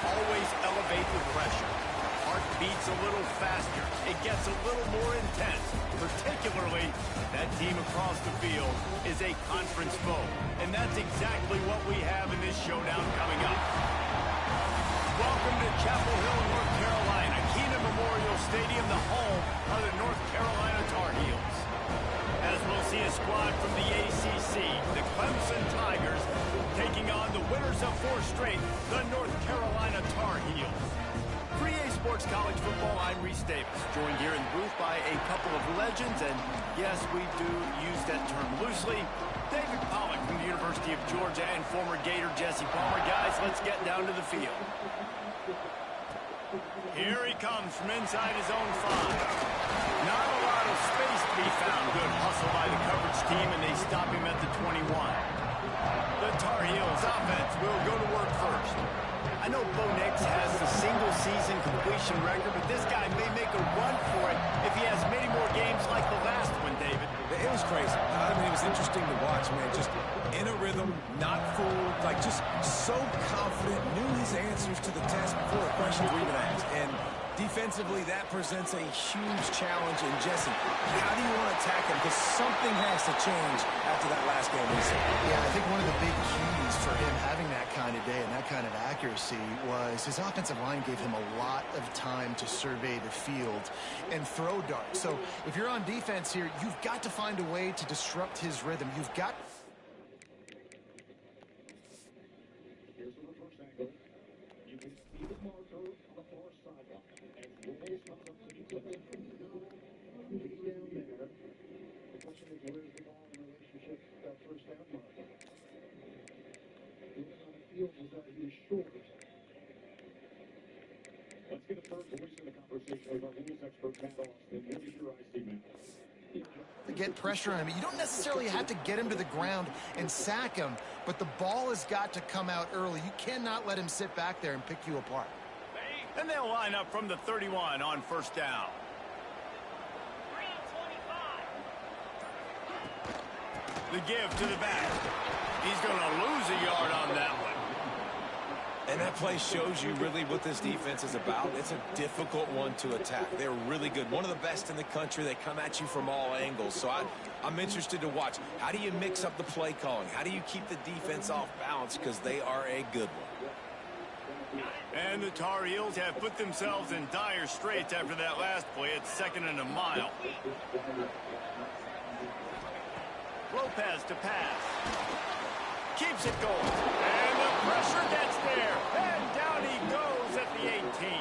always elevate the pressure. Heart beats a little faster. It gets a little more intense. Particularly, that team across the field is a conference foe. And that's exactly what we have in this showdown coming up. Welcome to Chapel Hill, North Carolina. Keenan Memorial Stadium, the home of the North Carolina Tar Heels. As we'll see a squad from the ACC, the Clemson Tigers, taking on the winners of 4 straight, the North Carolina Tar Heels. For EA Sports College Football, I'm Reese Davis, joined here in the booth by a couple of legends, and yes, we do use that term loosely. David Pollack from the University of Georgia and former Gator Jesse Palmer. Guys, let's get down to the field. Here he comes from inside his own 5. Not a lot of space to be found. Good hustle by the coverage team, and they stop him at the 21. The Tar Heels offense will go to work first. I know Bo Nix has the single-season completion record, but this guy may make a run for it if he has many more games like the last one, David. It was crazy. I mean, it was interesting to watch, man. Just in a rhythm, not fooled, like just so confident, knew his answers to the test before the questions were even asked. And defensively, that presents a huge challenge. And Jesse, how do you want to attack him? Because something has to change after that last game we saw. Yeah, I think one of the big keys for him having that kind of day and that kind of accuracy was his offensive line gave him a lot of time to survey the field and throw darts. So if you're on defense here, you've got to find a way to disrupt his rhythm. You've got... Let's get a first voice in the conversation with our rules expert, Matt Austin. What is your IC, man? To get pressure on him. You don't necessarily have to get him to the ground and sack him, but the ball has got to come out early. You cannot let him sit back there and pick you apart. And they'll line up from the 31 on first down. The give to the back. He's going to lose a yard on that one. And that play shows you really what this defense is about. It's a difficult one to attack. They're really good. One of the best in the country. They come at you from all angles. So I'm interested to watch. How do you mix up the play calling? How do you keep the defense off balance? Because they are a good one. And the Tar Heels have put themselves in dire straits after that last play. It's 2nd and a mile. Lopez to pass. Keeps it going. And the pressure gets there. And down he goes at the 18.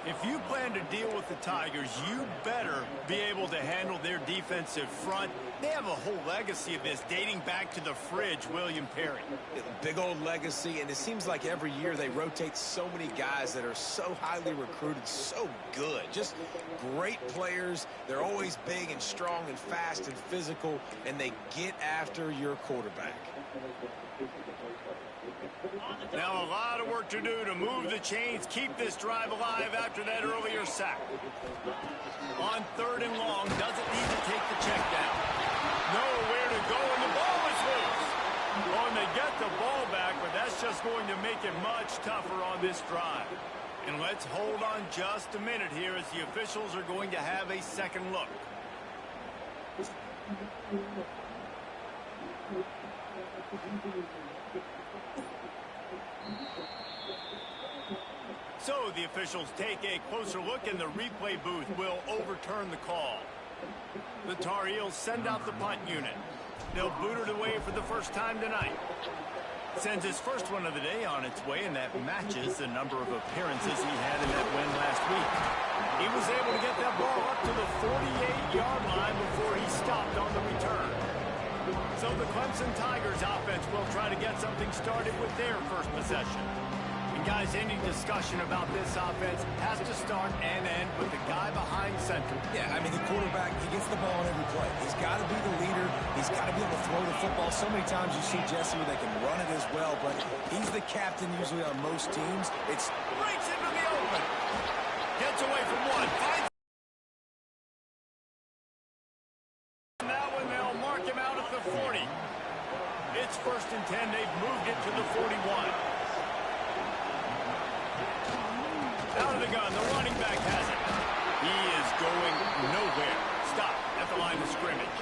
If you plan to deal with the Tigers, you better be able to handle their defensive front. They have a whole legacy of this dating back to the fridge, William Perry. Big old legacy, and it seems like every year they rotate so many guys that are so highly recruited, so good. Just great players. They're always big and strong and fast and physical, and they get after your quarterback. Now a lot of work to do to move the chains, keep this drive alive after that earlier sack. On 3rd and long, doesn't need to take the check down. Nowhere to go, and the ball is loose. Oh, and they get the ball back, but that's just going to make it much tougher on this drive. And let's hold on just a minute here as the officials are going to have a second look. So the officials take a closer look, and the replay booth will overturn the call. The Tar Heels send out the punt unit. They'll boot it away for the first time tonight. Sends his first one of the day on its way, and that matches the number of appearances he had in that win last week. He was able to get that ball up to the 48-yard line before he stopped on the return. So the Clemson Tigers offense will try to get something started with their first possession. And guys, any discussion about this offense has to start and end with the guy behind center. Yeah, I mean, the quarterback, he gets the ball on every play. He's got to be the leader. He's got to be able to throw the football. So many times you see Jesse where they can run it as well, but he's the captain usually on most teams. It's breaks into the open. Gets away from one. Finds that one, they'll mark him out at the 40. It's 1st and 10. They've moved it to the 41. Out of the gun, the running back has it. He is going nowhere. Stop at the line of scrimmage.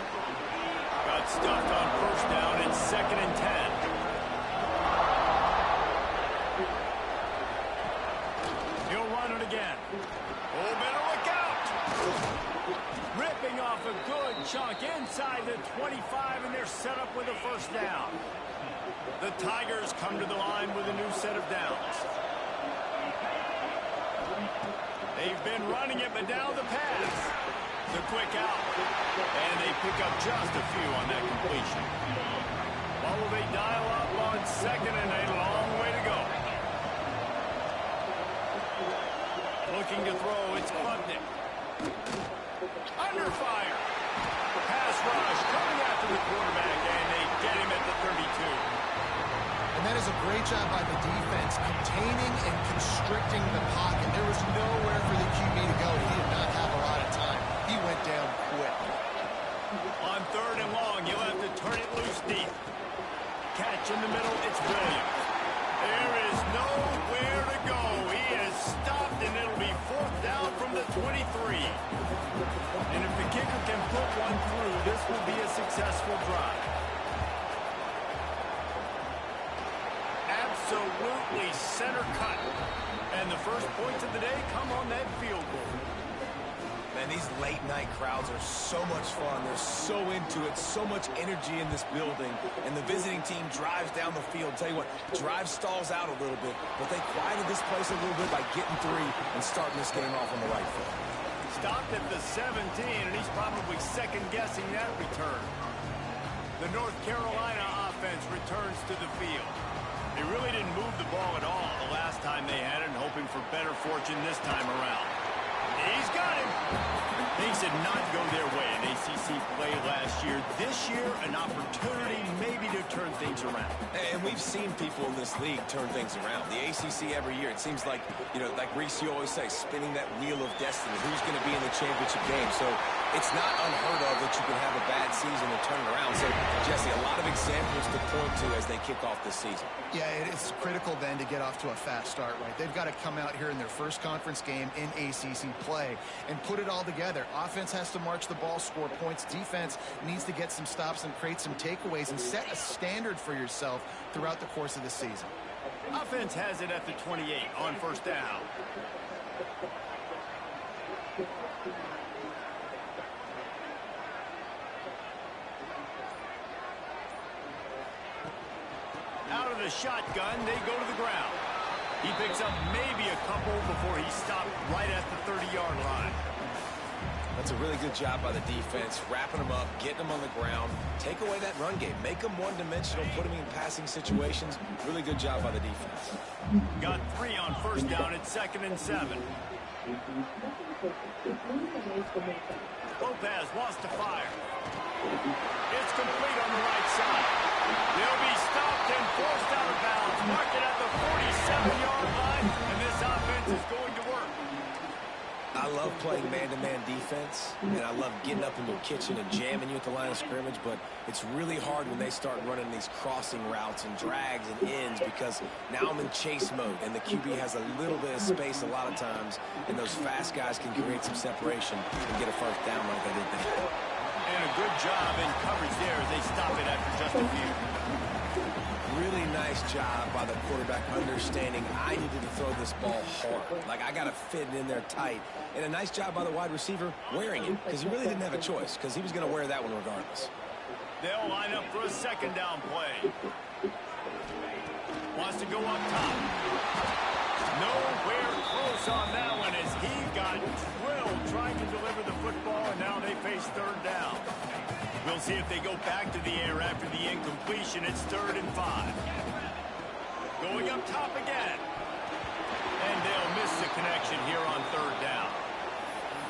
Got stuffed on first down. It's 2nd and 10. He'll run it again. Oh, better look out. Ripping off a good chunk inside the 25, and they're set up with a first down. The Tigers come to the line with a new set of downs. They've been running it, but now the pass. The quick out. And they pick up just a few on that completion. Well, will they dial up on 2nd and a long way to go? Looking to throw, it's Klubnik. Under fire. Pass rush coming after the quarterback, and they get him at the 32. And that is a great job by the defense, containing and constricting the pocket. There was nowhere for the QB to go. He did not have a lot of time. He went down quick. On 3rd and long, you'll have to turn it loose deep. Catch in the middle, it's Williams. There is nowhere to go. He is stopped, and it'll be 4th down from the 23. And if the kicker can put one through, this will be a successful drive. Absolutely center cut. And the first points of the day come on that field goal. Man, these late-night crowds are so much fun. They're so into it, so much energy in this building. And the visiting team drives down the field. Tell you what, drive stalls out a little bit, but they quieted this place a little bit by getting 3 and starting this game off on the right foot. Stopped at the 17, and he's probably second-guessing that return. The North Carolina offense returns to the field. They really didn't move the ball at all the last time they had it, and hoping for better fortune this time around. He's got him. Things did not go their way in ACC play last year. This year, an opportunity maybe to turn things around. And we've seen people in this league turn things around. The ACC every year, it seems like, you know, like Reese, you always say, spinning that wheel of destiny. Who's going to be in the championship game? So it's not unheard of that you can have a bad season and turn it around. So, Jesse, a lot of examples to point to as they kick off this season. Yeah, it's critical then to get off to a fast start, right? They've got to come out here in their first conference game in ACC play and put it all together. Offense has to march the ball, score points. Defense needs to get some stops and create some takeaways and set a standard for yourself throughout the course of the season. Offense has it at the 28 on first down. Out of the shotgun, they go to the ground. He picks up maybe a couple before he stopped right at the 30-yard line. That's a really good job by the defense, wrapping them up, getting them on the ground, take away that run game, make them one-dimensional, put them in passing situations. Really good job by the defense. Got 3 on first down at 2nd and 7. Lopez wants to fire. It's complete on the right side. They'll be stopped and forced out of bounds. Mark it at the 47-yard line, and this offense is going to work. I love playing man-to-man defense, and I love getting up in your kitchen and jamming you at the line of scrimmage, but it's really hard when they start running these crossing routes and drags and ends because now I'm in chase mode, and the QB has a little bit of space a lot of times, and those fast guys can create some separation and get a first down like they did there. And a good job in coverage there as they stop it after just a few. Really nice job by the quarterback understanding I needed to throw this ball hard. Like, I got to fit it in there tight. And a nice job by the wide receiver wearing it because he really didn't have a choice because he was going to wear that one regardless. They'll line up for a second down play. Wants to go up top. Nowhere close on that one as he got drilled trying to deliver the football, and now they face third down. We'll see if they go back to the air after the incompletion. It's 3rd and 5. Going up top again. And they'll miss the connection here on 3rd down.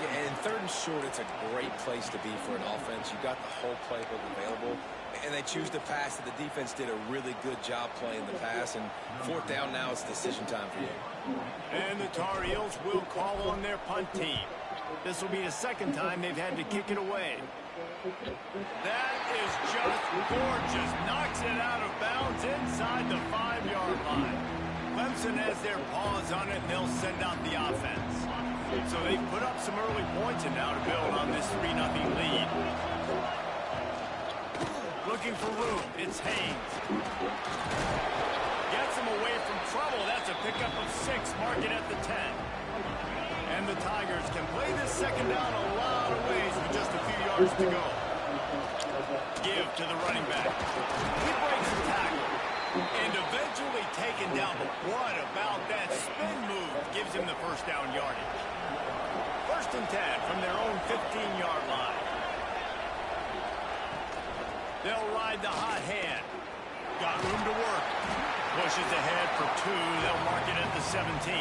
Yeah, and 3rd and short, it's a great place to be for an offense. You got the whole playbook available, and they choose to pass. The defense did a really good job playing the pass, and 4th down now, it's decision time for you. And the Tar Heels will call on their punt team. This will be the second time they've had to kick it away. That is just gorgeous. Knocks it out of bounds inside the 5-yard line. Clemson Clemson has their paws on it, and they'll send out the offense. So they've put up some early points, and now to build on this 3-0 lead. Looking for room. It's Haynes. Gets him away from trouble. That's a pickup of 6. Mark it at the 10. And the Tigers can play this second down a lot of ways with just a few yards to go. Give to the running back. He breaks the tackle and eventually taken down. But what about that spin move? Gives him the first down yardage. 1st and 10 from their own 15-yard line. They'll ride the hot hand. Got room to work. Pushes ahead for 2. They'll mark it at the 17.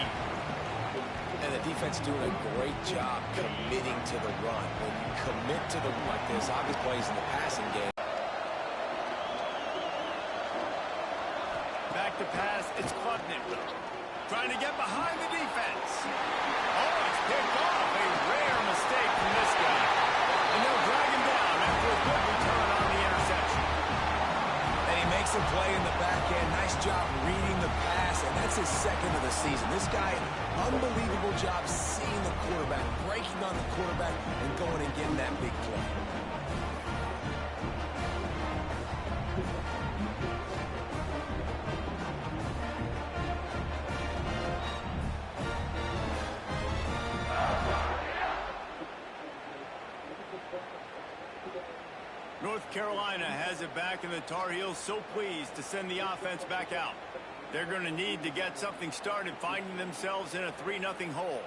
And the defense doing a great job committing to the run. When you commit to the run like this, obvious plays in the passing game. Back to pass, it's Klubnik. Trying to get behind the defense. Oh, it's picked off. A rare mistake from this guy. And they'll drag him down after a good return on the interception. And he makes a play in the back end. Nice job reading the pass, and that's his 2nd of the season. This guy, unbelievable job seeing the quarterback, breaking on the quarterback, and going and getting that big play. North Carolina has it back, and the Tar Heels so pleased to send the offense back out. They're going to need to get something started, finding themselves in a 3-0 hole.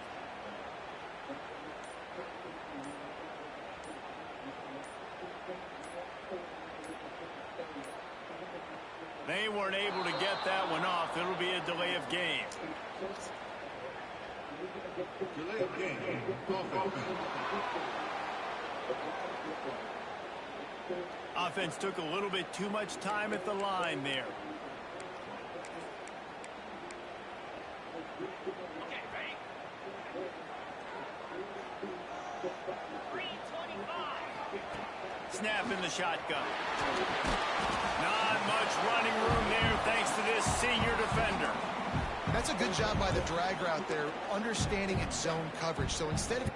They weren't able to get that one off. It'll be a delay of game. Delay of game. Offense took a little bit too much time at the line there. Snap in the shotgun. Not much running room there thanks to this senior defender. That's a good job by the drag route there, understanding its zone coverage. So instead of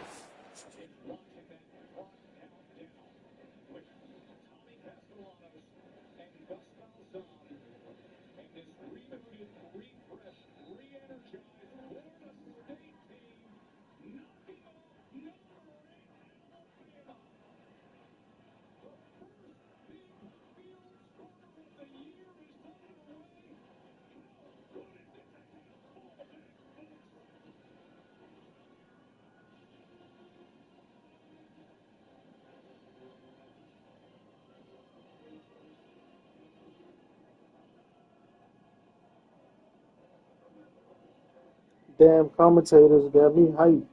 Damn commentators got me hyped.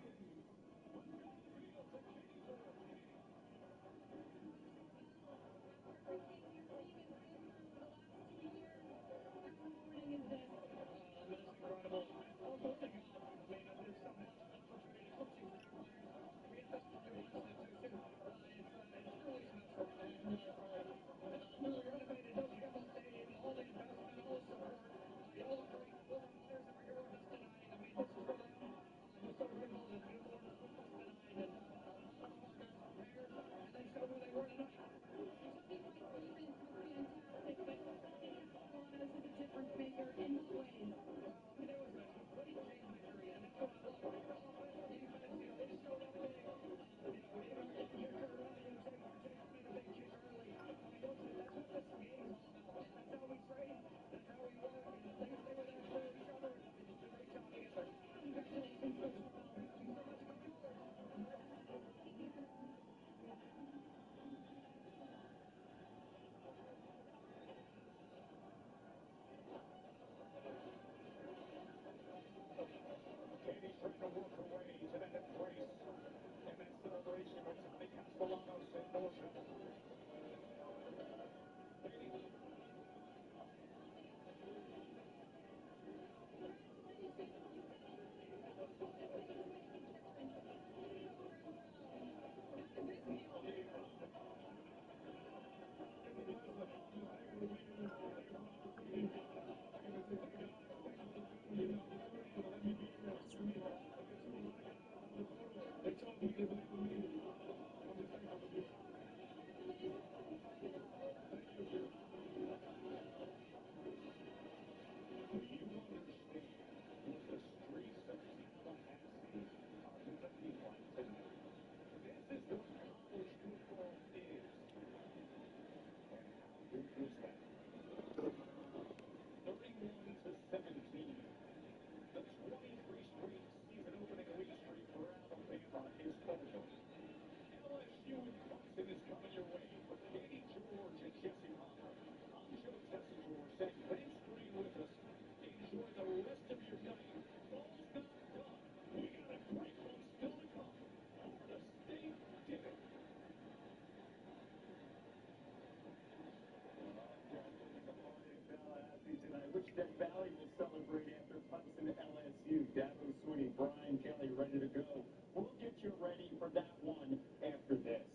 Wichita Valley will celebrate after Clemson LSU. Dabo Swinney, Brian Kelly ready to go. We'll get you ready for that one after this.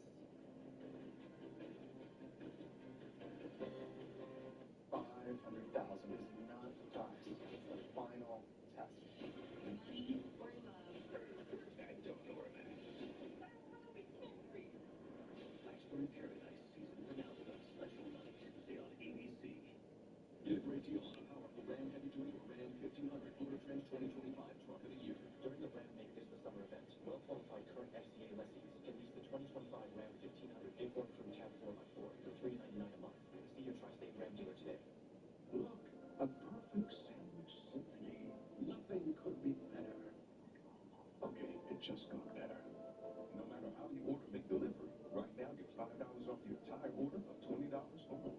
500,000 is not the prize. It's the final test. Money or love? I don't know where I'm at. Blackstone Paradise season finale of Special Money Tuesday on ABC. Get a great deal on a powerful Ram Heavy Duty or Ram 1500 Motor Trend 2025 Truck of the Year. During the Ram Make This the Summer event, well-qualified current FCA lessees can lease the 2025 Ram 1500 Big Work Crew Cab 4x4 for $399 a month. See your Tri-State Ram dealer today. Look, a perfect sandwich symphony. Nothing could be better. Okay, it just got better. No matter how you order McDelivery, right now get $5 off your entire order of $20 or more.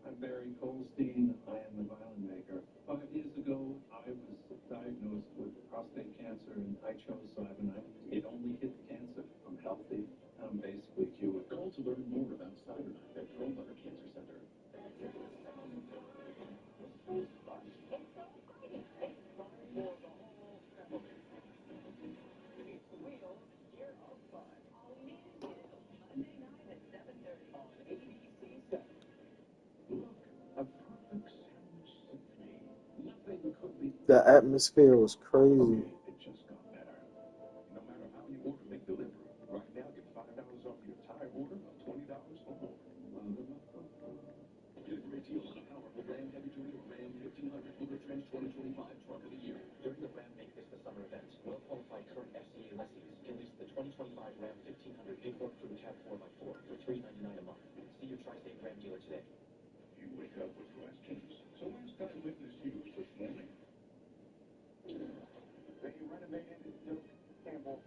I'm Barry Colstein. I am the violin maker. 5 years ago, I was diagnosed with prostate cancer, and I chose Cybonite. It only hit the cancer. I'm healthy. I'm basically cured. Call to learn more about Cybonite at Pearl Butter Cancer Center. The atmosphere was crazy. It just got better. No matter how you order McDelivery, right now get $5 off your entire order of $20 or more. Get a great deal on a powerful Ram Heavy Duty or Ram 1500 Motor Trend 2025 Truck of the Year. During the Ram Make This the Summer event, well-qualified current FCA lessees can lease the 2025 Ram 1500 Big Work Crew Cab 4x4 for $399 a month. See your Tri-State Ram dealer today. You wake up with questions. So last time witnessed you this morning. They renovated Duke Campbell,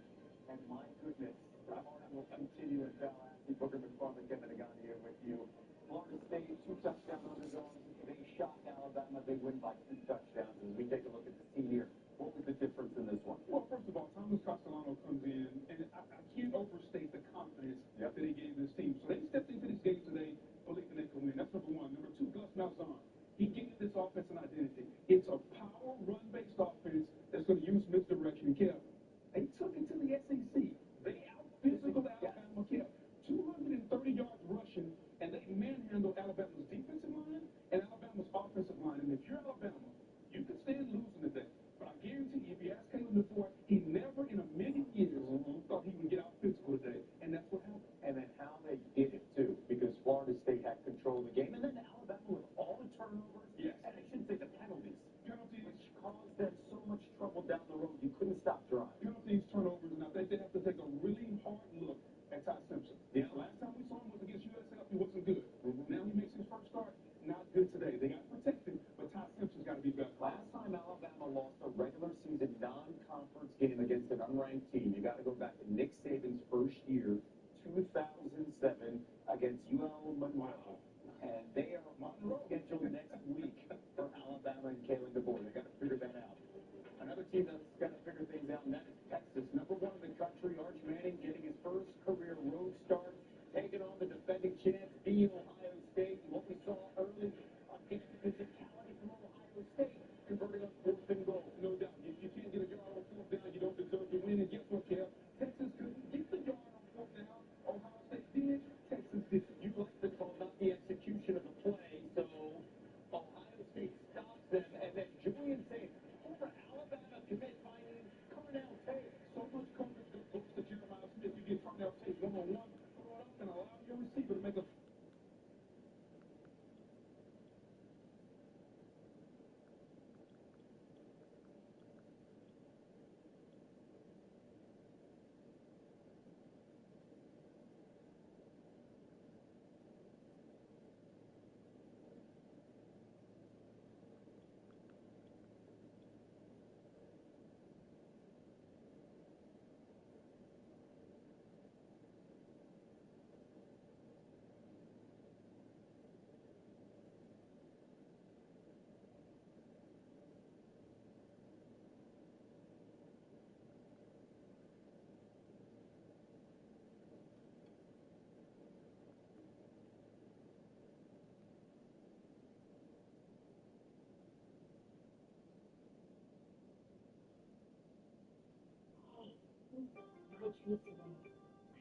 and my goodness, Lamar will continue in Tallahassee. Booker McFarland, Kevin Agani with you. Florida State, 2 touchdown underdogs. They shot Alabama. They win by 2 touchdowns. As we take a look at the team here, what was the difference in this one? Well, first of all, Thomas Castellano comes in, and I can't overstate the confidence that he gave this team. So they stepped into this game today believing they could win. That's number one. Number two, Gus Malzahn. He gave this offense an identity. It's a power run-based offense that's going to use misdirection. Kev, they took it to the SEC. They out-physical Alabama, Kev. 230 yards rushing, and they manhandled Alabama's defensive line and Alabama's offensive line. And if you're Alabama, you could stand losing today. But I guarantee you, if you ask Caleb before, he never in a million years thought he would get out physical today. And that's what happened. And then how they did it, too, because Florida State had control of the game. And then Alabama with all the turnovers. Yes. And I shouldn't say the penalties. Penalties. Which caused them so much trouble down the road. You couldn't stop driving. Penalties, turnovers, and I think they have to take a really hard look at Ty Simpson. Yeah, last time we saw him was against USF. He wasn't good. Now he makes his first start. Not good today. They got protected, but Ty Simpson's got to be better. Last time Alabama lost a regular season non-conference game against an unranked team, you got to go back to Nick Saban's first year, 2007, against UL Monroe. And they are scheduled next week for Alabama and Kalen DeBoer. They got to figure that out. Another team that's got to figure things out, and that is Texas. Number 1 in the country, Arch Manning getting his first career road start, taking on the defending champs, the Ohio State. And what we saw early, again, physicality from Ohio State, converting on 4th and goal. No doubt. If you can't get a yard on 4th down, you don't deserve to win. And guess what, Kev? Texas couldn't get the yard on 4th down. Ohio State did. Texas didn't. You like the call, not the much use to them. I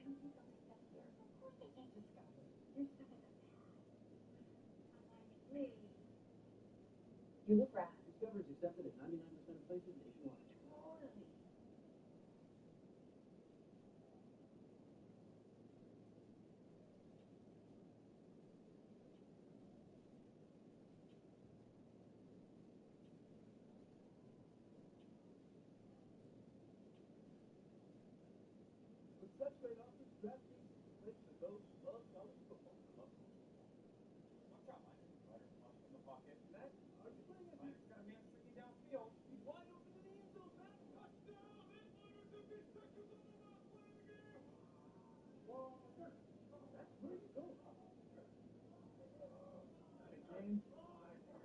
don't think they'll discuss here. Of course they can't discuss. There's stuff in the past. Please. You look right. Discover is accepted at 99% of places nationwide. Totally. With such great offers, DraftKings is the place to go to love college football. Watch out, Mike. In the pocket. Matt, are you playing it? Mike's got a man swinging downfield. He's wide open in the end zone. Matt, touchdown! In under 50 seconds on the dot. Play the game. That's where you go. Again,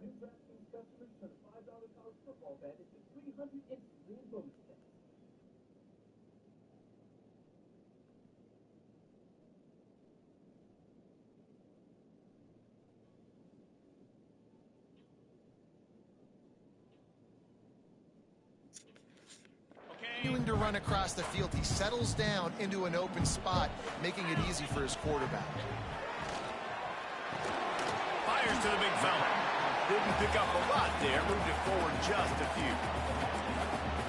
new DraftKings customers turn a $5 college football bet into $300 instantly in bonus bets. Continuing to run across the field, he settles down into an open spot, making it easy for his quarterback. Fires to the big fella. Didn't pick up a lot there. Moved it forward just a few.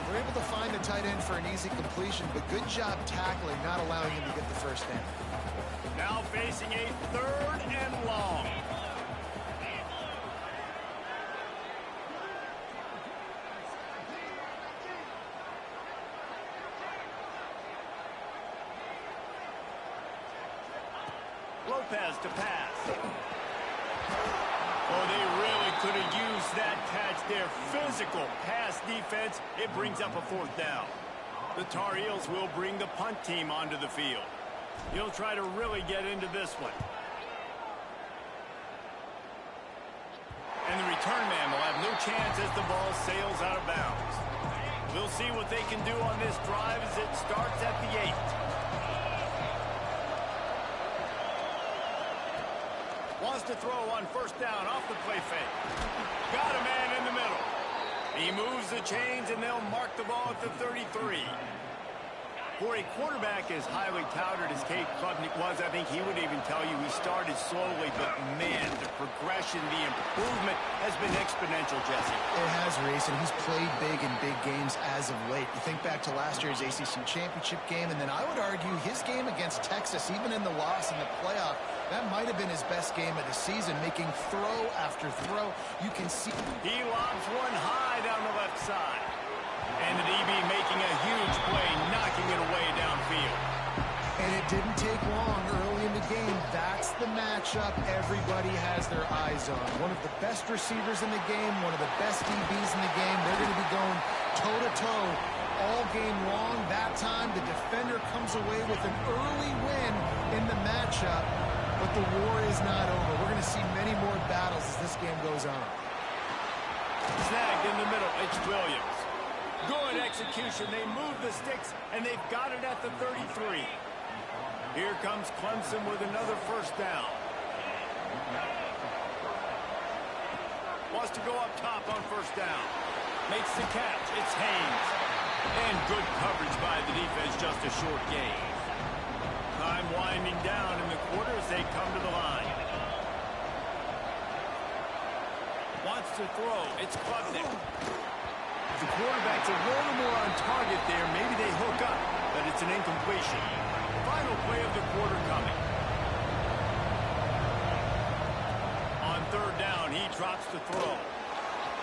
We're able to find the tight end for an easy completion, but good job tackling, not allowing him to get the first down. Now facing a 3rd and long. Lopez to pass. Oh, they really could have used that catch there. Physical pass defense. It brings up a 4th down. The Tar Heels will bring the punt team onto the field. He'll try to really get into this one. And the return man will have no chance as the ball sails out of bounds. We'll see what they can do on this drive as it starts at the 8. Wants to throw on 1st down off the play fake. Got a man in the middle. He moves the chains and they'll mark the ball at the 33. For a quarterback as highly touted as Cade Klubnik was, I think he would even tell you he started slowly, but man, the progression, the improvement has been exponential, Jesse. It has, Reese, and he's played big in big games as of late. You think back to last year's ACC championship game, and then I would argue his game against Texas, even in the loss in the playoff, that might have been his best game of the season, making throw after throw. You can see. He lobs one high down the left side. And the DB making a huge play, knocking it away downfield. And it didn't take long early in the game. That's the matchup everybody has their eyes on. One of the best receivers in the game, one of the best DBs in the game. They're going to be going toe-to-toe all game long. That time, the defender comes away with an early win in the matchup. But the war is not over. We're going to see many more battles as this game goes on. Snagged in the middle. It's Williams. Good execution. They move the sticks, and they've got it at the 33. Here comes Clemson with another 1st down. Wants to go up top on 1st down. Makes the catch. It's Haynes. And good coverage by the defense, just a short gain. Time winding down in the quarter as they come to the line. Wants to throw. It's Klubnik. The quarterback's a little more on target there. Maybe they hook up, but it's an incompletion. Final play of the quarter coming. On 3rd down, he drops to throw.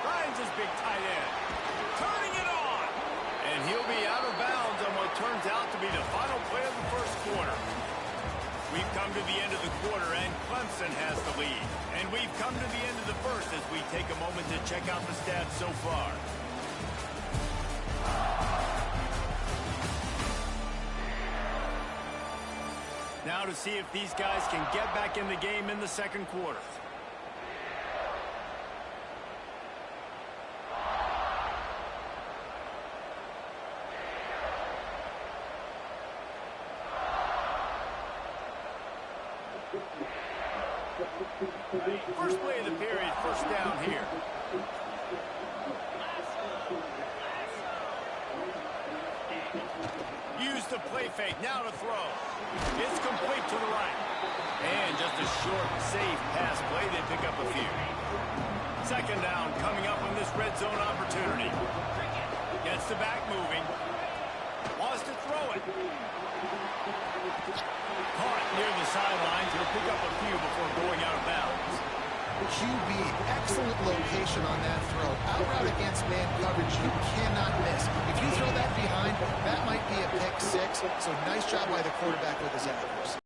Finds his big tight end. Turning it on. And he'll be out of bounds on what turns out to be the final play of the 1st quarter. We've come to the end of the quarter, and Clemson has the lead. And we've come to the end of the 1st as we take a moment to check out the stats so far. Now to see if these guys can get back in the game in the 2nd quarter. First play of the period, 1st down here. Use the play fake. Now to throw. It's complete to the right. And just a short, safe pass play. They pick up a few. Second down coming up on this red zone opportunity. Gets the back moving. Wants to throw it. Caught near the sidelines. He'll pick up a few before going out of bounds. QB, excellent location on that throw. Out route against man coverage, you cannot miss. If you throw that behind, that might be a pick six. So nice job by the quarterback with his accuracy.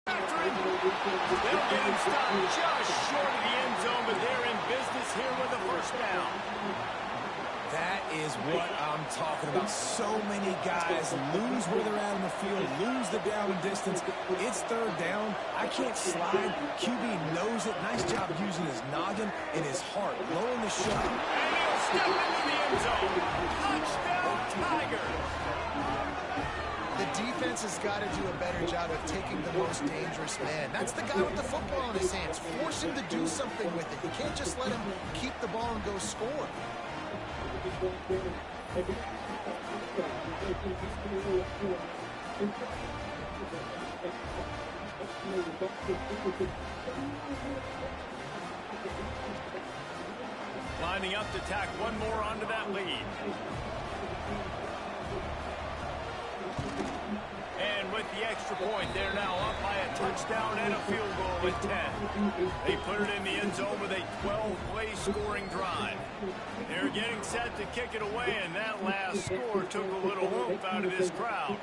They'll get him stopped just short of the end zone, but they're in business here with a first down. That is what I'm talking about. So many guys lose where they're at in the field, lose the down and distance. It's third down. I can't slide. QB knows it. Nice job using his noggin and his heart, lowering the shot. And he'll step into the end zone. Touchdown, Tigers. The defense has got to do a better job of taking the most dangerous man. That's the guy with the football in his hands. Force him to do something with it. You can't just let him keep the ball and go score. Lining up to tack one more onto that lead. And with the extra point, they're now up by a touchdown and a field goal at 10. They put it in the end zone with a 12-play scoring drive. They're getting set to kick it away, and that last score took a little oomph out of this crowd.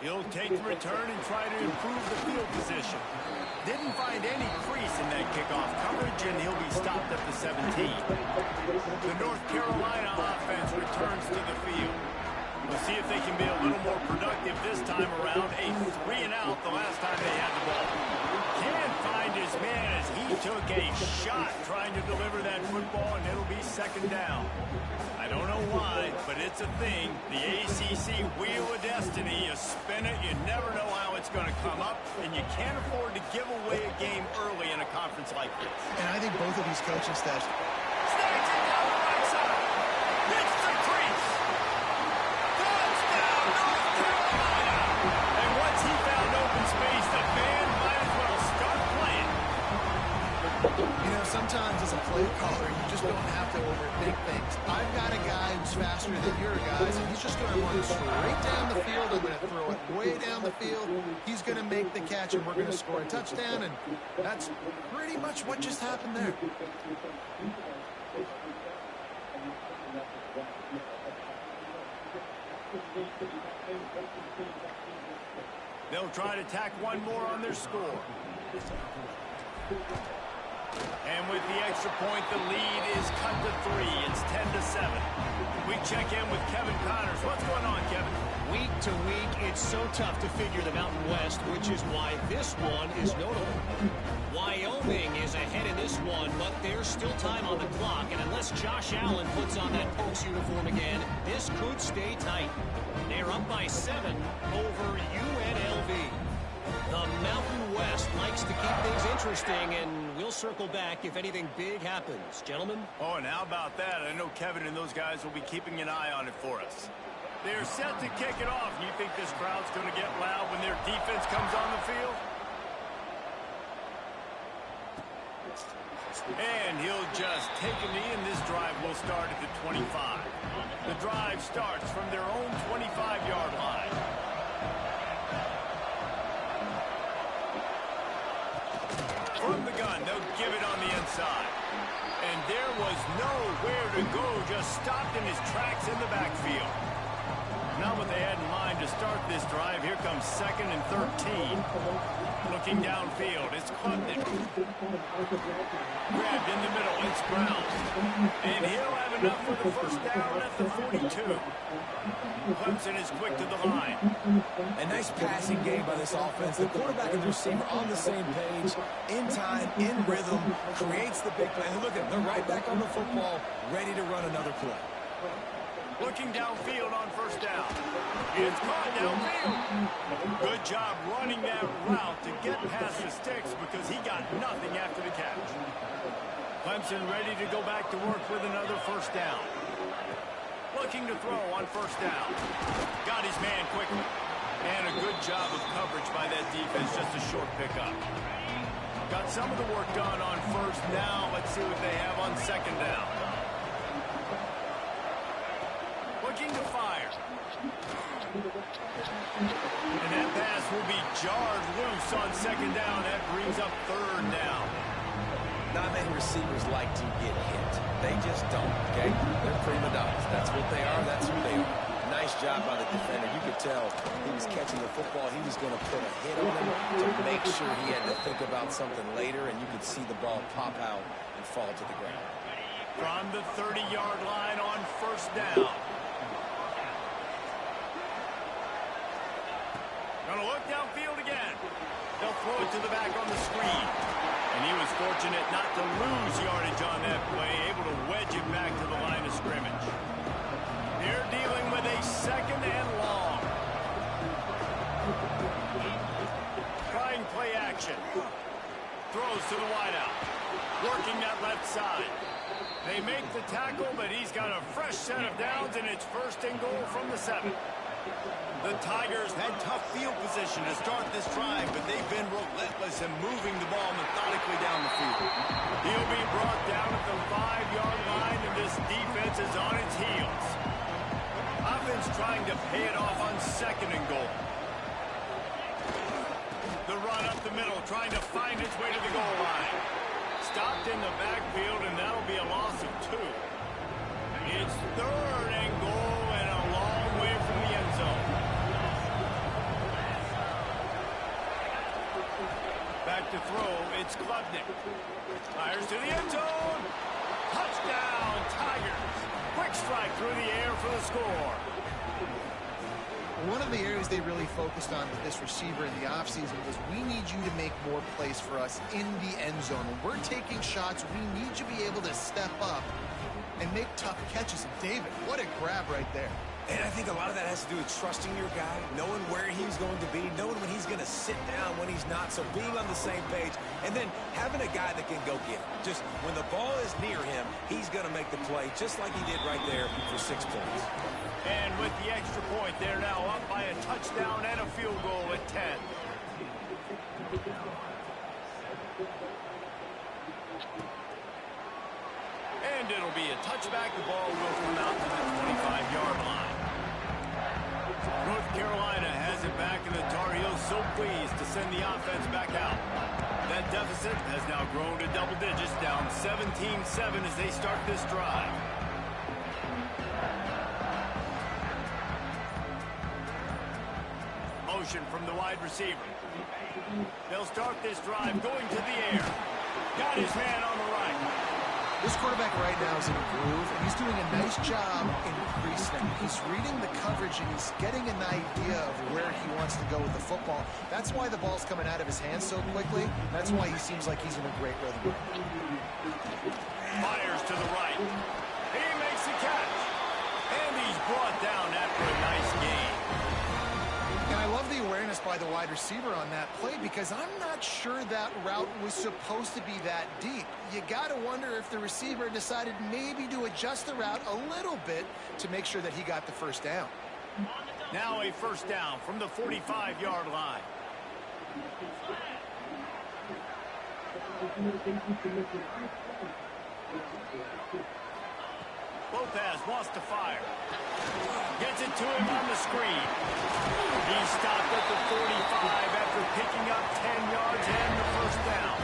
He'll take the return and try to improve the field position. Didn't find any crease in that kickoff coverage, and he'll be stopped at the 17. The North Carolina offense returns to the field. We'll see if they can be a little more productive this time around. A 3-and-out the last time they had the ball. Can't find his man as he took a shot trying to deliver that football, and it'll be second down. I don't know why, but it's a thing. The ACC Wheel of Destiny, you spin it, you never know how it's going to come up, and you can't afford to give away a game early in a conference like this. And I think both of these coaching staffs... Snags it down the right side. Hits the crease. Touchdown, North Carolina. And once he found open space, the band might as well start playing. You know, sometimes as a play caller, you just don't have to overthink things. I've got a guy who's faster than your guys, and he's just going to run straight down the field. I'm going to throw it way down the field. He's going to make the catch, and we're going to score a touchdown, and that's pretty much what just happened there. They'll try to tack one more on their score. And with the extra point, the lead is cut to 3. It's 10-7. We check in with Kevin Connors. What's going on, Kevin? Week to week, it's so tough to figure the Mountain West, which is why this one is notable. Wyoming is ahead in this one, but there's still time on the clock, and unless Josh Allen puts on that Pokes uniform again, this could stay tight. They're up by 7 over UNLV. The Mountain West likes to keep things interesting, and we'll circle back if anything big happens. Gentlemen? Oh, and how about that? I know Kevin and those guys will be keeping an eye on it for us. They're set to kick it off. You think this crowd's going to get loud when their defense comes on the field? And he'll just take a knee, and this drive will start at the 25. The drive starts from their own 25-yard line. From the gun, they'll give it on the inside. And there was nowhere to go, just stopped in his tracks in the backfield. Not what they had in mind to start this drive. Here comes 2nd and 13. Looking downfield, it's Clemson. Grabbed in the middle, it's Brown. And he'll have enough for the first down at the 42. Clemson is quick to the line. A nice passing game by this offense. The quarterback and the receiver on the same page, in time, in rhythm, creates the big play. And look at them, they're right back on the football, ready to run another play. Looking downfield on first down. It's caught downfield. Good job running that route to get past the sticks because he got nothing after the catch. Clemson ready to go back to work with another first down. Looking to throw on first down. Got his man quickly. And a good job of coverage by that defense, just a short pickup. Got some of the work done on first down. Let's see what they have on second down. Looking to fire. And that pass will be jarred loose on second down. That brings up third down. Not many receivers like to get hit. They just don't, okay? They're prima donnas. That's what they are. That's who they are. Nice job by the defender. You could tell he was catching the football. He was going to put a hit on him to make sure he had to think about something later, and you could see the ball pop out and fall to the ground. From the 30-yard line on first down. Going to look downfield again. They'll throw it to the back on the screen. And he was fortunate not to lose yardage on that play, able to wedge it back to the line of scrimmage. They're dealing with a second and long. Trying play action. Throws to the wideout. Working that left side. They make the tackle, but he's got a fresh set of downs, and it's first and goal from the 7. The Tigers had tough field position to start this drive, but they've been relentless in moving the ball methodically down the field. He'll be brought down at the 5-yard line, and this defense is on its heels. Offense trying to pay it off on second and goal. The run up the middle, trying to find its way to the goal line. Stopped in the backfield, and that'll be a loss of 2. It's third and goal and a long way from the end zone. Back to throw, it's Klubnik. Fires to the end zone. Touchdown, Tigers. Quick strike through the air for the score. One of the areas they really focused on with this receiver in the offseason was we need you to make more plays for us in the end zone. When we're taking shots, we need you to be able to step up and make tough catches. And David, what a grab right there. And I think a lot of that has to do with trusting your guy, knowing where he's going to be, knowing when he's going to sit down, when he's not, so being on the same page, and then having a guy that can go get it. Just when the ball is near him, he's going to make the play, just like he did right there for 6 points. And with the extra point, they're now up by a touchdown and a field goal at 10. And it'll be a touchback. The ball will come out to the 25-yard line. North Carolina has it back, and the Tar Heels so pleased to send the offense back out. That deficit has now grown to double digits, down 17-7 as they start this drive. Motion from the wide receiver. They'll start this drive going to the air. Got his man on the right. This quarterback right now is in a groove, and he's doing a nice job in pre-snap. He's reading the coverage, and he's getting an idea of where he wants to go with the football. That's why the ball's coming out of his hands so quickly. That's why he seems like he's in a great rhythm. Fires to the right. He makes the catch. And he's brought down after a nice gain. And I love the awareness by the wide receiver on that play because I'm not sure that route was supposed to be that deep. You got to wonder if the receiver decided maybe to adjust the route a little bit to make sure that he got the first down. Now a first down from the 45-yard line. Lopez wants to fire. Gets it to him on the screen. He stopped at the 45 after picking up 10 yards and the first down.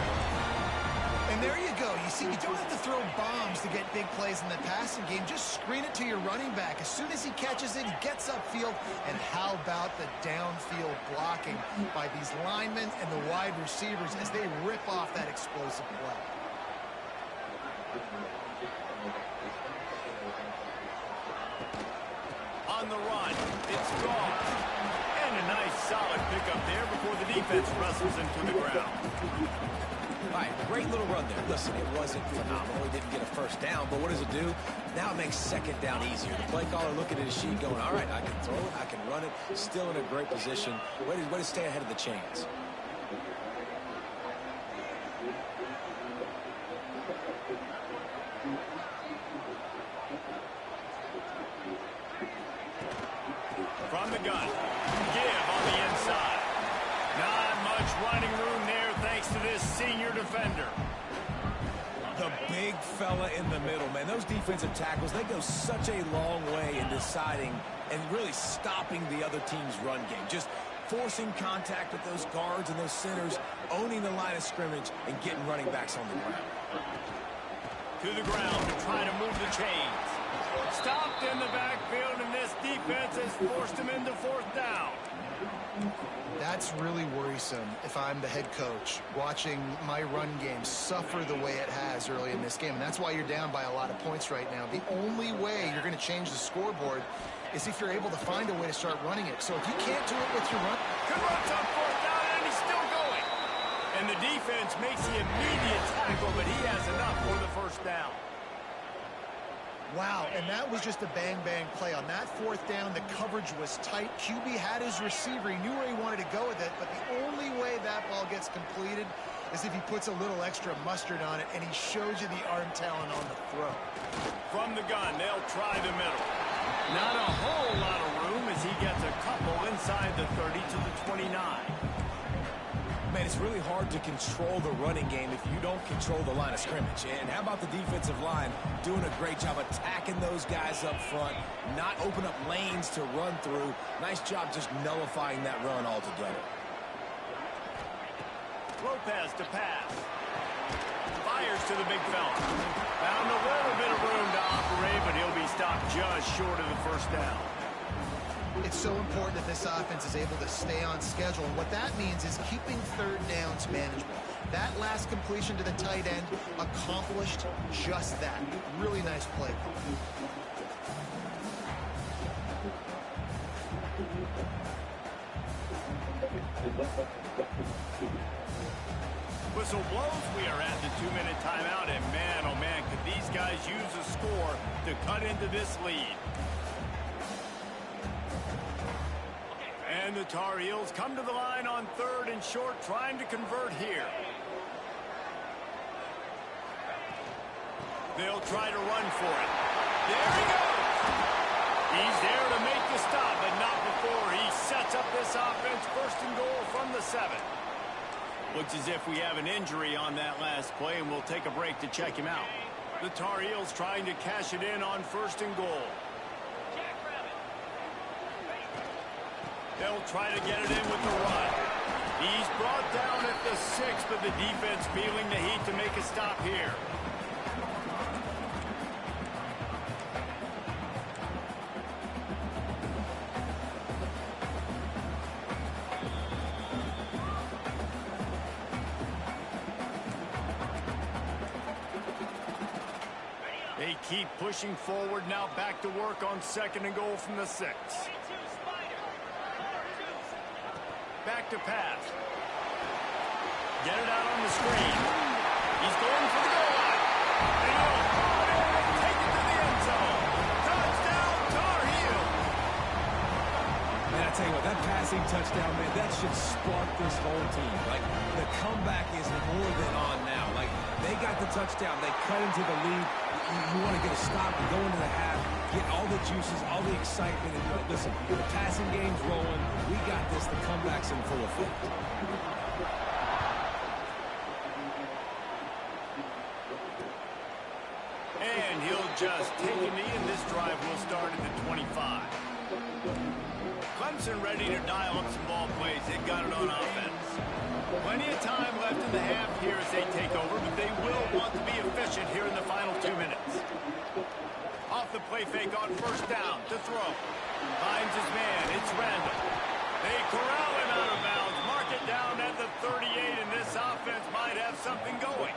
And there you go. You see, you don't have to throw bombs to get big plays in the passing game. Just screen it to your running back. As soon as he catches it, he gets upfield. And how about the downfield blocking by these linemen and the wide receivers as they rip off that explosive play. On the run, it's gone. And a nice solid pickup there before the defense wrestles him to the ground. All right, great little run there. Listen, it wasn't phenomenal. He didn't get a first down, but what does it do? Now it makes second down easier. The play caller looking at his sheet going, all right, I can throw it, I can run it, still in a great position. Way to stay ahead of the chains. From the gun. Give on the inside. Not much running room there thanks to this senior defender. The big fella in the middle, man. Those defensive tackles, they go such a long way in deciding and really stopping the other team's run game. Just forcing contact with those guards and those centers, owning the line of scrimmage, and getting running backs on the ground. To the ground to try to move the chains. Stopped in the backfield, and this defense has forced him into fourth down. That's really worrisome if I'm the head coach, watching my run game suffer the way it has early in this game. And that's why you're down by a lot of points right now. The only way you're going to change the scoreboard is if you're able to find a way to start running it. So if you can't do it with your run... Good runs on fourth down, and he's still going. And the defense makes the immediate tackle, but he has enough for the first down. Wow, and that was just a bang-bang play. On that fourth down, the coverage was tight. QB had his receiver. He knew where he wanted to go with it, but the only way that ball gets completed is if he puts a little extra mustard on it, and he shows you the arm talent on the throw. From the gun, they'll try the middle. Not a whole lot of room as he gets a couple inside the 30 to the 29. Man, it's really hard to control the running game if you don't control the line of scrimmage. And how about the defensive line doing a great job attacking those guys up front, not open up lanes to run through. Nice job just nullifying that run altogether. Lopez to pass. Fires to the big fella. Found a little bit of room to operate, but he'll be stopped just short of the first down. It's so important that this offense is able to stay on schedule. And what that means is keeping third downs manageable. That last completion to the tight end accomplished just that. Really nice play. Whistle blows. We are at the 2-minute timeout. And man, oh man, could these guys use a score to cut into this lead. And the Tar Heels come to the line on third and short, trying to convert here. They'll try to run for it. There he goes. He's there to make the stop, but not before he sets up this offense. First and goal from the 7. Looks as if we have an injury on that last play, and we'll take a break to check him out. The Tar Heels trying to cash it in on first and goal. They'll try to get it in with the run. He's brought down at the 6, but the defense feeling the heat to make a stop here. They keep pushing forward, now back to work on second and goal from the 6. Back to pass. Get it out on the screen. He's going for the goal line. And he'll throw it in and take it to the end zone. Touchdown, Tar Heels. Man, I tell you what, that passing touchdown, man, that should spark this whole team. Like, the comeback is more than on now. Like, they got the touchdown. They cut into the lead. You want to get a stop and go into the half, get all the juices, all the excitement, and listen, the passing game's rolling. We got this. The comeback's in full effect. And he'll just take a knee, and this drive will start at the 25. Clemson ready to dial up some ball plays. They've got it on offense. Plenty of time left in the half here as they take over, but they will want to be efficient here in the final 2 minutes. Off the play fake on first down to throw. Finds his man. It's Randall. They corral him out of bounds. Mark it down at the 38, and this offense might have something going.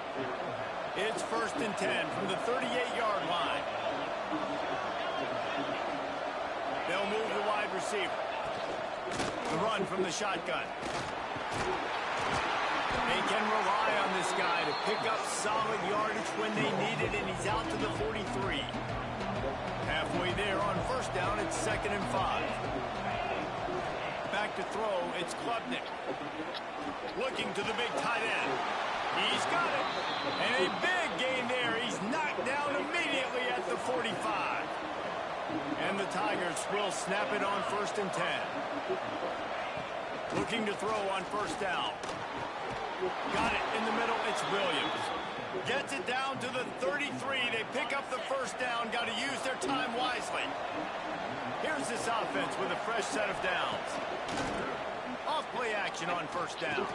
It's first and 10 from the 38-yard line. They'll move the wide receiver. The run from the shotgun. They can rely on this guy to pick up solid yardage when they need it, and he's out to the 43. Halfway there on first down, it's 2nd and 5. Back to throw, it's Klubnik. Looking to the big tight end. He's got it. And a big gain there. He's knocked down immediately at the 45. And the Tigers will snap it on 1st and 10. Looking to throw on 1st down. Got it in the middle. It's Williams. Gets it down to the 33. They pick up the 1st down. Got to use their time wisely. Here's this offense with a fresh set of downs. Off play action on 1st down.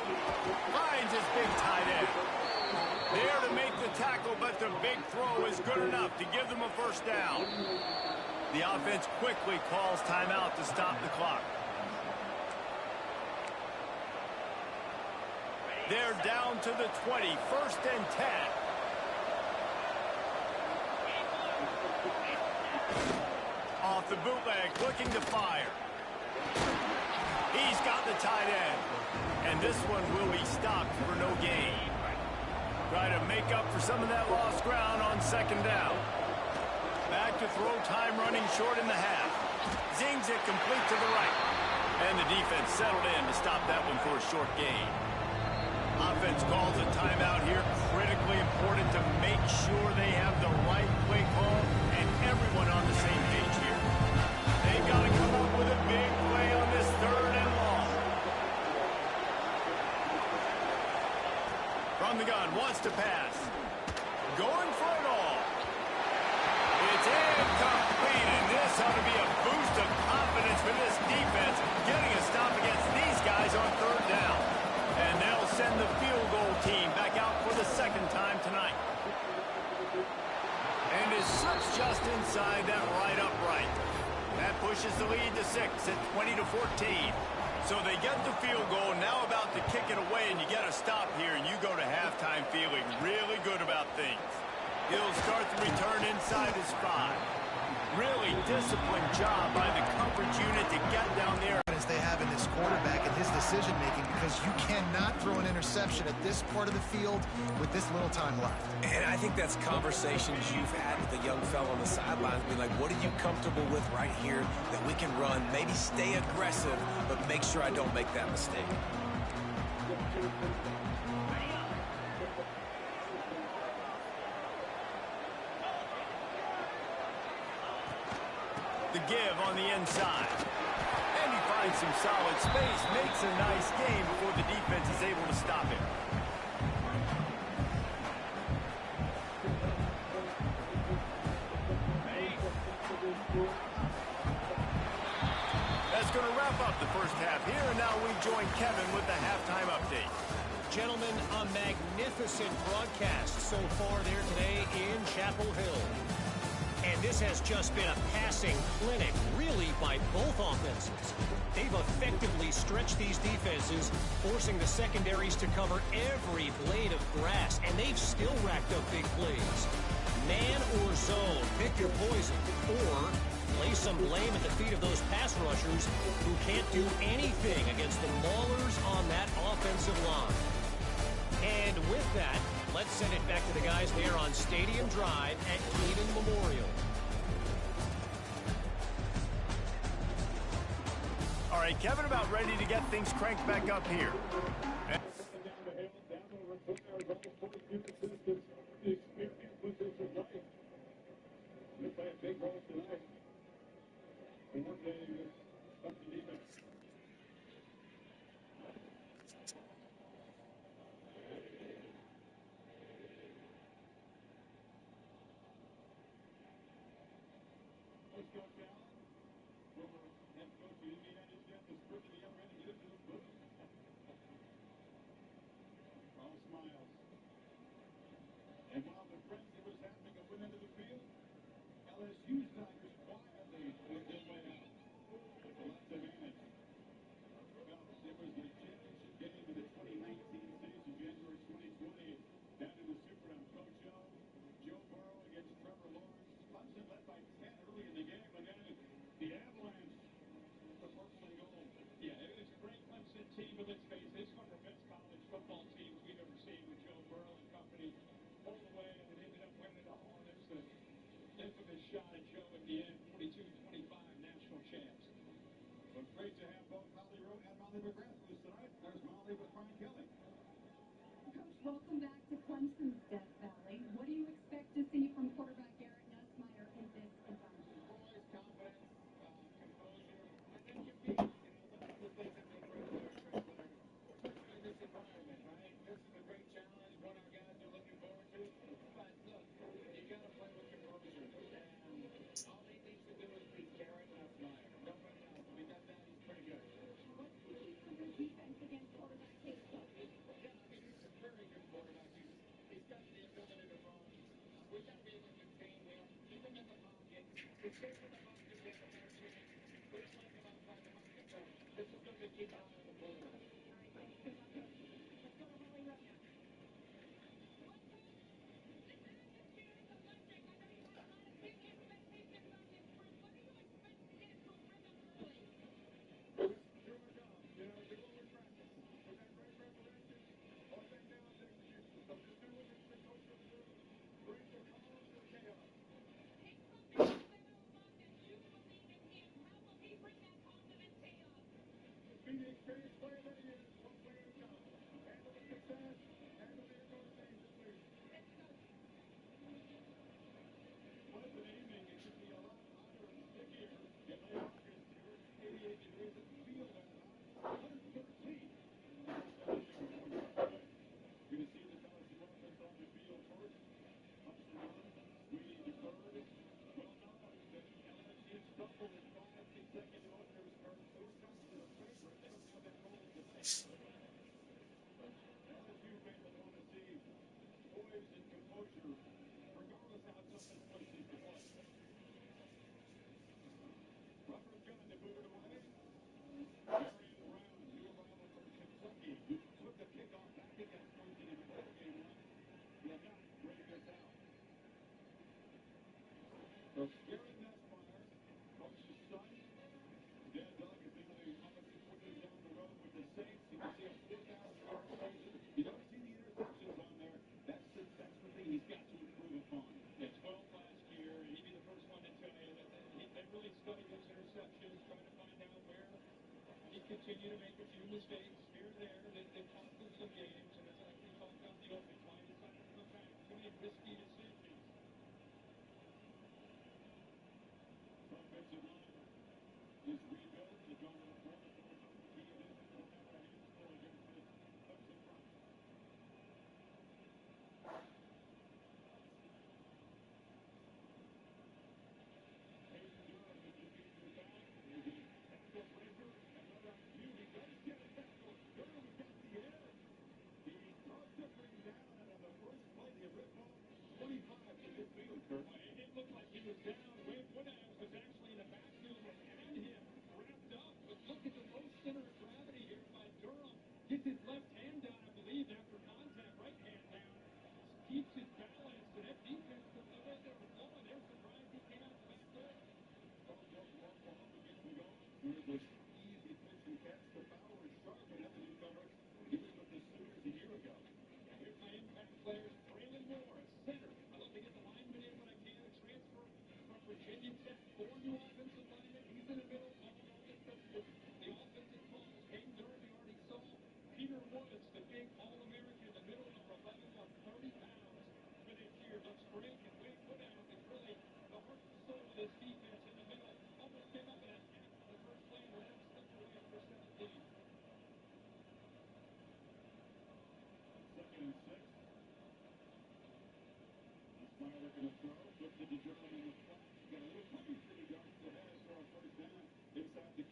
Finds his big tight end. There to make the tackle, but the big throw is good enough to give them a 1st down. The offense quickly calls timeout to stop the clock. They're down to the 20, 1st and 10. Off the bootleg, looking to fire. He's got the tight end. And this one will be stopped for no gain. Try to make up for some of that lost ground on 2nd down. Back to throw, time running short in the half. Zings it complete to the right. And the defense settled in to stop that one for a short gain. Offense calls a timeout here. Critically important to make sure they have the right play call and everyone on the same page here. They've got to come up with a big play on this 3rd and long. From the gun, wants to pass. Going for it all. It's incomplete, and this ought to be a boost of confidence for this defense, getting a stop against these guys on 3rd down. And they'll send the field goal team back out for the 2nd time tonight. And is slips just inside that right upright. That pushes the lead to 6 at 20-14. So they get the field goal, now about to kick it away, and you get a stop here, and you go to halftime feeling really good about things. He'll start the return inside his 5. Really disciplined job by the coverage unit to get down there. As they have in this quarterback and his decision-making, because you cannot throw an interception at this part of the field with this little time left. And I think that's conversations you've had with the young fellow on the sidelines, being like, what are you comfortable with right here that we can run? Maybe stay aggressive, but make sure I don't make that mistake. The give on the inside. And he finds some solid space, makes a nice game before the defense is able to stop him. That's going to wrap up the 1st half here, and now we join Kevin with the halftime update. Gentlemen, a magnificent broadcast so far there today in Chapel Hill. And this has just been a passing clinic, really, by both offenses. They've effectively stretched these defenses, forcing the secondaries to cover every blade of grass, and they've still racked up big plays. Man or zone, pick your poison, or lay some blame at the feet of those pass rushers who can't do anything against the maulers on that offensive line. And with that, let's send it back to the guys there on Stadium Drive at Keenan Memorial. All right, Kevin, about ready to get things cranked back up here. And while the frenzy was happening and went into the field, LSU Tigers quietly worked their way out. Left advantage. Phelps, it was the championship game of the 2019 season, January 2020, down in the Superdome. Coach Joe Burrow against Trevor Lawrence. Clemson led by 10 early in the game. Again, the Avalanche, the purple and gold. Yeah, it's a great Clemson team, but let's face it, it's one of the best college football teams we've ever seen with Joe Burrow and company. All the way, and it ended up winning the Hornets, the infamous shot at Joe at the end, 42-25 national champs. But great to have both Molly Rowe and Molly McGrath with us tonight. There's Molly with Brian Kelly. Coach, welcome back to Clemson's Death Valley. What do you expect to see from quarterback Garrett Nussmeier in this environment? Boys,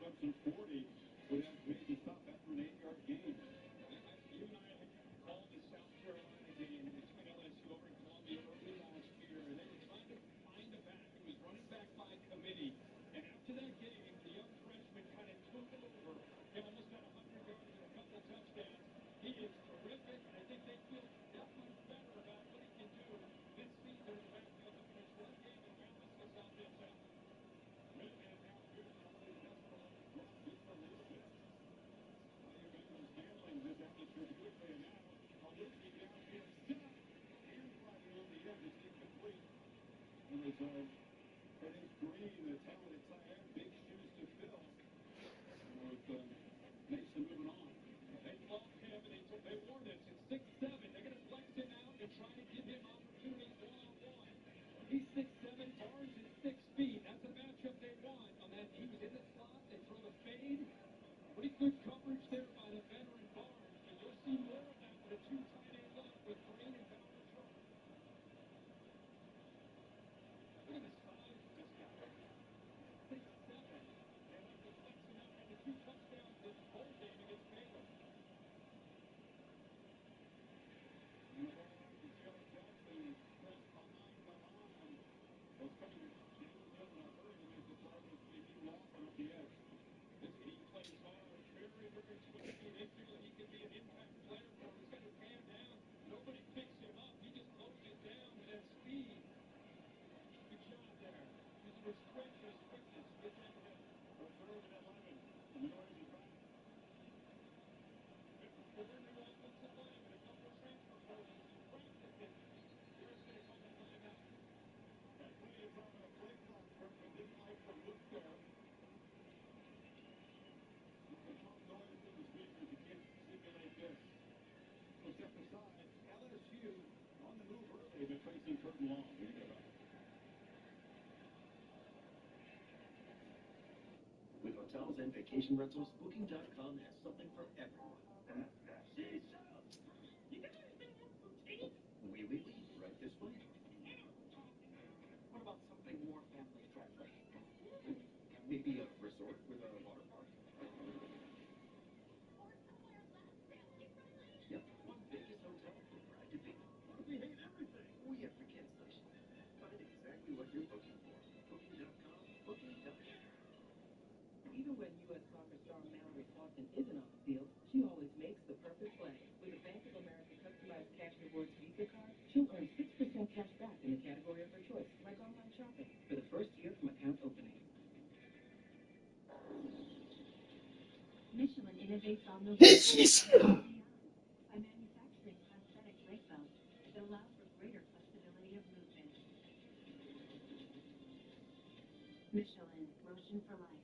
Clemson 40 would have made the stop after an 8-yard gain. You and I called the South Carolina game between LSU over in Columbia early last year, and they were trying to find a back. It was running back by committee. And after that game, the young freshman kind of took over. He almost got 100 yards and a couple touchdowns. He is terrific, and I think they feel definitely better about what he can do this season in the backfield. Look at his run game and balance this offense out. Redman now appears to let his desperate drop just a little bit. Alabama's handling this atmosphere quickly, and now a looking downfield shot. And driving on the end, it's incomplete. And it's Green, the talented tight end, big shoes to fill. With Mason moving on. They love him, and they warned us. It's 6'7". They're going to flex him out and try to give him opportunities one-on-one. He's 6'7". Barnes is 6 feet. That's a matchup they want. On that, he was in the slot. They throw the fade. Pretty good coverage there by the veteran Barnes, but you'll see more of that with a 2 tight end look with Green and Bowers short. Look at the size of this guy. 6'7". They like to flex him out. Had the 2 touchdowns this bowl game against Baylor. And the ball out to Taylor Jackson. Press behind. Was coming downhill in a hurry. They've been facing third and long. What do you think about it? With hotels and vacation rentals, Booking.com has something for everyone. Oui, oui, oui, right this way. What about something more family friendly? Maybe a resort with a water park? Yep, one Vegas hotel for bride to be. We hate everything. We have for cancellation. Find exactly what you're looking for. Booking.com, Booking.com. Even when U.S. soccer star Mallory Faulkner isn't on the field, she always makes the perfect play. With a Bank of America customized cash rewards Visa card, she'll earn 6% cash back in the category of her choice, like online shopping, for the first year from account opening. Michelin innovates on the This is by manufacturing prosthetic brake belts that allow for greater flexibility of movement. Michelin, motion for life.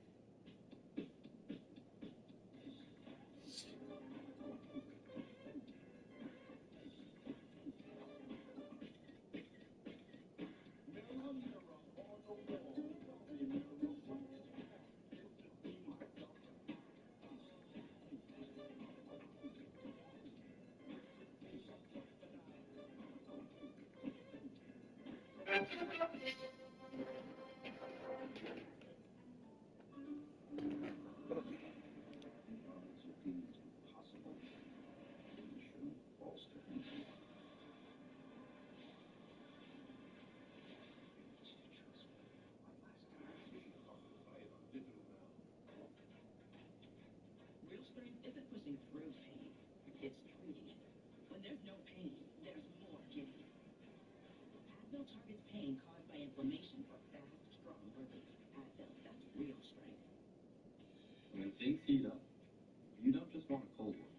Real strength isn't pushing through pain. It's treating it. When there's no pain, there's more getting it. Advil targets pain caused by inflammation for fast, strong relief. Advil, that's real strength. When things heat up, you don't just want a cold one.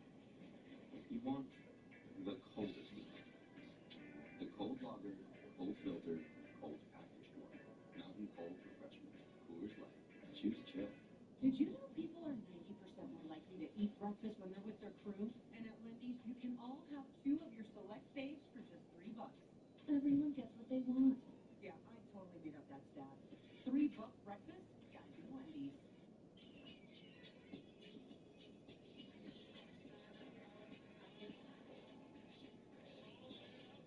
You want the coldest one. The cold lager, cold filter, cold packaged one. Mountain Cold Refreshment. Coors Light. Choose chill. Did you know people are 90% more likely to eat breakfast when they're with their crew? And at Wendy's, you can all have 2 of your select faves for just $3. Everyone gets what they want. Yeah, I totally made up that stat. $3 breakfast? Gotta be Wendy's.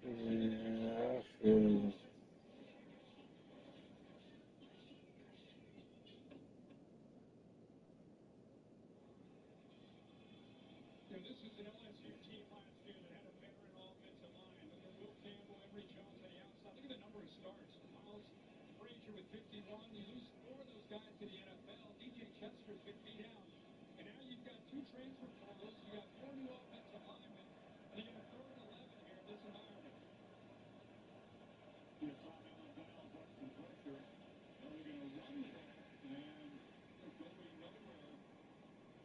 yeah, I feel you. This is an LSU team last year that had a veteran offensive line. Look at Will Campbell, Emory Jones on the outside. Look at the number of starts. Miles Frazier with 51. You lose 4 of those guys to the NFL. DJ Chester's been beat out. And now you've got 2 transfer portals. You got 4 new offensive linemen. And you get a 3rd and 11 here in this environment. Here's Tom Allen dials up some pressure. Now they're going to run the ball. And they're going nowhere.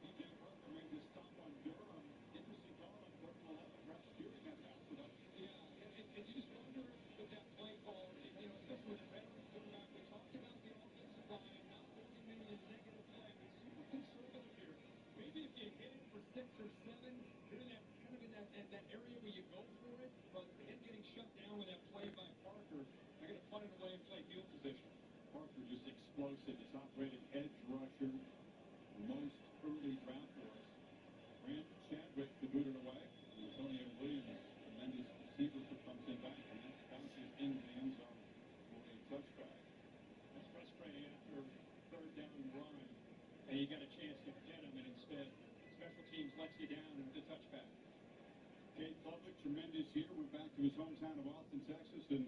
DJ Parker made the stop on Durham. Interesting call on 3rd and 11. Perhaps steering that pass away. Yeah, and you just wonder with that play call, especially with a veteran quarterback. We talked about the offensive line not holding many in negative play. But super conservative here. Maybe if you hit it for 6 or 7, you're in that kind of in that area where you go for it. But him getting shut down with that play by Parker, I got to punt it away and play field position. Parker just explosive. The top-rated edge rusher. Most early draft for us. Grant Chadwick to boot it away. And Antonio Williams, tremendous receiver for Clemson back. And that bounces into the end zone for a touchback. That's frustrating after 3rd down run. And you got a chance to get him, and instead, special teams lets you down and the touchback. Jade Public, tremendous year. Went back to his hometown of Austin, Texas, and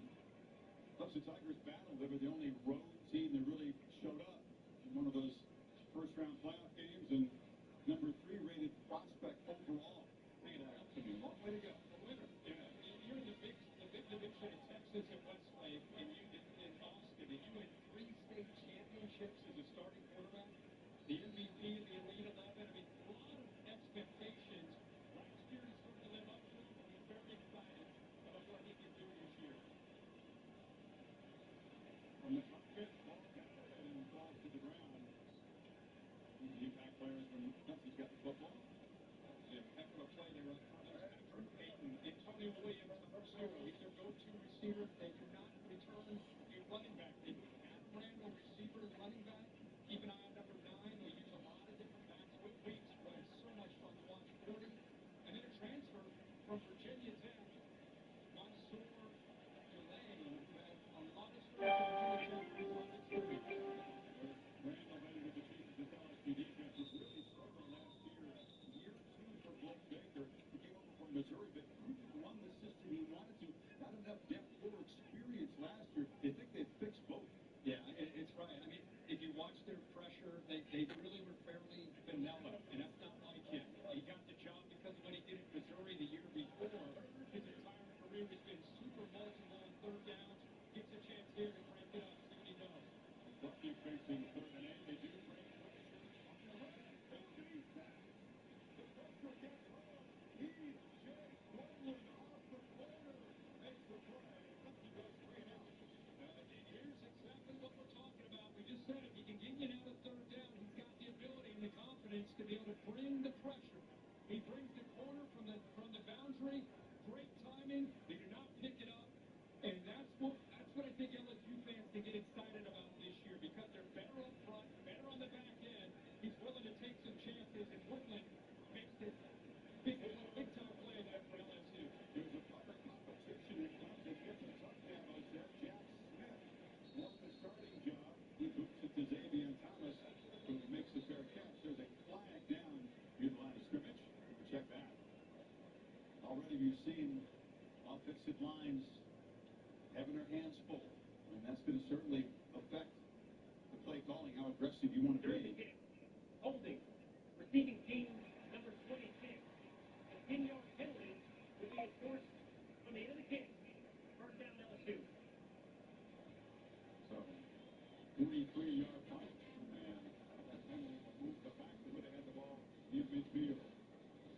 Clemson Tigers battled. They were the only road team that really showed up in one of those first-round playoff games, and number 3 rated prospect overall. Look at that. That's going to be a long way to go. A winner. Yeah. You're in the big division of Texas and Westlake, and you in Austin, and you win 3 state championships as a starting quarterback. The MVP of the Elite 11. I mean, a lot of expectations. Last year he started to live up to them, and he's very excited about what he can do this year. From the cockpit, ball batted and falls to the ground. The impact players when Clemson's got the football. Jim Eckler Missouri, but couldn't run the system he wanted to. Not enough depth or experience last year. They think they fixed both. Yeah, it's right. I mean, if you watch their pressure, they really were fairly vanilla, and that's not like him. He got the job because of what he did at Missouri the year before. His entire career has been super multiple on third downs. Gets a chance here to crank it up. See what he does. Bucky facing third and 8. They do bring pressure on the right. Pardee back. The pressure gets on. He's just rolling off the corner. Makes the play. He goes 3 and out. Here's exactly what we're talking about. We just said if he can get you out of third down, he's got the ability and the confidence to be able to bring the pressure. He brings the corner from the boundary. Great timing. They do not pick it up. And that's what I think LSU fans can get excited about this year because they're better up front, better on the back end. He's willing to take some chances, and Woodland makes it big-time play there for LSU. There's a lot of competition in Clemson. Gets a touchdown on there. Jack Smith won the starting job. He boots it to Xavier Thomas, who makes the fair catch. There's a flag down in the line of scrimmage. Check that. Already we've seen offensive lines having their hands full, and that's going to certainly affect the play calling, how aggressive you want to be. Holding. Receiving team number 26. A 10-yard penalty will be enforced from the end of the kick. First down LSU. So, 43-yard punt, and move the back that would have had the ball in midfield.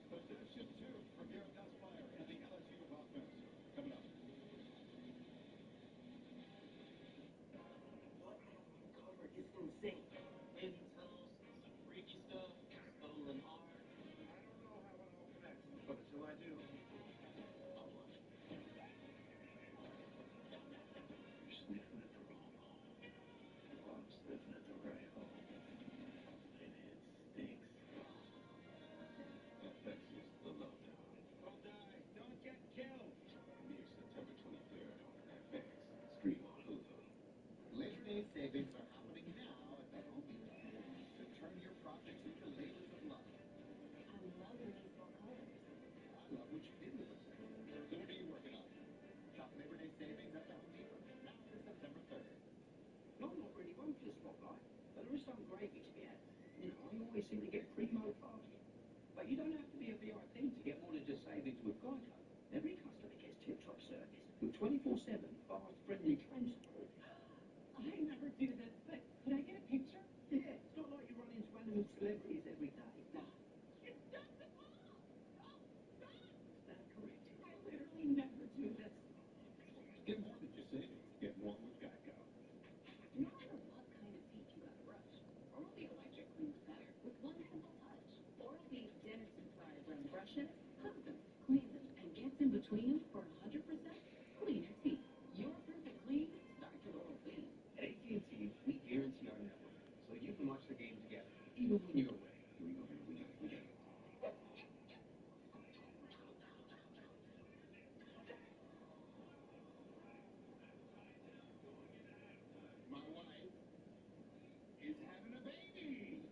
Possession 2 for Garrett Nussmeier and the LSU offense. Coming up. What happened in cover is insane. Heavy tunnels, some freaky stuff, stolen art. I don't know how it all connects, but until I do, I'll watch. You're sniffing at the wrong hole. Well, I'm sniffing at the right hole. And it stinks. FX is the lowdown. Don't die. Don't get killed. Premiere September 23rd on FX. Stream on Hulu. Labor Day savings are happening now at the Home Depot. To turn your projects into labors of love. I love the these fall colors. I love what you did with them. So what are you working on? Shop Labor Day savings at the Home Depot. Now to September 3rd. No, I'm not really one for the spotlight, but there is some gravy to be had. You know, I always seem to get primo parking. But you don't have to be a VIP to get more than just savings with Geico. Every customer gets tip-top service with 24/7 fast, friendly train support. I never do this, but could I get a picture? Yeah, it's not like you run into animal celebrities every day. Nah. It doesn't fall! Oh, God! Is that correct? I literally never do this. Get more than just savings. Get more with Geico. No matter what kind of teeth you got to brush, Oral-B Electric cleans better with one simple touch. Oral-B dentist-inspired round brushes, hug them, clean them, and gets in between them for 100% cleaner teeth. Your perfect clean starts with Oral-B. At AT&T, we guarantee our network, so you can watch the game together, even when you're away. Here we go, baby. We got it. My wife is having a baby.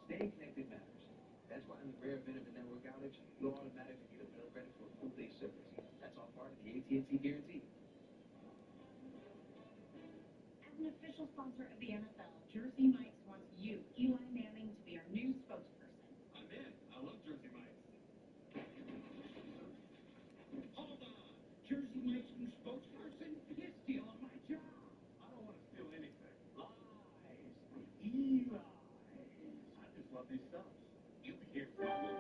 Staying connected matters. That's why in the rare event of a network outage, you'll automatically get a bill credit for a full day service. That's all part of the AT&T guarantee. As an official sponsor of the NFL, Jersey Mike's wants you, Eli Manning, to be our new spokesperson. I'm in. I love Jersey Mike's. Hold on. Jersey Mike's new spokesperson? You're stealing my job. I don't want to steal anything. Lies. Eli. I just love these stuff. You can't follow.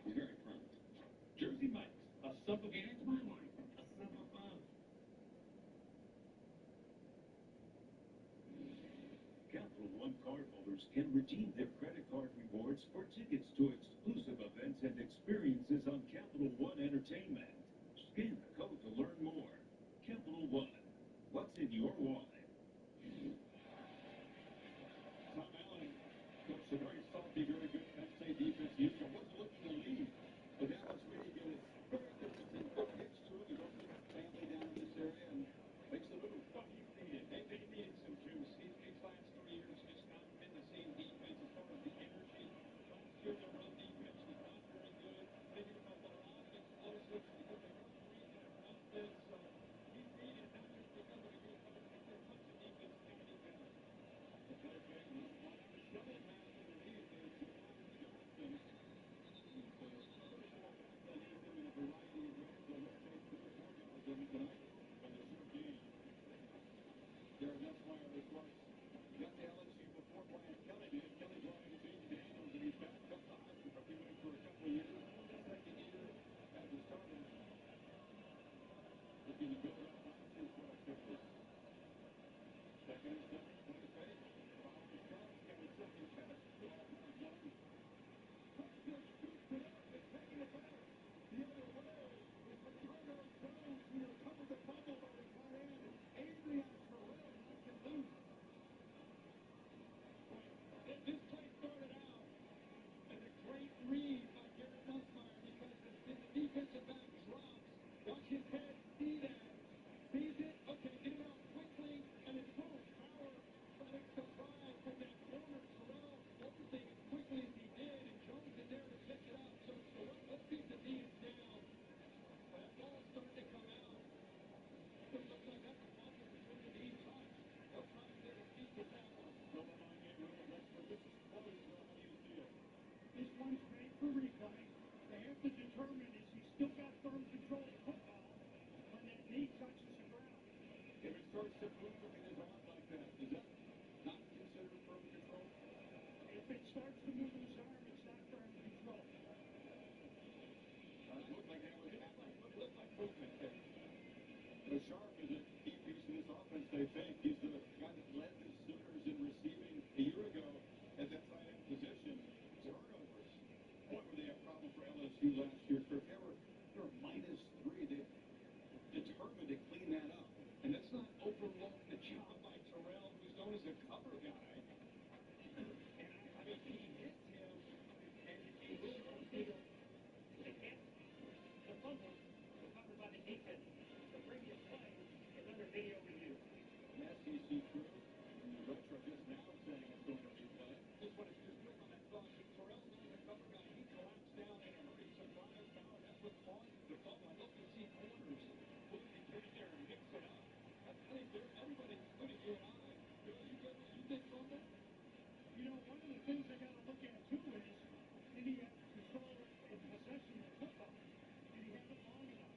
Very prompt. Jersey Mike's. A sub of it. It's my line. A sub of fun. Capital One cardholders can redeem their credit card rewards for tickets to exclusive events and experiences on Capital One Entertainment. Scan the code to learn more. Capital One. What's in your wallet? Tom Allen coached a very salty, very good Penn State defense. Houston wasn't looking to leave. But Dallas Reed is very consistent. Gets to it. He goes to his family down in this area and makes the move. Well, he's needed. They needed some juice. His last 3 years just not been the same defense as far as the energy. Don't fear the run defense. you and I. Bill, you think fumble? You know, one of the things I got to look at, too, is did he have control and possession of the football? Did he have it long enough?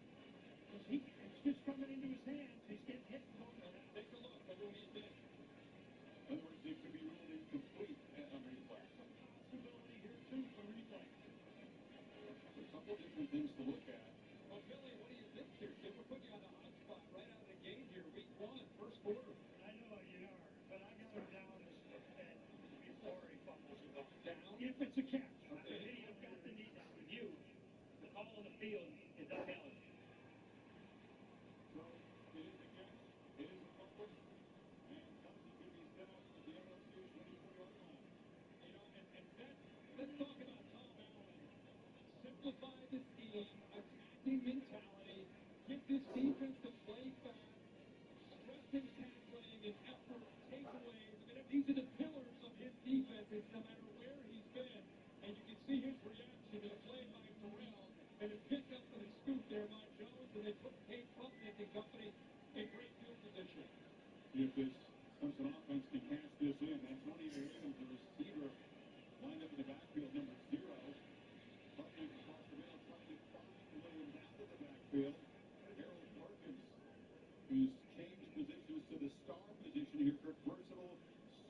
Because it's just coming into his hands. He's getting hit and going down. Take a look at what he did. In other words, it could be ruled incomplete on replay. Some possibility here, too, for replay. A couple different things to look at. Well, Billy, what do you think here, kid? We're putting you on the hot spot right out of the gate here, week 1, first quarter. I know you are, but I got him down as before he fumbles the ball. Down? If it's a catch. Okay. Hey, I've got the need to review the call on the field in the penalty. So, it is a catch. It is a fumble. And Clemson can be set up at the LSU 24-yard line. You know, and that, let's talk about Tom Allen. Simplify the scheme, attacking mentality, get this defense to play fast, stressing tackling and effort, takeaways. I mean, these are the pillars of his defense, no matter where he's been. And you can see his reaction to the play by Terrell and his pickup for the scoop there by Jones, and they put Kate Putnick and company in great field position. If this Clemson offense can cash this in, Antonio Williams, the receiver, lined up in the backfield, number 0. Putnick across the middle, trying to find Williams out of the backfield. Harold Perkins, who's changed positions to the star position here, versatile,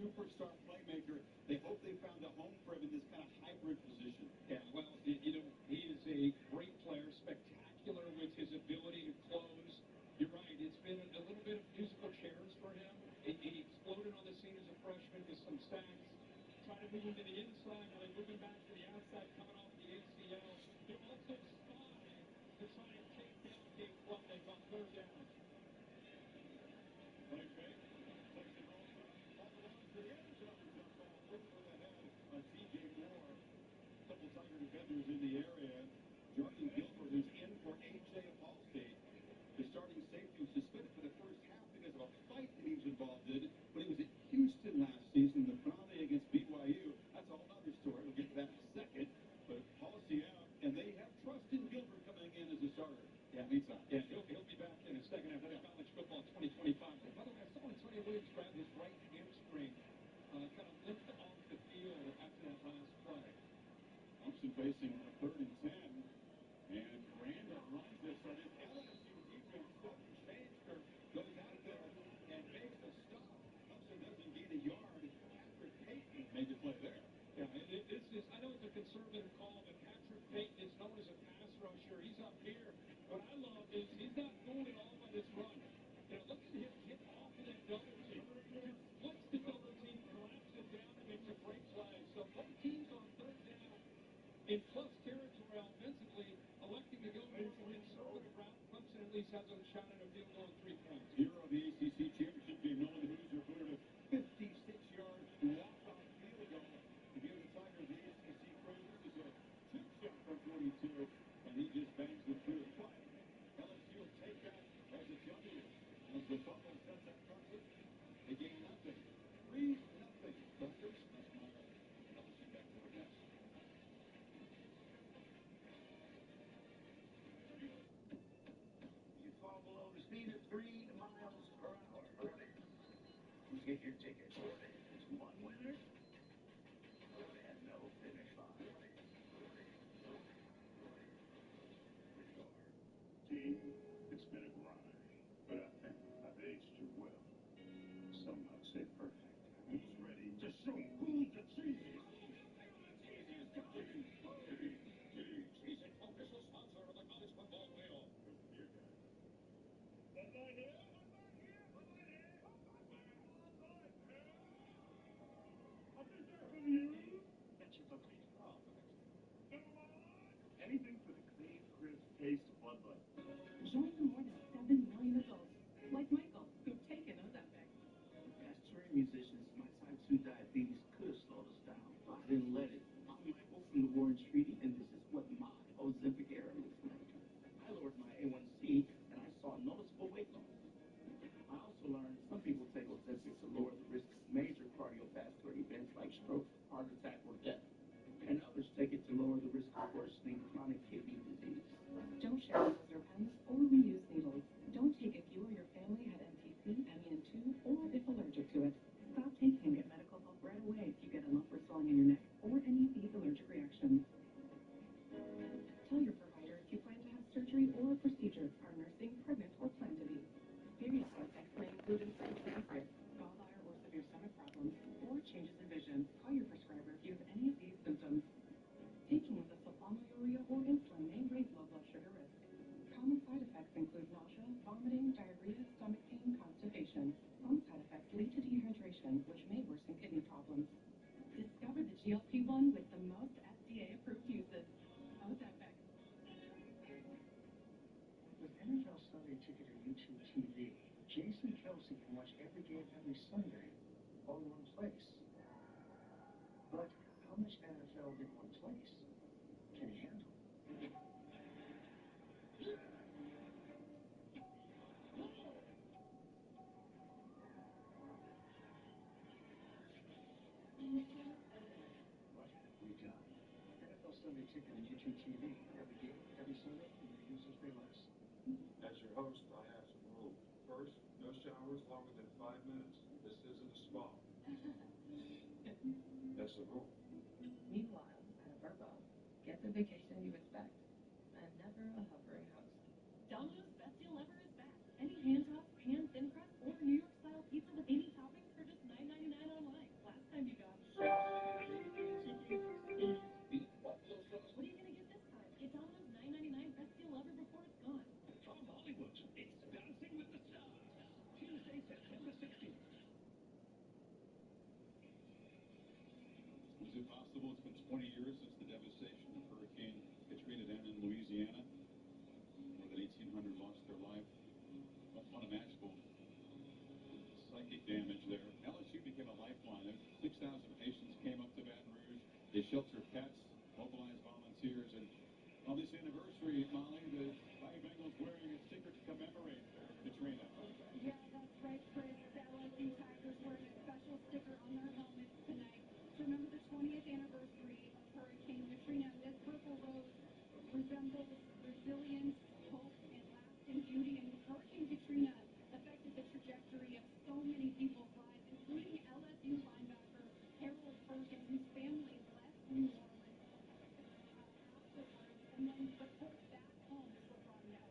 superstar playmaker. They hope they found a home for him in this kind of hybrid position. Yeah, well, you know, he is a great player, spectacular with his ability to close. You're right, it's been a little bit of musical chairs for him. He exploded on the scene as a freshman with some sacks. Try to move him to the inside, now they move him back to the outside, coming off the ACL. They're also spying to try and take down Kate Putnick on 3rd down. Play fake, takes it all up, all the way to the end zone, jump ball over the head of T.J. Moore. A couple Tiger defenders in the area. Jordan Gilbert is in for A.J. Apalstate. The starting safety was suspended for the first half because of a fight that he was involved in when he was at Houston last season. The finale against BYU, that's a whole other story. We'll get to that in a second. But Apalstate out, and they have trust in Gilbert coming in as a starter. Yeah, Meantime. Yeah, he'll be back in the second half of college football 2025. By the way, I saw Antonio Williams grab his right hamstring, kind of limped off the field after that last play. Clemson facing a 3rd and 10. And Randall runs this. So this LSU defense, sudden change curve, goes out there and makes a stop. Clemson doesn't gain a yard. Patrick Payton made the play there. Yeah, this is, I know it's a conservative call, but Patrick Payton is known as a pass rusher. He's up here. What I love is he's not fooled at all by this run. You know, look at him get off of that double team. Flips the double team, collapses down, and makes a great play. So both teams on 3rd down in plus territory offensively, electing to go more of a conservative route. Clemson at least has a shot at a field goal and 3 points. Hero of the ACC championship game, Nolan Hoosier booted a 56-yard walk-off field goal to give the Tigers the ACC crown. This is a chip shot from 42, and he just bangs it through. But LSU will take that as a W. As the fumble sets up Clemson, they gain nothing. 3-0. Rutgers, Nussmeier, LSU back to the nest. You fall below the speed of 3 miles per hour. Get your ticket. It's one winner and no finish line. Team, it's been a grind, but I think I've aged you well. Some might say perfect. Who's ready to show who's the cheese? Season official sponsor of the college football playoff. Anything for the clean, crisp taste of Bud Light. Join the more than 7 million adults, like Michael, who've taken Ozempic. As touring musicians, my type 2 diabetes could have slowed us down. I didn't let it. I'm Michael from the Warren Treaty, and this is what my Ozempic era looks like. I lowered my A1C, and I saw noticeable weight loss. I also learned some people take Ozempic to lower the risk of major cardiovascular events like stroke, heart attack, or death. And others take it to lower the risk of worsening chronic kidney disease. Don't share YouTube TV. Jason Kelsey can watch every game every Sunday all in one place. But how much NFL in one place can he handle? We've got NFL Sunday Ticket on YouTube TV. Every game, every Sunday, and your users pay less. As your host, I have some rules. First, no showers longer than 5 minutes. This isn't a spa. That's the rule. Meanwhile, at a Verbo, get the vacation you expect, and never a hovering host. Domino's Best Deal Ever is back. Any hand-tossed, pan-thin crust, or New York-style pizza with any toppings for just $9.99 online. Last time you got What are you going to get this time? Get Domino's $9.99 Best Deal Ever before it's gone. From Hollywood, it's Dancing with the Stars. Tuesday, September 16th. Is it possible it's been 20 years since the devastation of Hurricane Katrina down in Louisiana? More than 1,800 lost their life. Unimaginable psychic damage there. LSU became a lifeline. 6,000 patients came up to Baton Rouge. They sheltered pets, mobilized volunteers, and on this anniversary, Molly, the Mighty Bengals wearing a sticker to commemorate Katrina. Yeah, that's right, Chris. The LSU Tigers wearing a special sticker on their helmets tonight to remember the 20th anniversary of Hurricane Katrina. This purple rose resembles resilience, hope, and lasting beauty. And Hurricane Katrina affected the trajectory of so many people's lives, including LSU linebacker Harold Perkins, whose family left New Orleans afterwards, and then reported back home before brought down.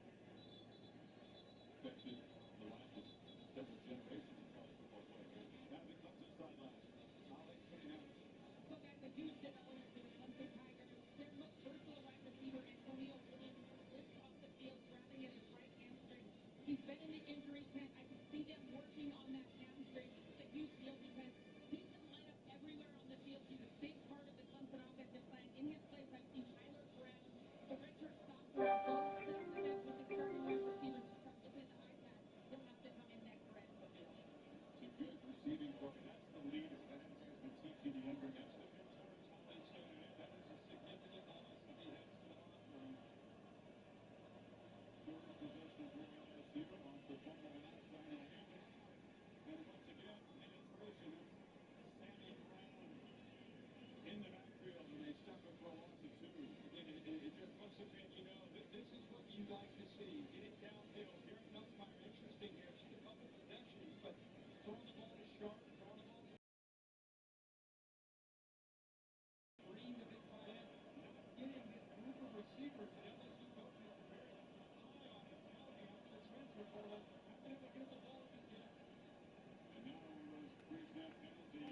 Affected the lives of several generations of college football players. Now the Clemson sideline. Ollie coming out. So guys, the Houston owners for the Clemson Tigers, their most versatile wide receiver, Antonio Williams, slipped off the field, grabbing at his right hamstring. He's been in the injury tent. I can see them working on that hamstring. It's a huge deal because he can line up everywhere on the field. He's a big part of the Clemson offensive plan. In his place, I see Tyler Brown, the redshirt sophomore, both set up against with the starting wide receivers. It's in the iPad. He'll have to come in next for the field. Some good receiving work, and that's the lead that has been teaching the younger guys. The mentors, Holly said, that is a significant loss if he heads to the locker room. Third possession for LSU off the fumble last time around. And once again, penetration of Sammy Brown in the backfield, and they stop it for a loss of 2. It just once again, you know, this is what you like to see. Get it downhill. Garrett Nussmeier, interesting here. Just a couple possessions, but throwing the ball to Sharp, throwing the ball to Green, the big tight end, not getting this group of receivers that LSU coaches are very high on mentality after the transfer portal. Haven't been able to get the ball just yet. And now those pre-snap penalties.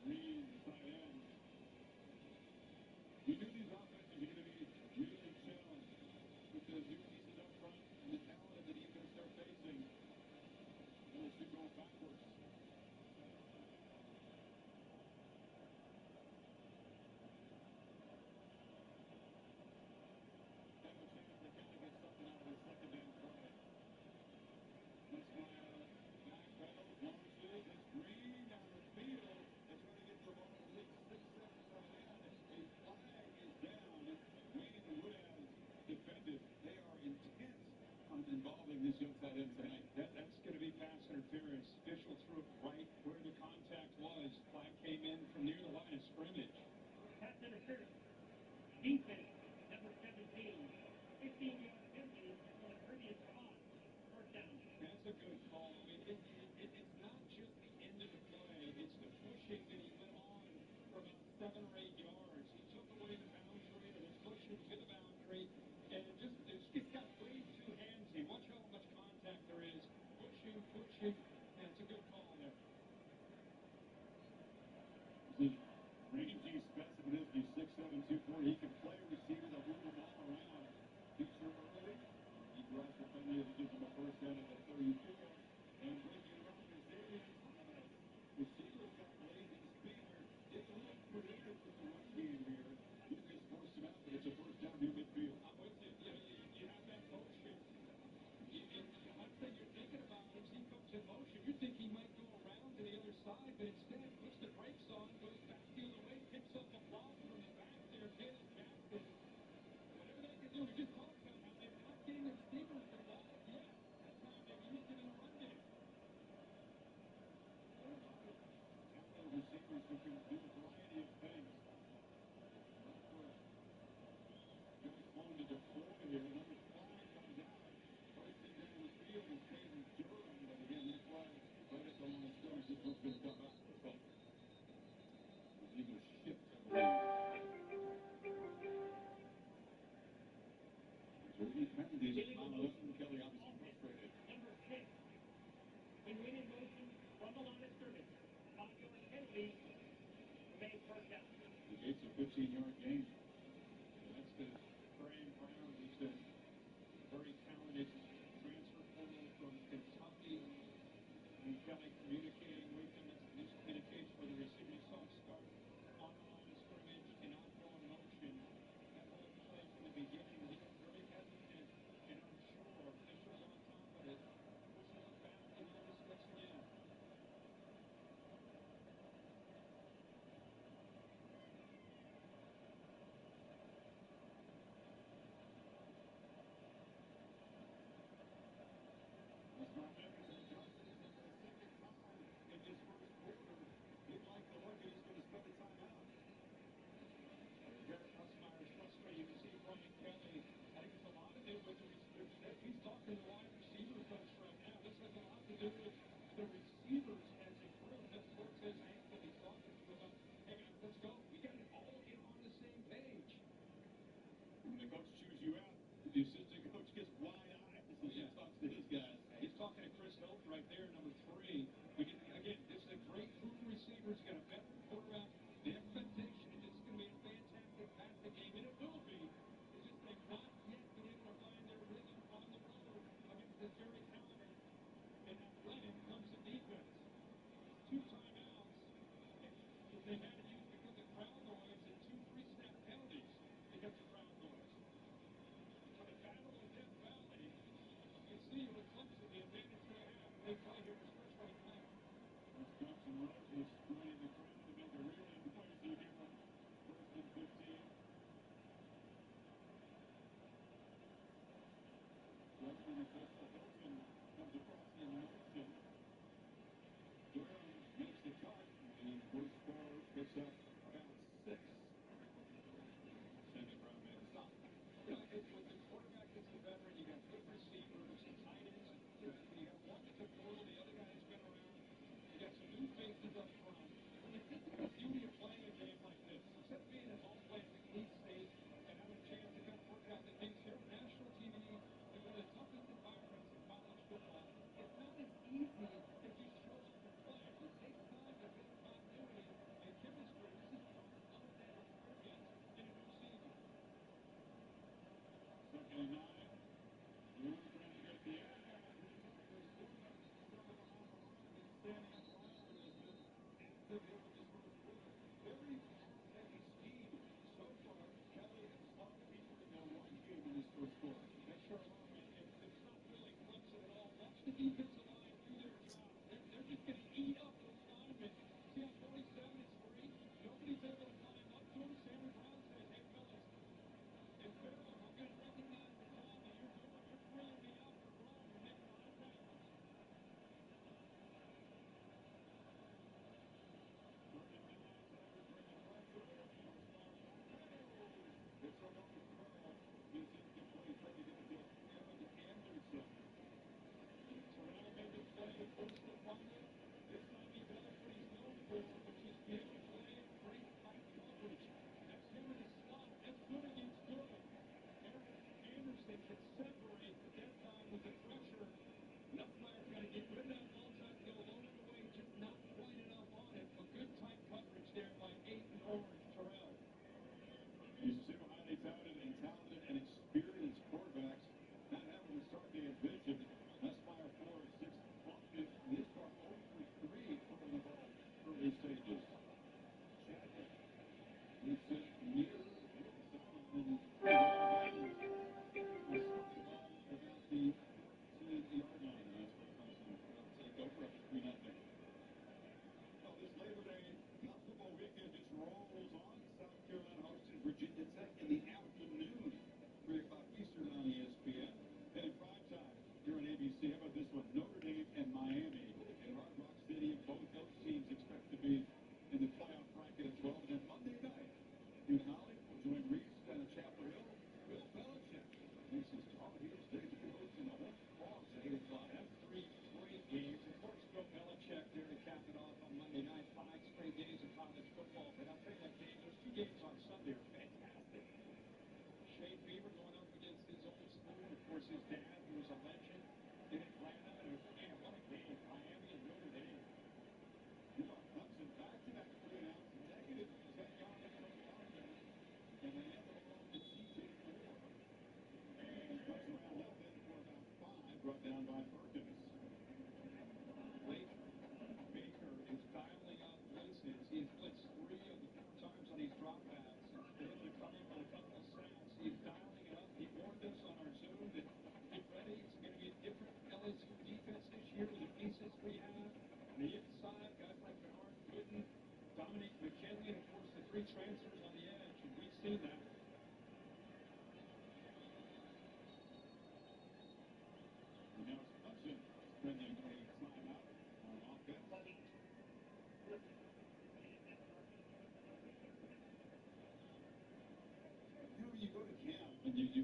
Green, tight end. You knew these offenses were going to be really challenged with the new pieces up front and the talent of the defense they're facing. LSU going backwards. Have a chance to kind of get something out of their second down try. Nussmeier backpedals, launches, it's Green down the field. They try to get the ball at least 6 seconds on end. A flag is down. Wayne Woodaz defended. They are intent on involving this young tight end tonight. That's going to be pass interference. Official threw it right where the contact was. Flag came in from near the line of scrimmage. Pass interference. Defense, number 17. 15-yard penalty on the previous spot. First down. That's a good call. I mean, it's not just the end of the play. It's the pushing that he went on for about 7 or 8 yards. He took away the boundary, or the pushing to the boundary, and it's got way too handsy. Watch how much contact there is. Pushing. And it's a good call there. Rangy specimen is the 6'7", 240. He can play receiver. They'll move the ball around. Feature early. He draws the penalty as he gives him a first down at the 34. And breaking it up is Xavier Thomas. Receiver got lazy speed. Getting a little creative with the run game here. side, but instead puts the brakes on, goes back the other way, picks up a block from the back there, Caleb Jackson. Whatever they can do, we just talked about how they're not getting the receivers the ball yet. That time they've used it in the run game. Talented receivers who can do a variety of things. Josh Bone to deploy here. Number 5 comes out. First and down the field is Caden Durham. But again, that play right at the line of scrimmage. This one's going to come back. Let's go. The Eagles shift, I believe. Jersey penalties at Mount Western. Kelly obviously frustrated. Number 6. He went in motion from the line of scrimmage. 5-yard penalty. Remains first down. He gets a 15-yard gain. That's the Graham Brown, who's a very talented transfer portal from Kentucky. And Kelly communicating with him. That's his communication for the receiver. You saw him start on the line of scrimmage, cannot go in motion. That whole play from the beginning, he was very hesitant and unsure. Fisher's on top of it. Pushes him back behind the sticks again. He's talking to wide receiver coach right now. This has a lot to do with the receivers as a group. That's towards his ankle. He's talking to them. Hey, guys, let's go. We got to all get on the same page. When the coach chews you out, the assistant coach gets wide-eyed. He talks to his guys. He's talking to Chris Hilton right there, number 3. Again, this is a great group of receivers. Got a veteran quarterback. The expectation is it's going to be a fantastic passing game, and it will be. It's just they've not yet been able to find their rhythm on the road against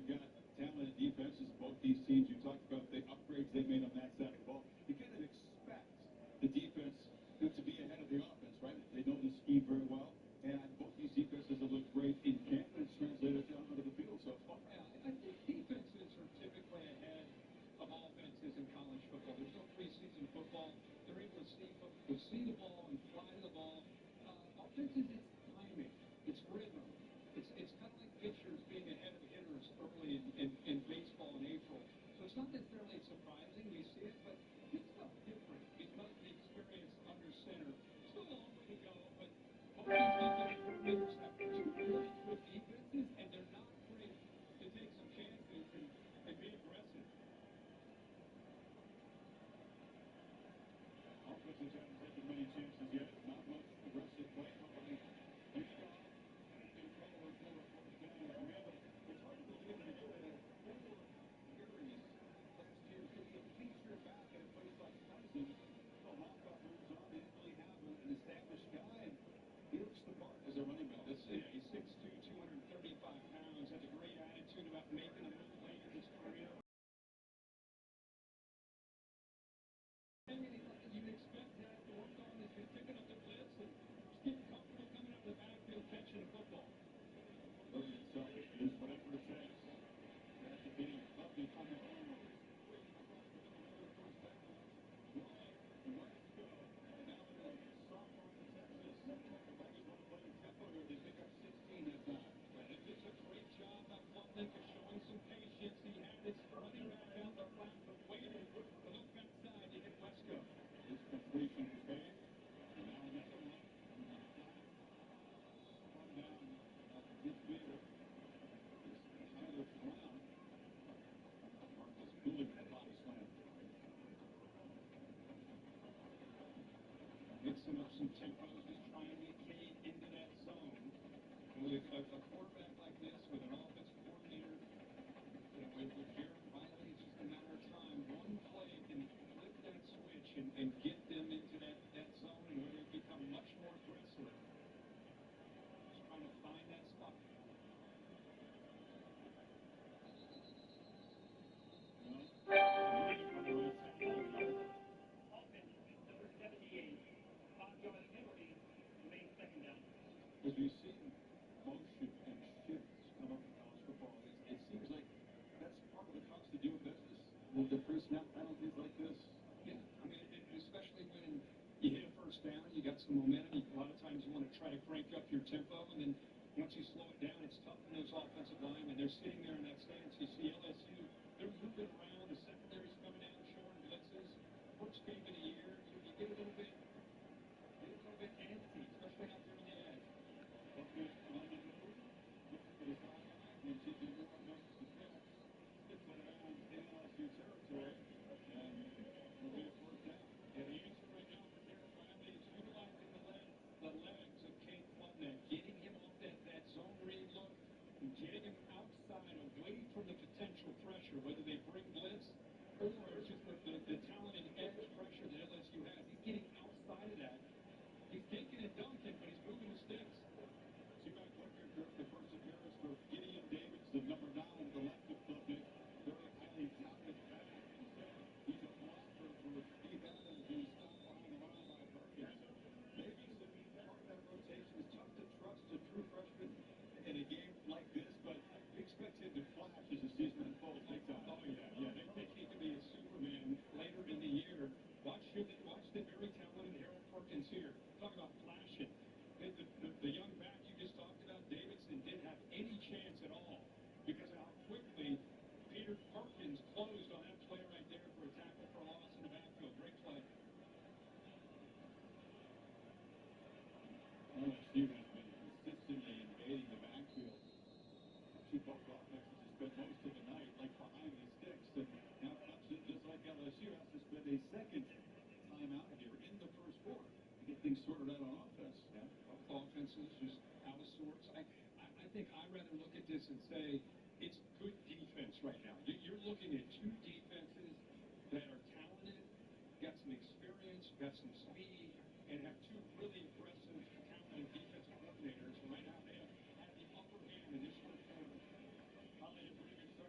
got talented defenses, both these teams. You talked about the upgrades they made on that side of the ball. You kind of expect the defense to be ahead of the offense, right? They know the scheme very well, and both these defenses have looked great in camp, and it's translated down onto the field so far. Yeah, I think defenses are typically ahead of offenses in college football. There's no preseason football. They're able to see the ball and fly to the ball. Offenses, it's timing. It's rhythm. It's kind of like pitchers being ahead of hitters early in baseball in April. So it's not necessarily surprising. We see it, but it's not different because of the experience under center. Still a long way to go, but both these defensive coordinators have two really good defenses, and they're not afraid to take some chances and be aggressive. Offenses haven't taken many chances yet. Not much aggressive play. Nobody leading off in trouble for a first down as well. It's hard to believe that a guy that had 4 carries last year gets a feature back at a place like Clemson. Well, Malcolm moves on. They didn't really have an established guy. And he looks the part as a running back. He's 6'2", 235 pounds. Has a great attitude about making a move late in his career. You'd expect to have to work on is just picking up the blitz and just getting comfortable coming out of the backfield catching a football. Very excited. Here's whatever it takes. At the beat. Buffy on the corner. Across the middle. Another first down. Wide. Let's go. Now the sophomore from Texas. Tigers want to play in tempo here. They pick up 16 that time. And they did a great job by Plotnick of showing some patience. He had his running back out the front, but waited to look backside to hit Wesco. This completion is made. And now another one. Spun down midfield. It's Tyler Brown. Marcus Cooley with a body slam. Mixing up some tempos, just trying to get Cade into that zone. With a quarterback like this, with an offensive coordinator, with Jared Riley, it's just a matter of time. One play can flip that switch and get them into that zone and where they become much more aggressive. Just trying to find that spot. As we see motion and shifts come up in college football, it seems like that's part of the cost of doing business. With the pre-snap penalties like this. Yeah, I mean, especially when you hit a first down, you got some momentum. A lot of times you want to try to crank up your tempo, and then once you slow it down, it's tough for those offensive linemen. They're sitting there in that stance. You see LSU, they're moving around. The secondary's coming out, showing blitzes. First game of the year, you get a little bit antsy, especially out there on the edge. Buffett on the move, looking for the sideline, and TJ Moore notices the catch. Gets out of bounds in LSU territory, and it'll be a first down. And the answer right now for Jared Riley is utilizing the legs of Cade Plotnick, getting him off that zone read look, and getting him outside, away from the potential pressure, whether they bring blitz or just the talented edge pressure that LSU has. He's getting outside of that. He's taking and dunking, but he's moving the sticks. See back looking for the first appearance for Gideon Davis, the number 9 to the left of Plotnick. Very highly touted back. He's a monster for Steve Adams, who's stopped behind the line by Perkins. Davis is part of that rotation. It's tough to trust a true freshman in a game like this, but expect him to flash as the season unfolds big time. Oh, yeah. They think he could be a Superman later in the year. Watch the very talented Harold Perkins here. Talk about flashing. The young back you just talked about, Davidson, didn't have any chance at all because of how quickly Peter Perkins closed on that play right there for a tackle for loss in the backfield. Great play. LSU has been consistently invading the backfield. Actually, both offenses have spent most of the night behind the sticks, and now Clemson, just like LSU, has to spend a second time out here in the first quarter to get things sorted out on offense. Yeah, both offenses just out of sorts. I think I'd rather look at this and say it's good defense right now. You're looking at two defenses that are talented, got some experience, got some speed, and have two really aggressive, talented defensive coordinators. Right now, they have had the upper hand in this first quarter. How they have pretty good start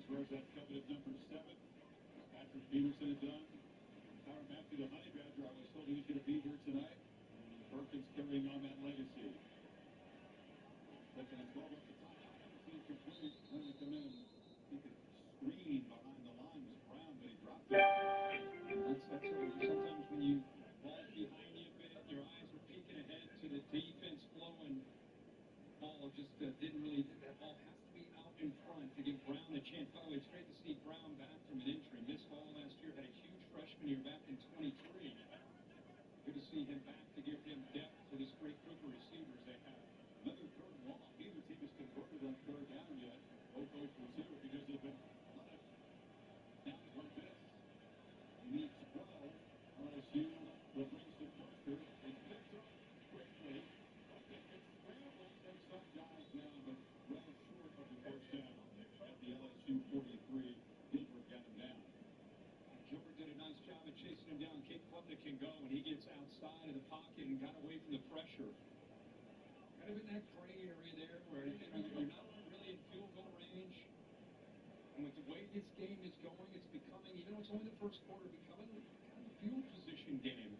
wears that coveted number 7. Patrick Peterson had done. Tyrann Mathieu, the Honey Badger, I was told he was going to be here tonight. Perkins carrying on that legacy. Taking a 12 off the top. It's incomplete. Trying to come in. He could screen behind the line. Was Brown, but he dropped it. That's sometimes when you ball's behind you a bit, your eyes are peeking ahead to the defense flowing. Ball just didn't really. That ball has to be out in front to give Brown a chance. By the way, it's great to see Brown back from an injury. Missed ball last year. Had a huge freshman year back in 23. Good to see him back to give him depth to this great group of receivers they have. Another third and long. Neither team has converted on third down yet. Both 0 for 2 because they've been a lot of downs like this. Leach 12. LSU will bring some pressure. It's picked up quickly. They can scramble, take some guys down, but well short of the first down. At the LSU 43, Gilbert got him down. Gilbert did a nice job of chasing him down. Kid Klubnik can go, and he gets outside of the pocket and got away from the pressure. Kind of in that gray area there where you're not really in field goal range. And with the way this game is going, it's becoming, even though it's only the first quarter, becoming kind of a field position game.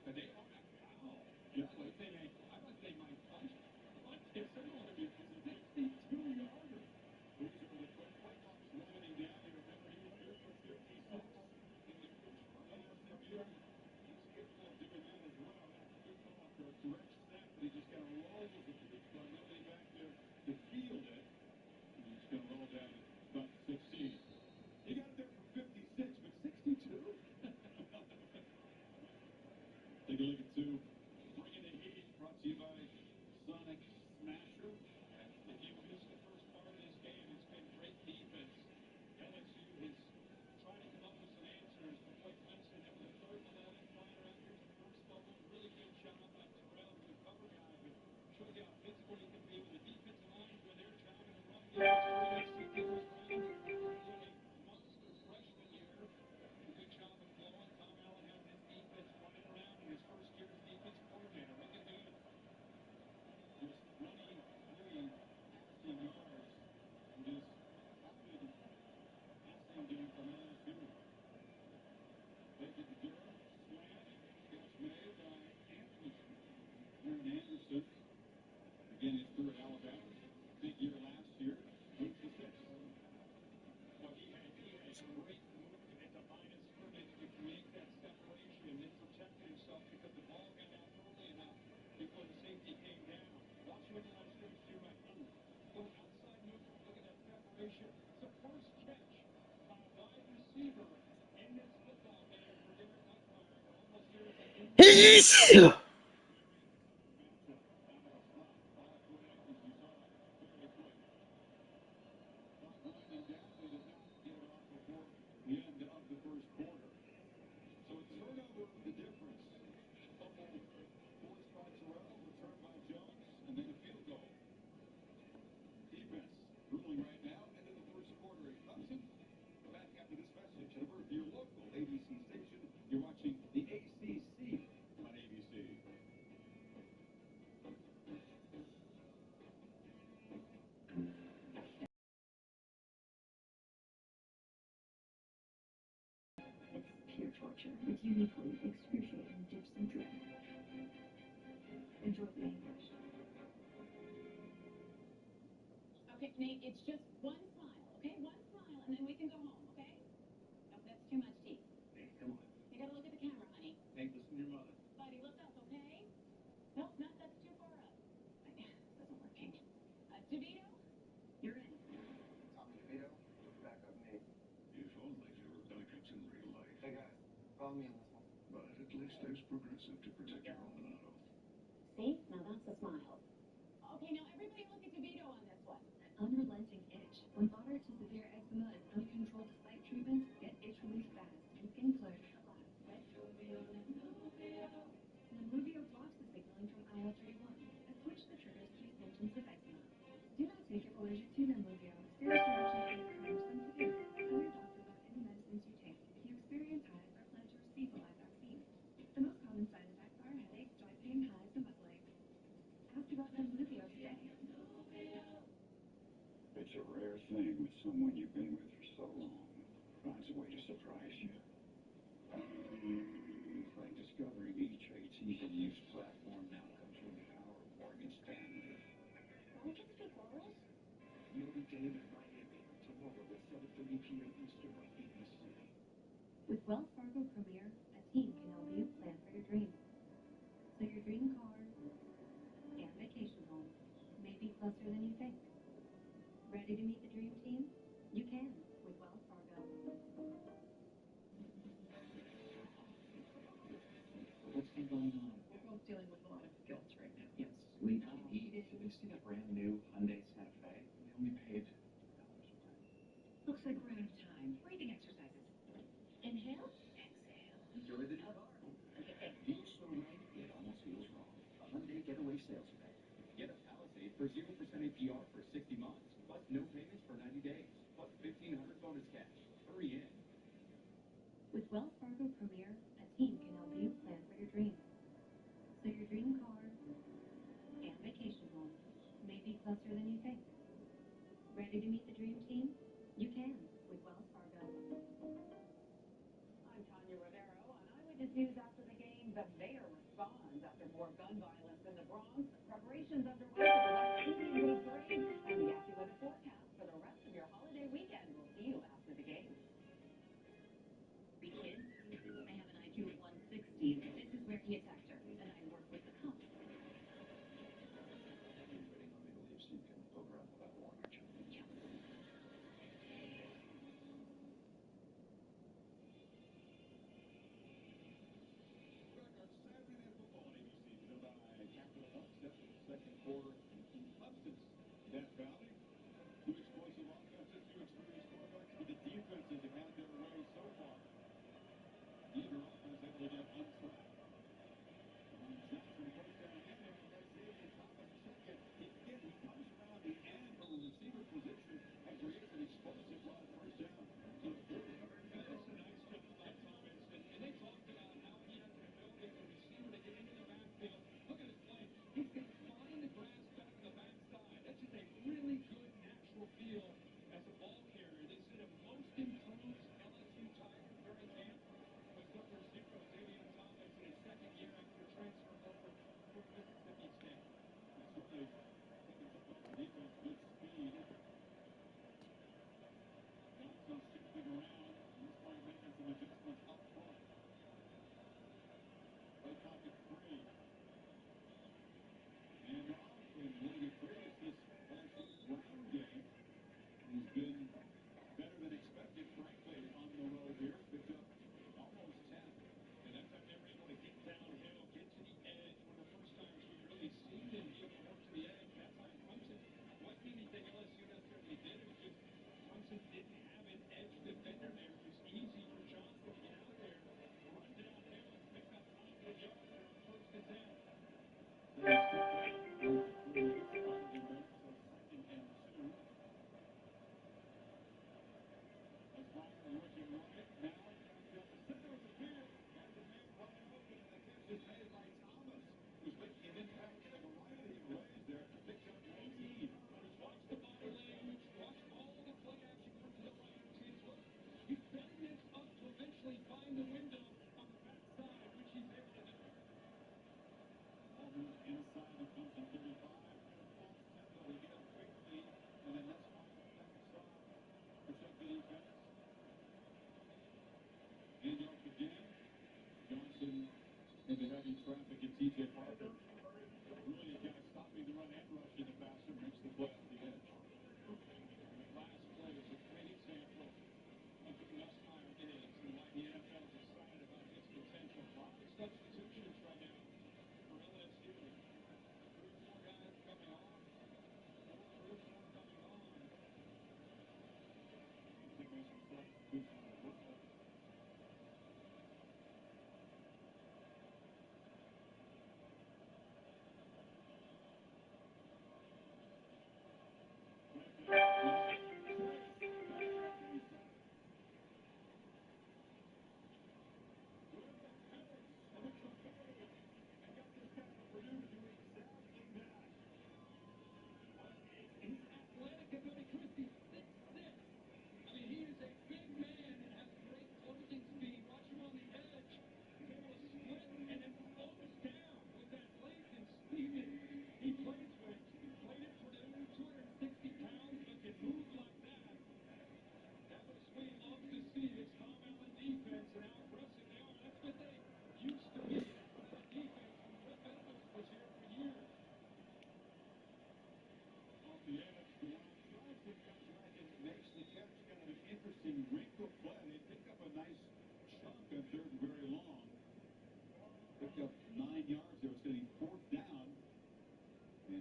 But they are, wow. Yeah, I thought they might punch. Yes, they're going to be 62-yarder. These are the quick playoffs winding down. You remember he was here for 56 in the first LSU year. He's capable of doing that as well. That's a good call after a direct snap, but he just kind of rolls it. He's got nobody back there to field it. And he's going to roll down at about 16. He got it there for 56, but 62? Take a look at 2. Bringing the heat. Brought to you by Sonic Smasher. If you missed the first part of this game, it's been great defense. LSU has tried to come up with some answers, but boy, Clemson, that was a 3rd and 11, flying around here to the first bubble. Really good job by Terrell, who's a cover guy, but shows you how physical he can be with the defensive line when they're job in the run game. Really monster freshman year. A good job of flowing. Tom Allen has his defense running around in his first year as defense coordinator. Looking good. Just 23 passing yards in this rapid passing game from LSU. Take it to Durham. Slant. Catch made by Aaron Anderson. Again, his 3rd Alabama. Big year last year. Moves to 6. Well, he had a great move at the line of scrimmage to create that separation and then protected himself because the ball got out early enough before the safety came down. Watch him at the line of scrimmage too, right? Little outside movement. Look at that separation. It's the first catch by a wide receiver in this football game for Derek Nuttmeyer. We're almost here at the end. Winding down, they did not get it off before the end of the first quarter. So a turnover, the difference. Fumble forced by Terrell, returned by Jones, and then a field goal. Defense ruling right now, end of the first quarter at Clemson. Back after this message over your local ABC station. You're watching the ACC on ABC. Pure torture with uniquely excruciating dips and drip. Enjoy the anguish. Okay, Nate, it's just one smile, okay? One smile, and then we can go home, okay? No, that's too much teeth. Hey, come on. You gotta look at the camera, honey. Hey, listen to your mother. Buddy, look up, okay? Nope, that's too far up. Wasn't working. DeVito? You're in. Tommy DeVito, back up Nate. If only there were backups in real life. Hey guys, follow me on this one. But at least there's Progressive to protect your home and auto. See? Now that's a smile. Okay, now everybody look at DeVito on this one. Unrelenting itch. When moderate to severe eczema is uncontrolled despite treatment, get itch relief fast and skin clarity at last. Nemluvio blocks the signaling from IL-31 and switch the triggers key symptoms of eczema. Do not take if allergic to Nemluvio. Serious reactions may occur in some cases. Tell your doctor about any medicines you take if you experience hives or plan to receive a live vaccine. The most common side effects are headache, joint thing with someone you've been with for so long finds a way to surprise you. It's like discovering each AT&U's platform now comes with the power of Morgan Stanley. Don't you speak Welsh? You'll be Dave in Miami tomorrow at 7:30 p.m. Eastern on ABC. With Wells Fargo Premier, a team can help you plan for your dreams. So your dream car and vacation home may be closer than you think. Ready to meet the dream team? You can with Wells Fargo. What's been going on? We're both dealing with a lot of guilt right now. Yes, we need it. Did they see that brand new Hyundai Santa Fe? They only paid $2 for it. Looks like we're out of time. Breathing exercises. Inhale, exhale. Enjoy the new car. Feels so right, it almost feels wrong. A Hyundai Getaway Sales Event. Get a Palisade for 0% APR for 60 months, plus no payments for 90 days, plus $1,500 bonus cash. Hurry in. With Wells Fargo Premier, a team can help you plan for your dreams. So your dream car and vacation home may be closer than you think. Ready to meet the dream team? You can with Wells Fargo. I'm Tanya Rivero, on Eyewitness News after the game. The mayor responds after more gun violence in the Bronx. Preparations underway for the West Indian Week parade. And the AccuWeather forecast for the rest of your holiday weekend. We'll see you after the game. Kids, I have an IQ of 160. This is where he attacked her, and I work with the cops. You're waiting on me to leave so you can poke around the level, aren't you? Yeah. Back on Saturday Night Football on ABC, presented by Capital One. Step in the second quarter in Clemson's Death Valley. Two explosive offenses, two experienced quarterbacks, but the defenses have had their way so far. Neither offense able to get untrapped. Johnson goes down in there, and that's Xavier Thomas second. He comes around the end from a receiver position and creates an explosive run. First down to the 40. And that's a nice job by Thomas. And they talked about how he has an ability as a receiver to get into the backfield. Look at his play. He can find the grass back on the backside. That's just a really good natural feel as a ball carrier. They said a most improved LSU Tiger during camp was number 0, Xavier Thomas, in his second year after transferring over from Mississippi State. Certainly taking something off the defense with speed. Johnson shifting around. He's probably making some adjustments up front. Play pocket 3. And off, and what do you praise this LSU ground game? He's been better than expected, frankly, on the road here. Picked up almost 10. And that time they were able to get downhill, get to the edge. One of the first times we really seen them be able to work to the edge. That time Clemson wasn't anything LSU necessarily did. It was just Clemson didn't have an edge defender there. It was easy for Johnson to get out there, run downhill, and pick up 5 yards there on 1st and 10. As Bryant looking right, now back down the center of the field, has a man wide open, and the catch is made by Thomas, who's making an impact in a variety of ways there. Picks up 19. Just watch the body language, watch all the play action from the Hillriders. Look, he's setting this up to eventually find the window on the backside, which he's able to do. Ball moves inside the Clemson 35. False tempo to get up quickly, and then let's find the backside. Protect the defense. Handoff again. Johnson into heavy traffic at T.J. Parker. Really kind of stopping the run and rush in the passer. Makes the play off the edge. And that last play is a great example of the Gus Meyer days and why the NFL is excited about his potential. A lot of substitutions right now for LSU. 3 or 4 guys coming off, 3 or 4 coming on. They made some substitutions as well.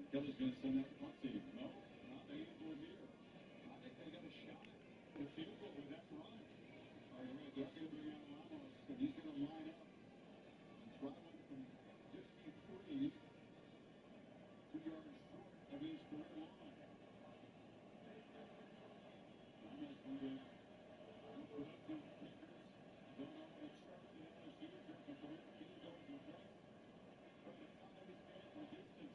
Kelly's going to send out the punt team. No, not they for here. I think they got a shot at a field goal with that run. All right, they're going to bring out Ramos, and he's going to line up and try one from 53, 2 yards short of his career line. Ramos, one of the productive kickers. Don't know on the chart at LSU in terms of career field goals and points. Trying to follow his man from distance.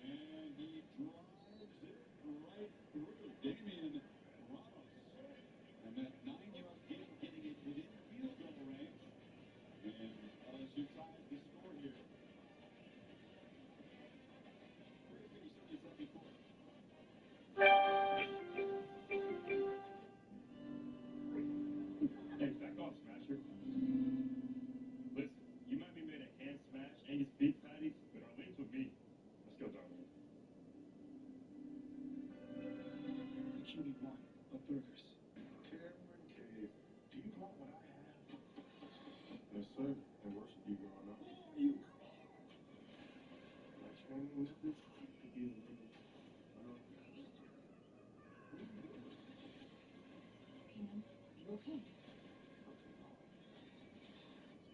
And he drives it right through Damian Ramos. And that 9-yard gain getting it within field goal range. And LSU ties the score here. We're going to be 77 quarter. Hey, back off, Smasher. Listen, you might be made a hand smash, Angus beef patties, but Arlene's with me. Let's go, darling. The QB1 of burgers. Cameron Cave, do you want what I have? Yes, sir. I worship you growing up. Who are you? My training methods to be a little world master. What are you doing? Cam, you okay? Okay, Mom. So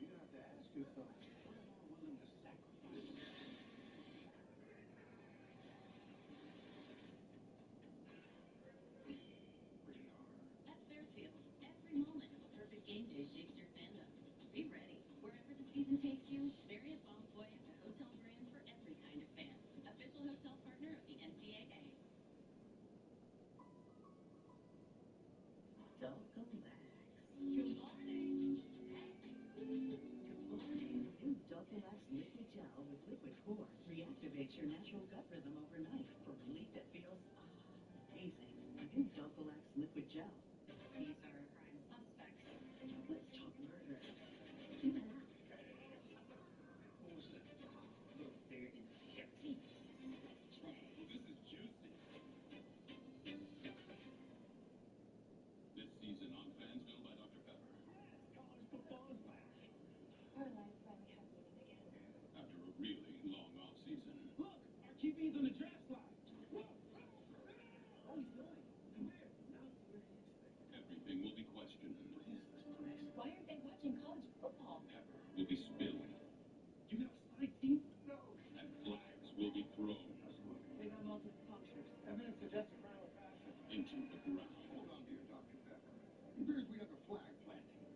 you have to ask yourself, what am I willing to sacrifice? At Fairfield, every moment of a perfect game day shapes your fandom. Be ready. Wherever the season takes you, Marriott Bonvoy is a hotel brand for every kind of fan. Official hotel partner of the NCAA. Dulcolax. Good morning. Pardee, the new Dulcolax liquid gel with liquid core reactivates your natural gut rhythm overnight for relief that feels amazing. New Dulcolax liquid gel. These are prime suspects. Let's talk murder. Keep an eye. What was that? A little bigger than 15. Let's play. Well, this is juicy. This season on Fansville by Dr. Pepper. College football is back. Our lives finally have meaning again. After a really long off-season. Look, our QB's on the draft slide. Whoa! Oh, he's going. To where? Not where he expected. Everything will be questioned. What is this place? Why aren't they watching college football? Pepper will be spilled. You got a slide team? No. And flags will be thrown They got multiple punctures. Evidence suggests a crime of passion. into the ground. Hold on to your Dr. Pepper. It appears we have a flag planting.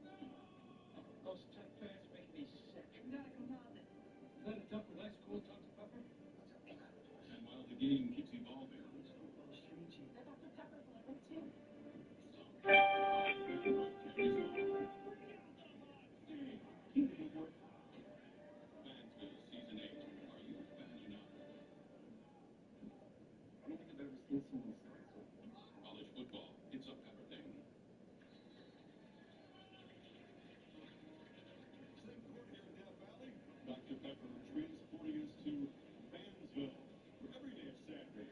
Those tech fans make me sick. We gotta compound it. Is that a Dr. Lex called Dr. Pepper? And while the game keeps evolving, Stringy. The Dr. Pepper's liquid too. carries on. He's a big boy. Fansville Season 8. Are you fan enough? I don't think I've ever seen someone smile so much. College football, it's a Pepper thing. Same court here in Death Valley. Dr. Pepper transporting us to Fansville for every day of Saturday.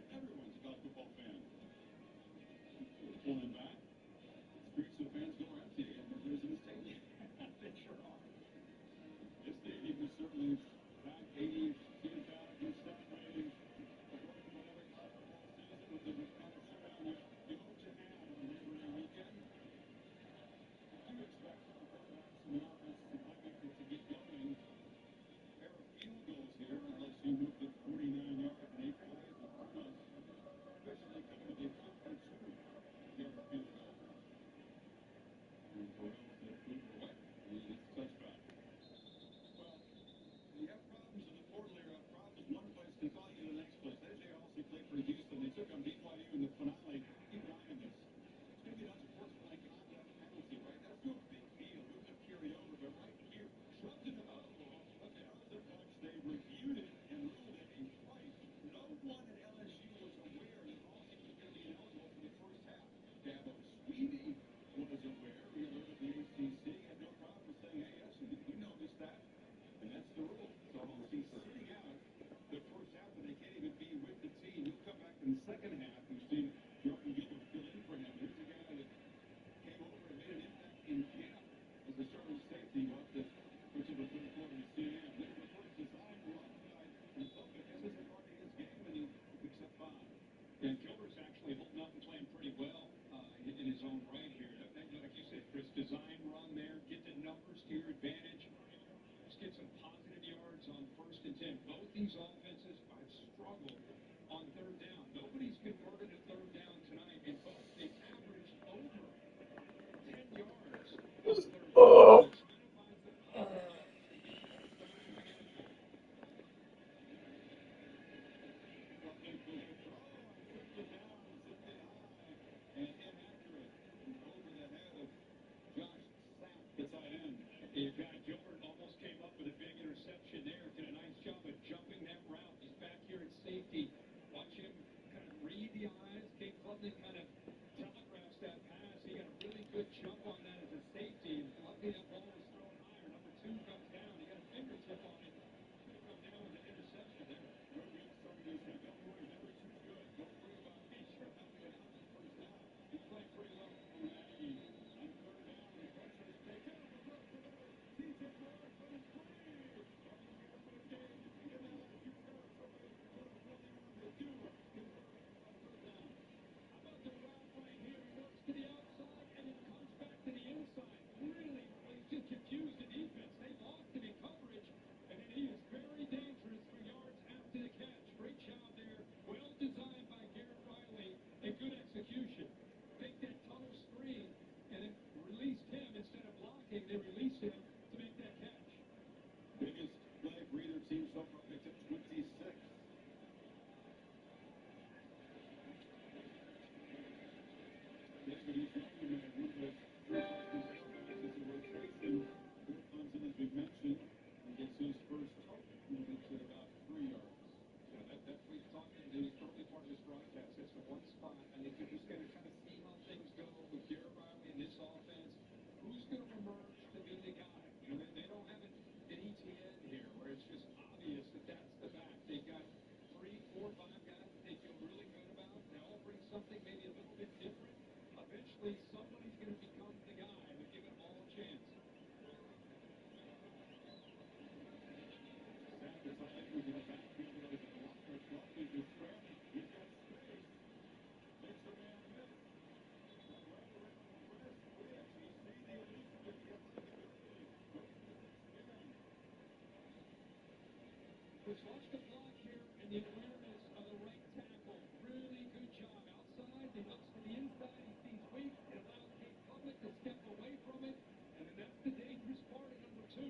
Let's watch the block here and the awareness of the right tackle. Really good job. Outside, he looks to the inside, he sees weak, it allows Kate Public to step away from it, and then that's the dangerous part of number 2.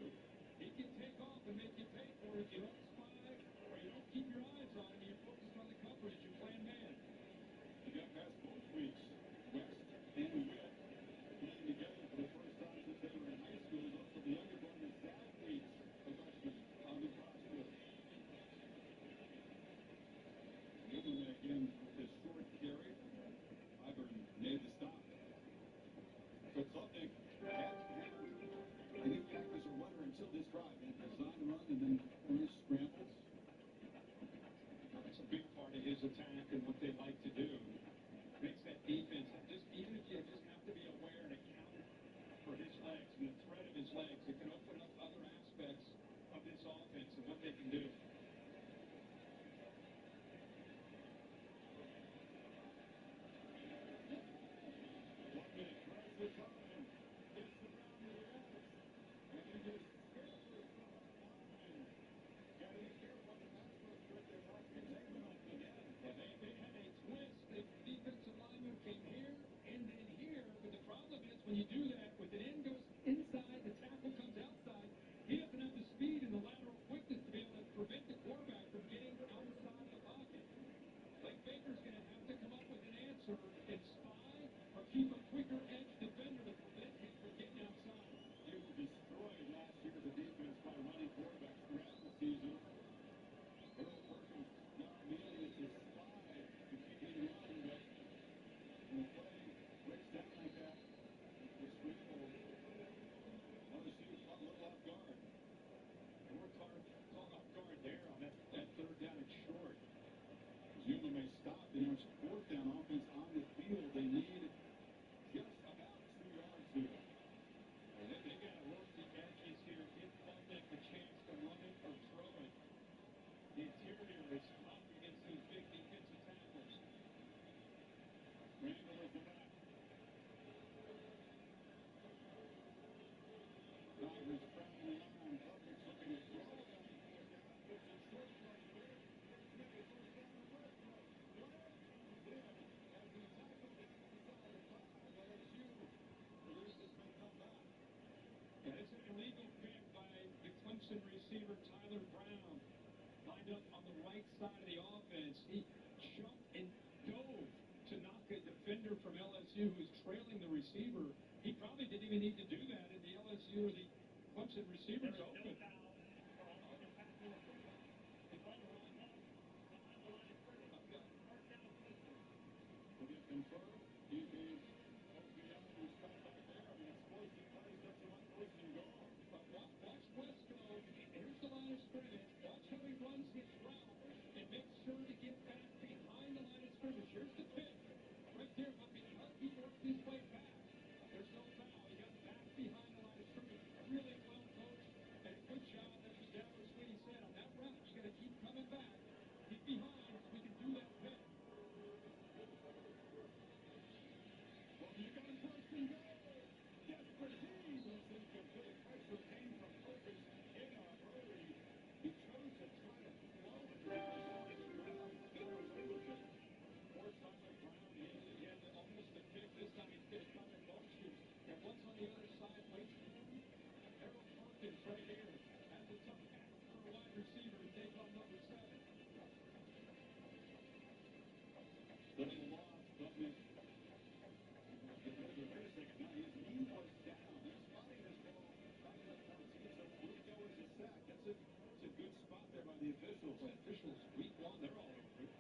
He can take off and make you pay for it if you don't spy or you don't keep your eyes on him and you're focused on the coverage, you plan man. He got past both weeks. West and Witt playing together for the first time since they were in high school. He's also the younger brother of Zach Leach, a freshman on the roster. Newman again with a short carry. Iburn made the stop. So Klubnik had, I think, act as a runner until this drive. Had design run and then 3 scrambles. That's a big part of his attack and what they like to do. Makes that defense, just even if you just have to be aware and account for his legs and the threat of his legs, it can open up other aspects of this offense and what they can do. When you do that, with an end goes inside, the tackle comes outside, he doesn't have the speed and the lateral quickness to be able to prevent the quarterback from getting outside of the pocket. Blake Baker's going to have to come up with an answer and spy or keep a quicker edge defender to prevent him from getting outside. They were destroyed last year as a defense by running quarterbacks throughout the season. Earl Perkins got Amelia to slide to keep him running, but when the play breaks down like that, the scramble, LSU caught a little off guard. They were caught off guard there on that 3rd down and short. Zuma may stop, and now it's 4th down offense on the field. They need just about 2 yards here. They got to work the edges here, give Klubnik a chance to run it or throw it. The interior is tough against these big defensive tackles. Randall is the back. Tigers crowding the line. Klubnik's looking to throw it on 4th down. Puts it short from the mid. It's made a 1st down and Westbrook. Flag comes in as he tackled down inside the 5. LSU believes this may come back. And it's an illegal pick by the Clemson receiver Tyler Brown. Lined up on the right side of the offense. He jumped and dove to knock a defender from LSU who was trailing the receiver. He probably didn't even need to do that, and the LSU or the Clemson receiver's open. Will it confirm? He is OPI who's caught back there. I mean, explosive plays, not so much first and goal. But watch Wesco. Here's the line of scrimmage. Watch how he runs his route and make sure to get back behind the line of scrimmage. Here's the pitch. Right there, but because he worked his way back, there's no foul. He got back behind the line of scrimmage. Really well coached and a good job, as Dabo Swinney said. On that route, you got to keep coming back. Keep behind so we can do that pitch. Well, you got first and goal. Desperate he was incomplete. Pressure came from Perkins in a hurry. He chose to try to throw it because on the ground. There was motion. Poor Tyler Brown. He had almost a pick. This time he's going to come in motion. And what's on the other side? Waits for him. Harold Perkins right here has a tough pass for a wide receiver to take on number 7. Little loss. Klubnik. Wait a second. Now his knee was down. They're spotting this ball out of the 14, so it will go as a sack. That's a good spot there by the officials. Well, officials, week 1, they're all over it.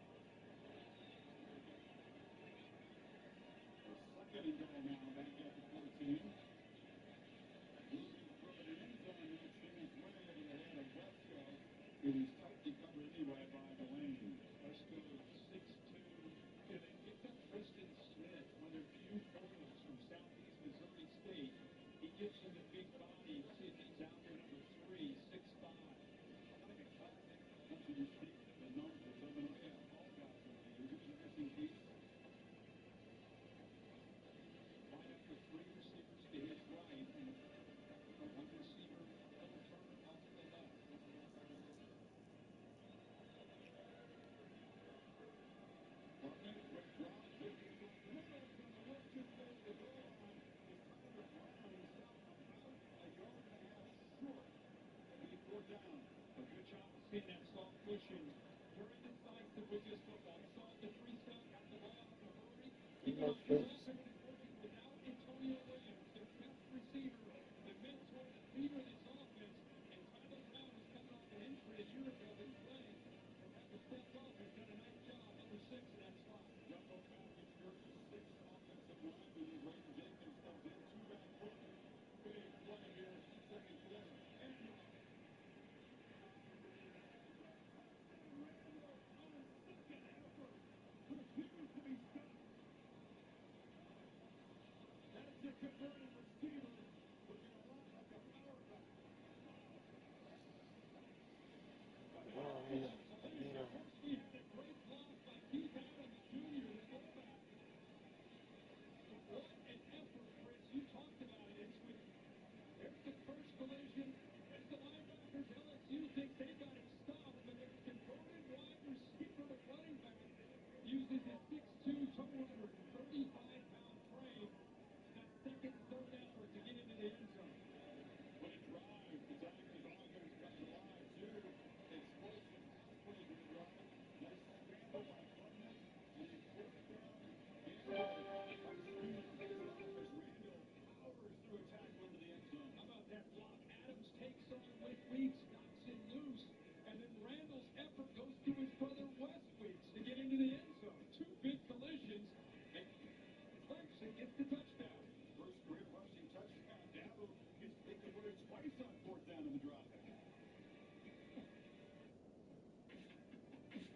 Second and goal now, back at the 14. Moving from the end zone, no chance, way over the head of Wesco. It is tightly covered anyway by Delaney. Wesco 6'2". They picked up Tristan Smith, one of their few corners from Southeast Missouri State. He gets in the big body. We'll see if he's out there, number 3, 6'5". Like a classic Clemson receiver that was known for some of the ball guys over the years. He was a missing piece. Line up with 3 receivers to his right and one receiver, Phil Turner, off to the left. in that soft cushion. Very decisive with this football. He saw it the three-step, got the ball out in a hurry. Keep in mind, this offense is working without Antonio Williams, their best receiver, the mentor, the leader of this offense. And Tyler Brown was coming off an injury a year ago, didn't play. Had to step up and done a nice job, number 6 in that spot. Jumbo package, jersey 6, offensive line. Braden Jenkins comes in, 2-back front. Big play here, second quarter. That's a converted receiver looking a lot like a power back. He had a great block by Keith Adams, Jr., the fullback. What an effort, Chris. You talked about it. It's with there's the first collision. As the linebackers, LSU thinks they got it stopped, but there's a converted wide receiver to running back. Uses a 6'2", 235-pound frame. That second and third effort to get into the end zone. What a drive. The Tigers offense comes alive, too. Explosion halfway through the drive. Nice scramble by Butler. And a fourth down. By speed of his off as Randall powers through a tackle into the end zone. How about that block? Adams takes on with Weeks, knocks him loose. And then Randall's effort goes to his brother Wes Weeks to get into the end zone. Two big collisions. And Clemson gets the touchdown. First career rushing touchdown. Dabo gets they converted twice on fourth down in the drop.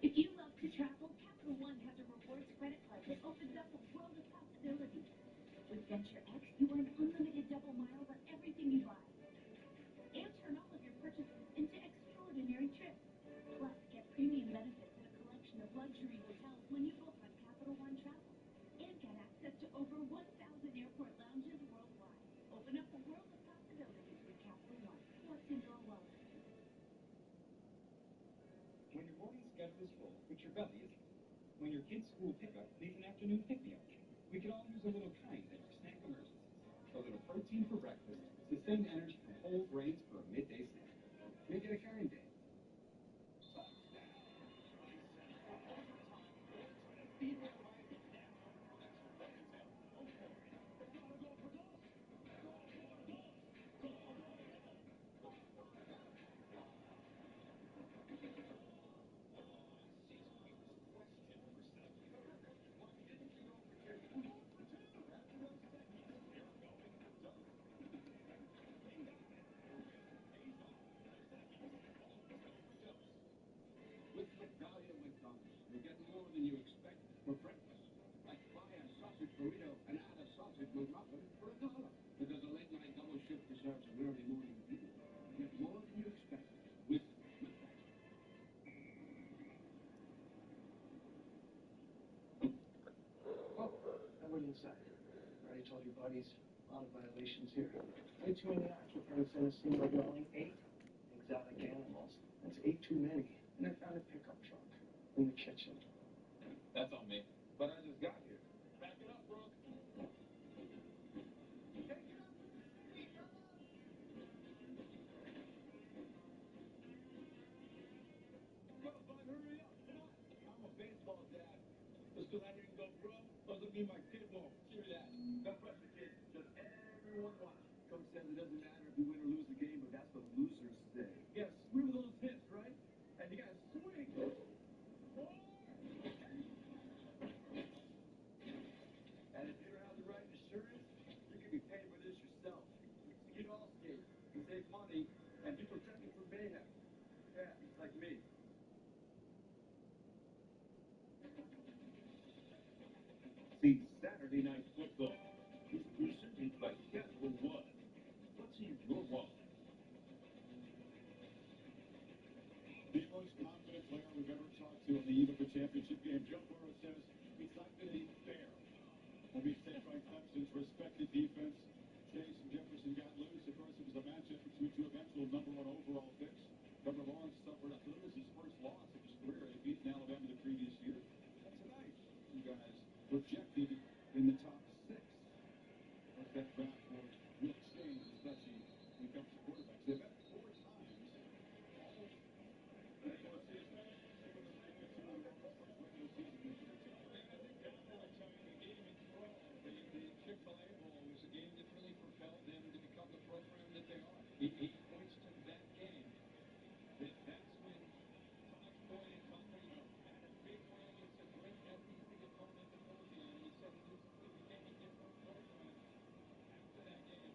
If you love to travel, Capital One has a rewards credit card that opens up a world of possibilities. With Venture X, you earn unlimited double miles on everything you buy. And turn all of your purchases into extraordinary trips. Plus, get premium benefits at a collection of luxury hotels when you book on Capital One Travel. And get access to over 1,000 airport lounges worldwide. Open up a world of possibilities with Capital One. What's in your wallet? When your morning schedule is full, but your belly isn't. When your kid's school pickup needs an afternoon pick-me-up. We could all use a little kind in our snack emergencies. A little protein for breakfast, sustained energy from whole grains for a midday snack. Make it a kind day. With McValue at McDonald's, you're getting more than you expect for breakfast. Like buy a sausage burrito and add a sausage McMuffin for $1. Because a late-night double shift deserves an early morning meal. Get more than you expect with McValue. Oh, I went inside. I already told your buddies. A lot of violations here. Way too many occupants in a single dwelling. 8 exotic animals. That's 8 too many. And I found a pickup truck in the kitchen. That's on me. But I just got here. Back it up, Brooke. Well, bud, hurry up. Come on. I'm a baseball dad. Just because I didn't go pro doesn't mean my kid won't. Hear that? God bless the kid. Just everyone watch. Coach says it doesn't matter if you win or lose the game, but that's what losers say. Yeah, screw those hits, right? And you gotta swing. And if you don't have the right insurance, you can be paying for this yourself. You can all skate, you save money, and be protected from mayhem. Yeah, like me. See Saturday Night Football. Who's presented by Capital One. What's in your wallet? The most confident player we've ever talked to on the eve of a championship game. Joe Burrow says he's not going to be fair. He'll be faced by Clemson's respected defense. Chase and Jefferson got loose. Of course, it was a matchup between two eventual #1 overall picks. Trevor Lawrence suffered, I believe, his first loss of his career. They beat Alabama the previous year. And tonight, you guys projected in the top 6. What's that draft will change, especially when it comes to quarterbacks. They've had 4 times. He points to that game. That's when Todd Boyd and company had a big win. It's a great SEC opponent to go again. He said he became a different program after that game.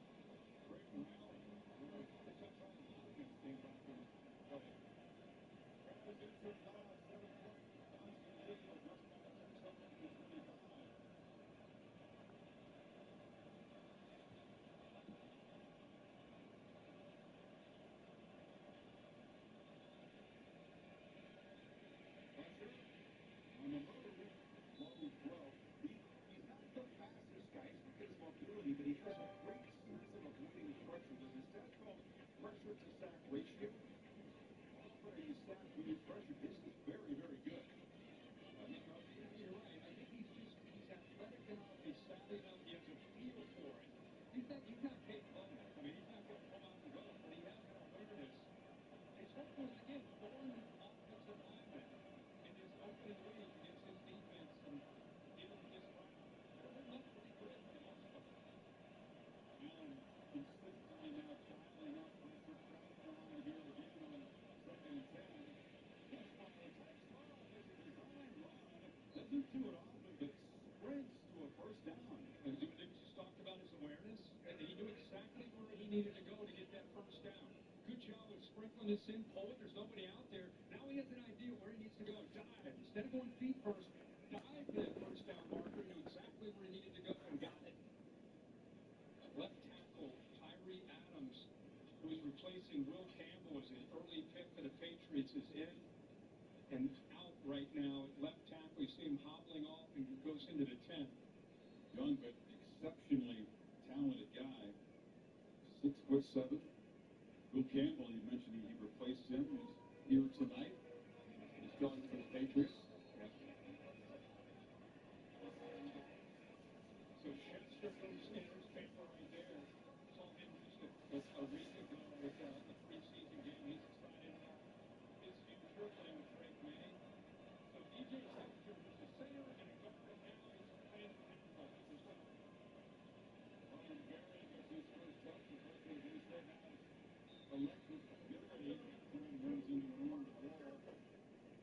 Great rally. We were going to touch on a lot of things came back and played. Travis Etienne now 7 points. Johnson lead just now 27-25. On the move, long throw. He's not the fastest guy. He's got his mobility, but he has a great sense of avoiding pressure. There's a stat called pressure to sack ratio. Often you sack when you pressure. This is very, very good. You're right. I think he's athletic enough, he's savvy enough, he has a feel for it. He's not Peyton Lomax. I mean, he's not going to come out and go, but he has an awareness. It's what was, again, born offensive lineman in his opening week against his defense and dealing with this crowd. It looked pretty good for the most part. Allen consistently now dialing up pressure, crowding the line here again on 2nd and 10. Westfall takes off. It's a design run. Doesn't do it often, but sprints to a first down. And Leach just talked about his awareness, and he knew exactly where he needed to go to get that first down. Good job of sprinkling this in, pull it. There's nobody out there. Now he has an idea where he needs to go. Dive. Instead of going feet first, dive for that first down marker. Knew exactly where he needed to go and got it. Left tackle Tyree Adams, who is replacing Will Campbell as an early pick for the Patriots, is in and out right now at left tackle. You see him hobbling off and goes into the 10. Young but exceptionally talented guy. 6'7". Will Campbell, you mentioned he replaced him, is here tonight. He's starting for the Patriots. So Chester goes in his paper right there. Saw him just a week ago with a preseason game. He's excited about his future playing with Drake May. So DJ Chester, who's a center and a guard, and now he's playing tackle for center. Marlon Barry gets his first touch. Unfortunately, they still have electric ability. Time runs into an armed wall.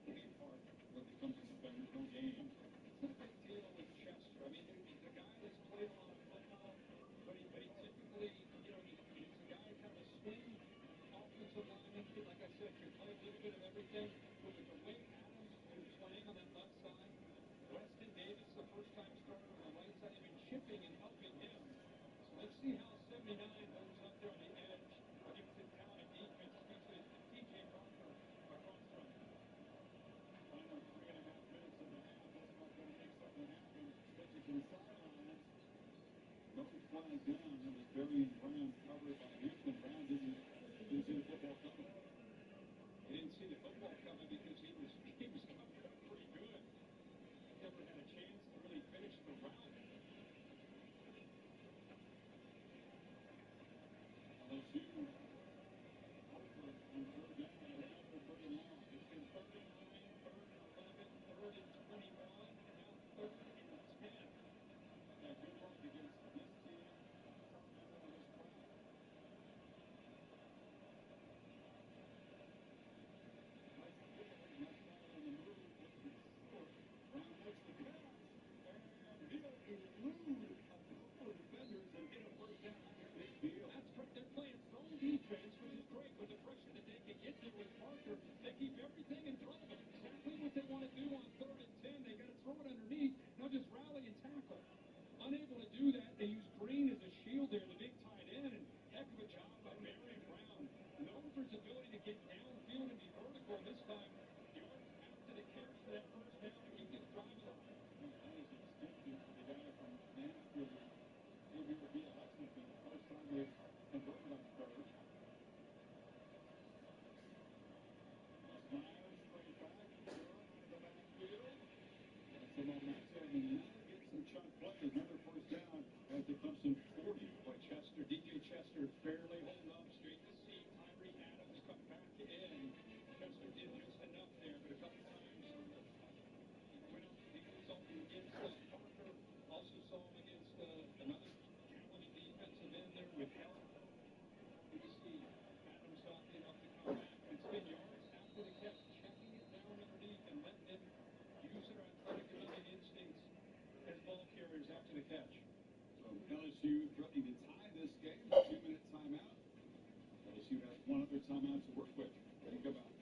Any part when it comes to defenders, no game. It's a big deal with Chester. I mean, the guy that's played a lot of football, but he typically, he's a guy kind of a swing offensive lineman. Like I said, can play a little bit of everything. But with the way Adams is playing on that left side, Weston Davis, the first-time starter on the right side, have been chipping and helping him. So let's see how 79 holds up there on the edge against a talented defense, especially TJ Barker across from him. Final 3.5 minutes of the half. That's not going to make something happen. Switching to the sidelines. No flag down. That was Darian Brown covered by Hampton. Brown didn't see the football coming. He didn't see the football coming because he was covered up pretty good. Never had a chance to really finish the route. LSU over on 3rd down. They have their 3rd and long. It's been 3rd and 9, 3rd and 11, 3rd and 21, and now 3rd and 10. Yeah, good work against this team. Top member of this crowd. Nice play LSU threatening to tie this game. 2-minute timeout. LSU has one other timeout to work with. Think about it.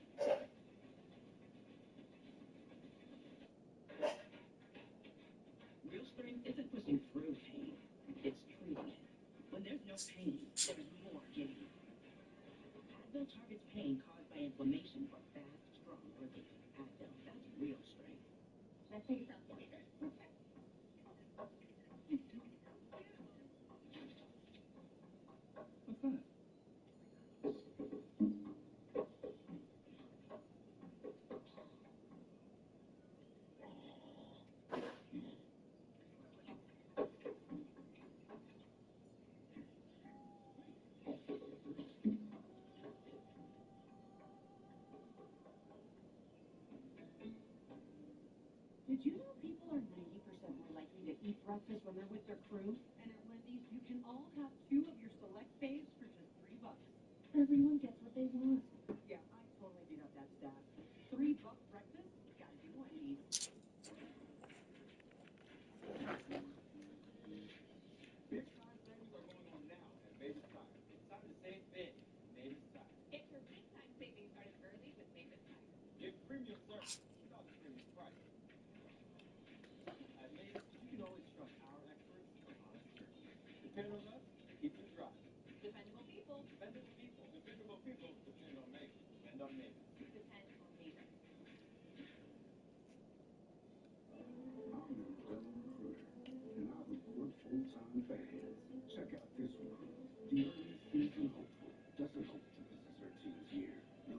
Real strength isn't pushing through pain. It's treating it. When there's no pain, there's more gain. Advil targets pain caused by inflammation for fast, strong relief. Advil, that's real strength. Let's take a selfie. What's that? Did you know people are 90% more likely to eat breakfast when they're with their crew? And at Wendy's, you can all have 2 of your select faves for just $3. Everyone gets what they want. Yeah, I totally beat up that stat. $3 breakfast? Gotta do Wendy's. Big time savings are going on now at Mavis Tire. It's time to save big. Mavis Tire. Get your big time savings started early with Mavis Tire. Get premium service without the premium price. At Mavis, you can always trust our experts for honest service. Depend on us to keep you driving. Dependable people. Dependable people. Dependable people. Depend on Mavis. Depend on Mavis. Depend on Mavis. I'm an incredible recruiter, and I recruit full-time fans. Check out this recruit, the early season hopeful. Doesn't hope to this is her team's year. No,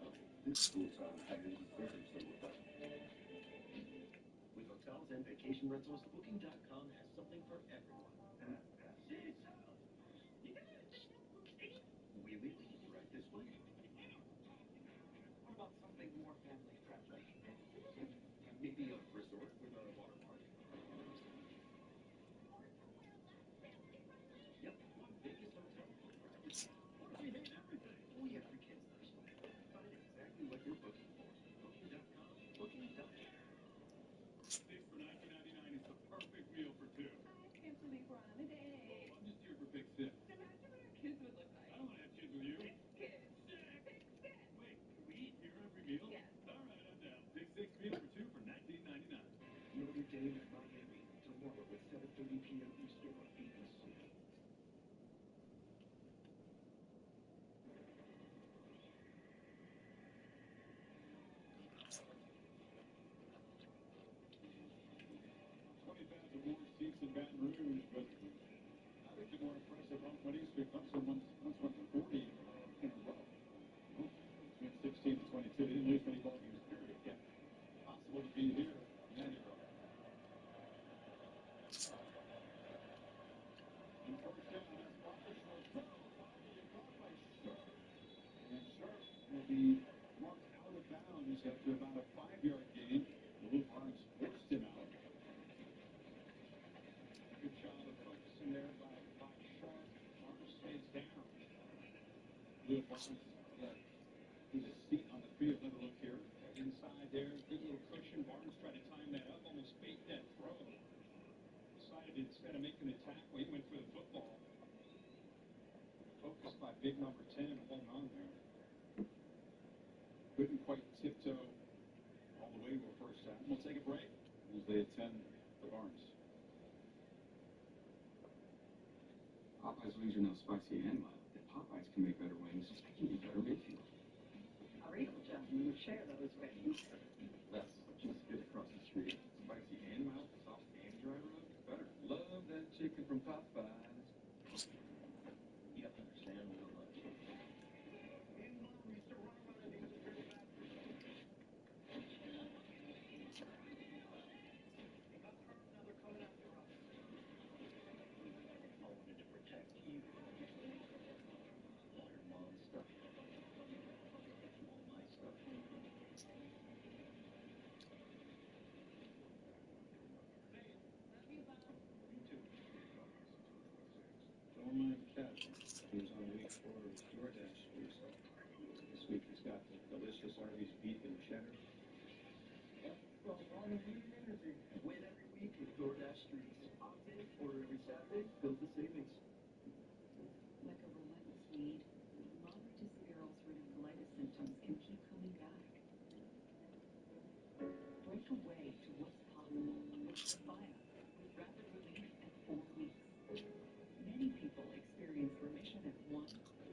so this full-time fan deserves a look. With hotels and vacation rentals, Booking.com has something for everyone. Right this way. What about something more family friendly? Maybe a resort with a water park. Yep, one Vegas hotel booked right this way. What if we hate everything? We have the kids this way. Find exactly what you're booking for. Booking.com. Booking.com. Six for $19.99 is the perfect meal for two. I can't believe we're on a date. I'm just here for Big Six. Imagine what our kids would look like. I don't want to have kids with you. Big kids. Big Six. Wait, can we eat here every meal? Yes. All right, I'm down. Big Six meal for two for $19.99. Notre Dame at Miami. Tomorrow at 7:30 p.m. Eastern on ABC. 20,000 more seats in Baton Rouge, but I think the more impressive home winnings for Clemson once went 40 in a row. Between 16 and 22, they didn't lose many ball games, period, yet. Possible to be here in that era. And first down, that's Parker, short throw, finally caught by Sharp. And Sharp will be marked out of bounds after about a 5-yard gain. The Blue Barnes forced him out. Good job of focusing there by Sharp. Barnes stays down. Blue Barnes with his feet on the field. Another look here. Inside there. Good little cushion. Barnes tried to time that up. Almost faked that throw. Decided instead of making a tackle, he went for the football. Focused by big number 10 and holding on there. Couldn't quite tiptoe all the way to a first down. We'll take a break. As they attend the Barnes. Popeye's wings are now spicy and mild. If Popeyes can make better wings, I can do better Mayfield. A real gentleman would share those wings. That's just get across the street. Spicy and mild, sauce and dry rub. Better. Love that chicken from Popeyes. You have to understand me so much. I wanted to protect you. All your mom's stuff. All my stuff. You too. Don't mind the captain. He was on week 4 of his DoorDash week, so this week he's got the delicious Arby's beef and cheddar. Well, all the energy. Win every week with DoorDash Streets. Opt in, order every Saturday, build the savings. Like a relentless weed, moderate to severe ulcerative colitis symptoms can keep coming back. Break away to what's possible with Tremfya, with rapid relief at 4 weeks. Many people experience remission at 1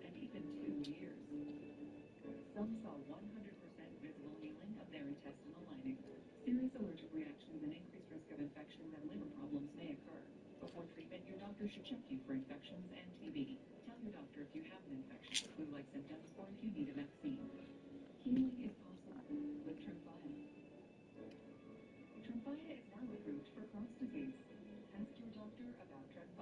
and even 2 years. Some saw 100% visible healing of their intestinal lining. Serious allergic reactions and increased risk of infections and liver problems may occur. Before treatment, your doctor should check you for infections and TB. Tell your doctor if you have an infection, flu-like symptoms, or if you need a vaccine. Healing is possible with Tremfya. Tremfya is now approved for Crohn's disease. Ask your doctor about Tremfya.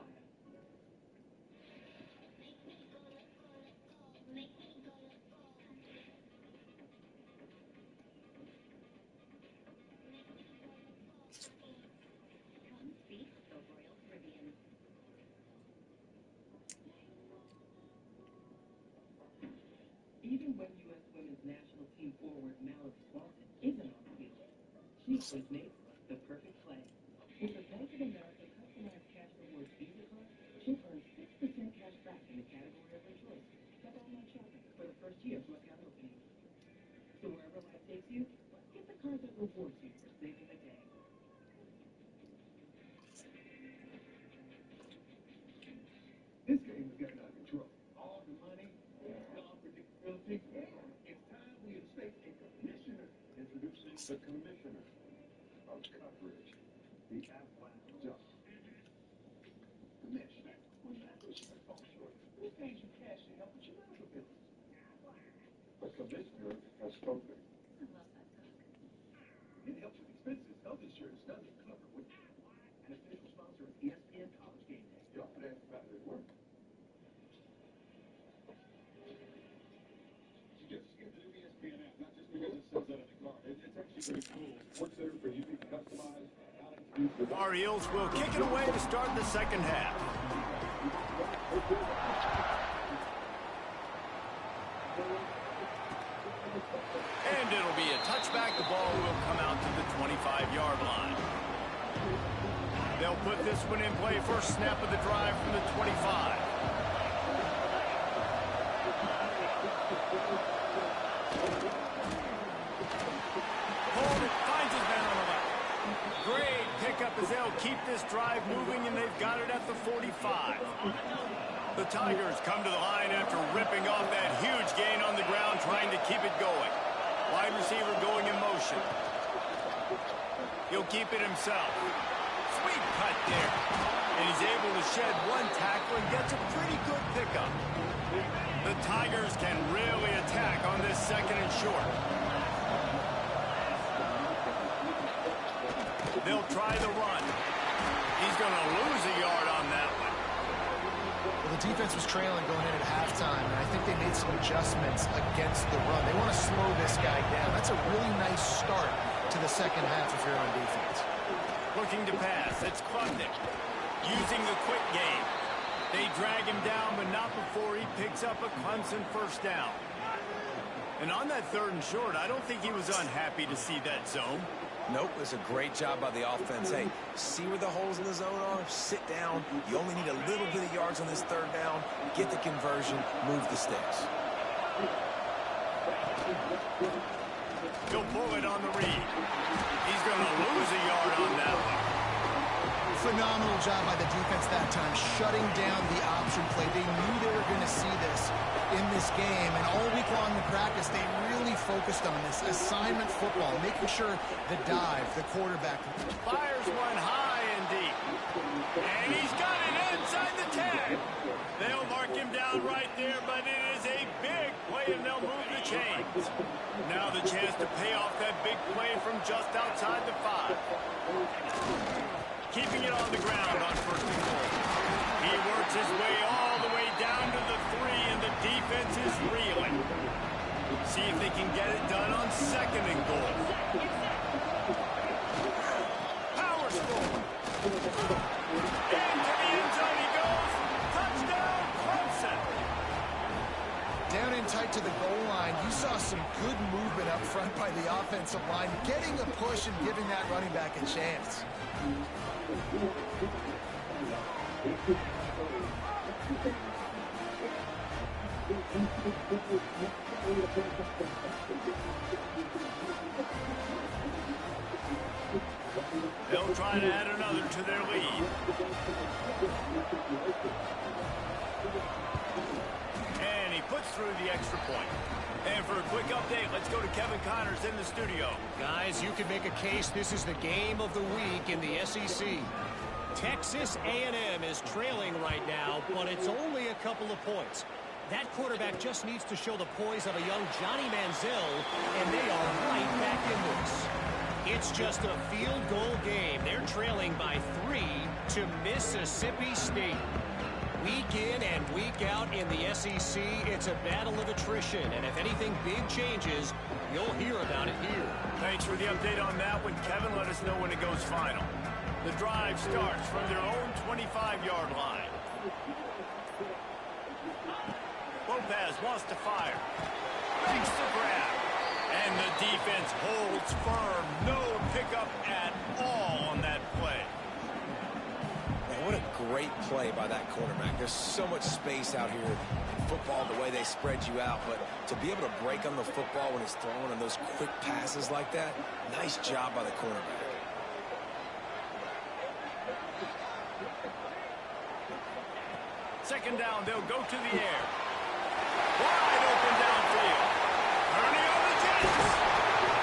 Come speak the Royal Caribbean. Even when U.S. women's national team forward Mallory Swanson isn't on the field, she always makes the perfect play. With the Bank of America customized cash rewards Visa card, she'll earn 6% cash back in the category of her choice, like online shopping for the first year to account opening. So wherever life takes you, get the card that rewards you for saving the day. This game has gotten out of control. All the money, non-predictability. It's time we instate a commissioner. Introducing the commissioner of coverage, the Athletic Judge. Commissioner, when the acquisition falls short, who pays you cash to help with your medical bills? The commissioner has spoken. I love that talk. It helps with expenses. Health insurance doesn't cover with An official sponsor of ESPN College Game Day. y'all could ask about it at work. Get the new ESPN app, not just because it says that on the card. It's actually pretty cool. Works there for you to customize how to use the Our Eels will kick it away to start the second half. And it'll be a touchback. The ball will come out to the 25-yard line. They'll put this one in play. First snap of the drive from the 25. Hold it, finds his man on the left. Great pickup as they'll keep this drive moving, and they've got it at the 45. The Tigers come to the line after ripping off that huge gain on the ground, trying to keep it going. Wide receiver going in motion. He'll keep it himself. Sweet cut there. And he's able to shed one tackle and gets a pretty good pickup. The Tigers can really attack on this second and short. They'll try the run. He's going to lose a yard on that one. Well, the defense was trailing going in at halftime, and I think they made some adjustments against the run. They want to slow this guy down. That's a really nice start to the second half if you're on defense. Looking to pass. It's Klubnik. Using the quick game. They drag him down, but not before he picks up a Clemson first down. And on that third and short, I don't think he was unhappy to see that zone. Nope, it's a great job by the offense. Hey, see where the holes in the zone are? Sit down. You only need a little bit of yards on this third down. Get the conversion. Move the sticks. He'll pull it on the read. He's going to lose a yard on that one. Phenomenal job by the defense that time, shutting down the option play. They knew they were going to see this in this game, and all week long in practice, they really focused on this assignment football, making sure the dive, the quarterback. Fires one high and deep. And he's got it inside the 10. They'll mark him down right there, but it is a big play, and they'll move the chains. Now the chance to pay off that big play from just outside the 5. Keeping it on the ground on first and goal. He works his way all the way down to the 3, and the defense is reeling. See if they can get it done on second and goal. Powers forward. Into the end zone he goes. Touchdown, Clemson. Down in tight to the goal line, you saw some good movement up front by the offensive line, getting a push and giving that running back a chance. They'll try to add another to their lead. And he puts through the extra point. And for a quick update, let's go to Kevin Connors in the studio. Guys, you could make a case this is the game of the week in the SEC. Texas A&M is trailing right now, but it's only a couple of points. That quarterback just needs to show the poise of a young Johnny Manziel, and they are right back in this. It's just a field goal game. They're trailing by 3 to Mississippi State. Week in and week out in the SEC, it's a battle of attrition, and if anything big changes, you'll hear about it here. Thanks for the update on that one, Kevin. Let us know when it goes final. The drive starts from their own 25-yard line. Lopez wants to fire. Makes the grab. And the defense holds firm. No pickup at all on that play. Man, what a great play by that quarterback. There's so much space out here in football, the way they spread you out. But to be able to break on the football when it's thrown on those quick passes like that, nice job by the quarterback. Second down, they'll go to the air. Wide open downfield. Pardee on the catch.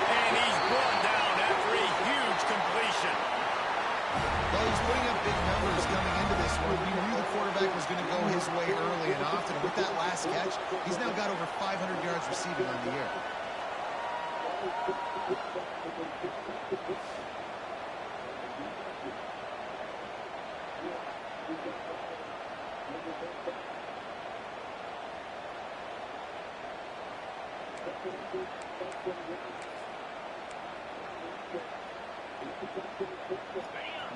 And he's brought down after a huge completion. Well, he's putting up big numbers coming into this one. We knew the quarterback was going to go his way early and often. With that last catch, he's now got over 500 yards receiving on the year.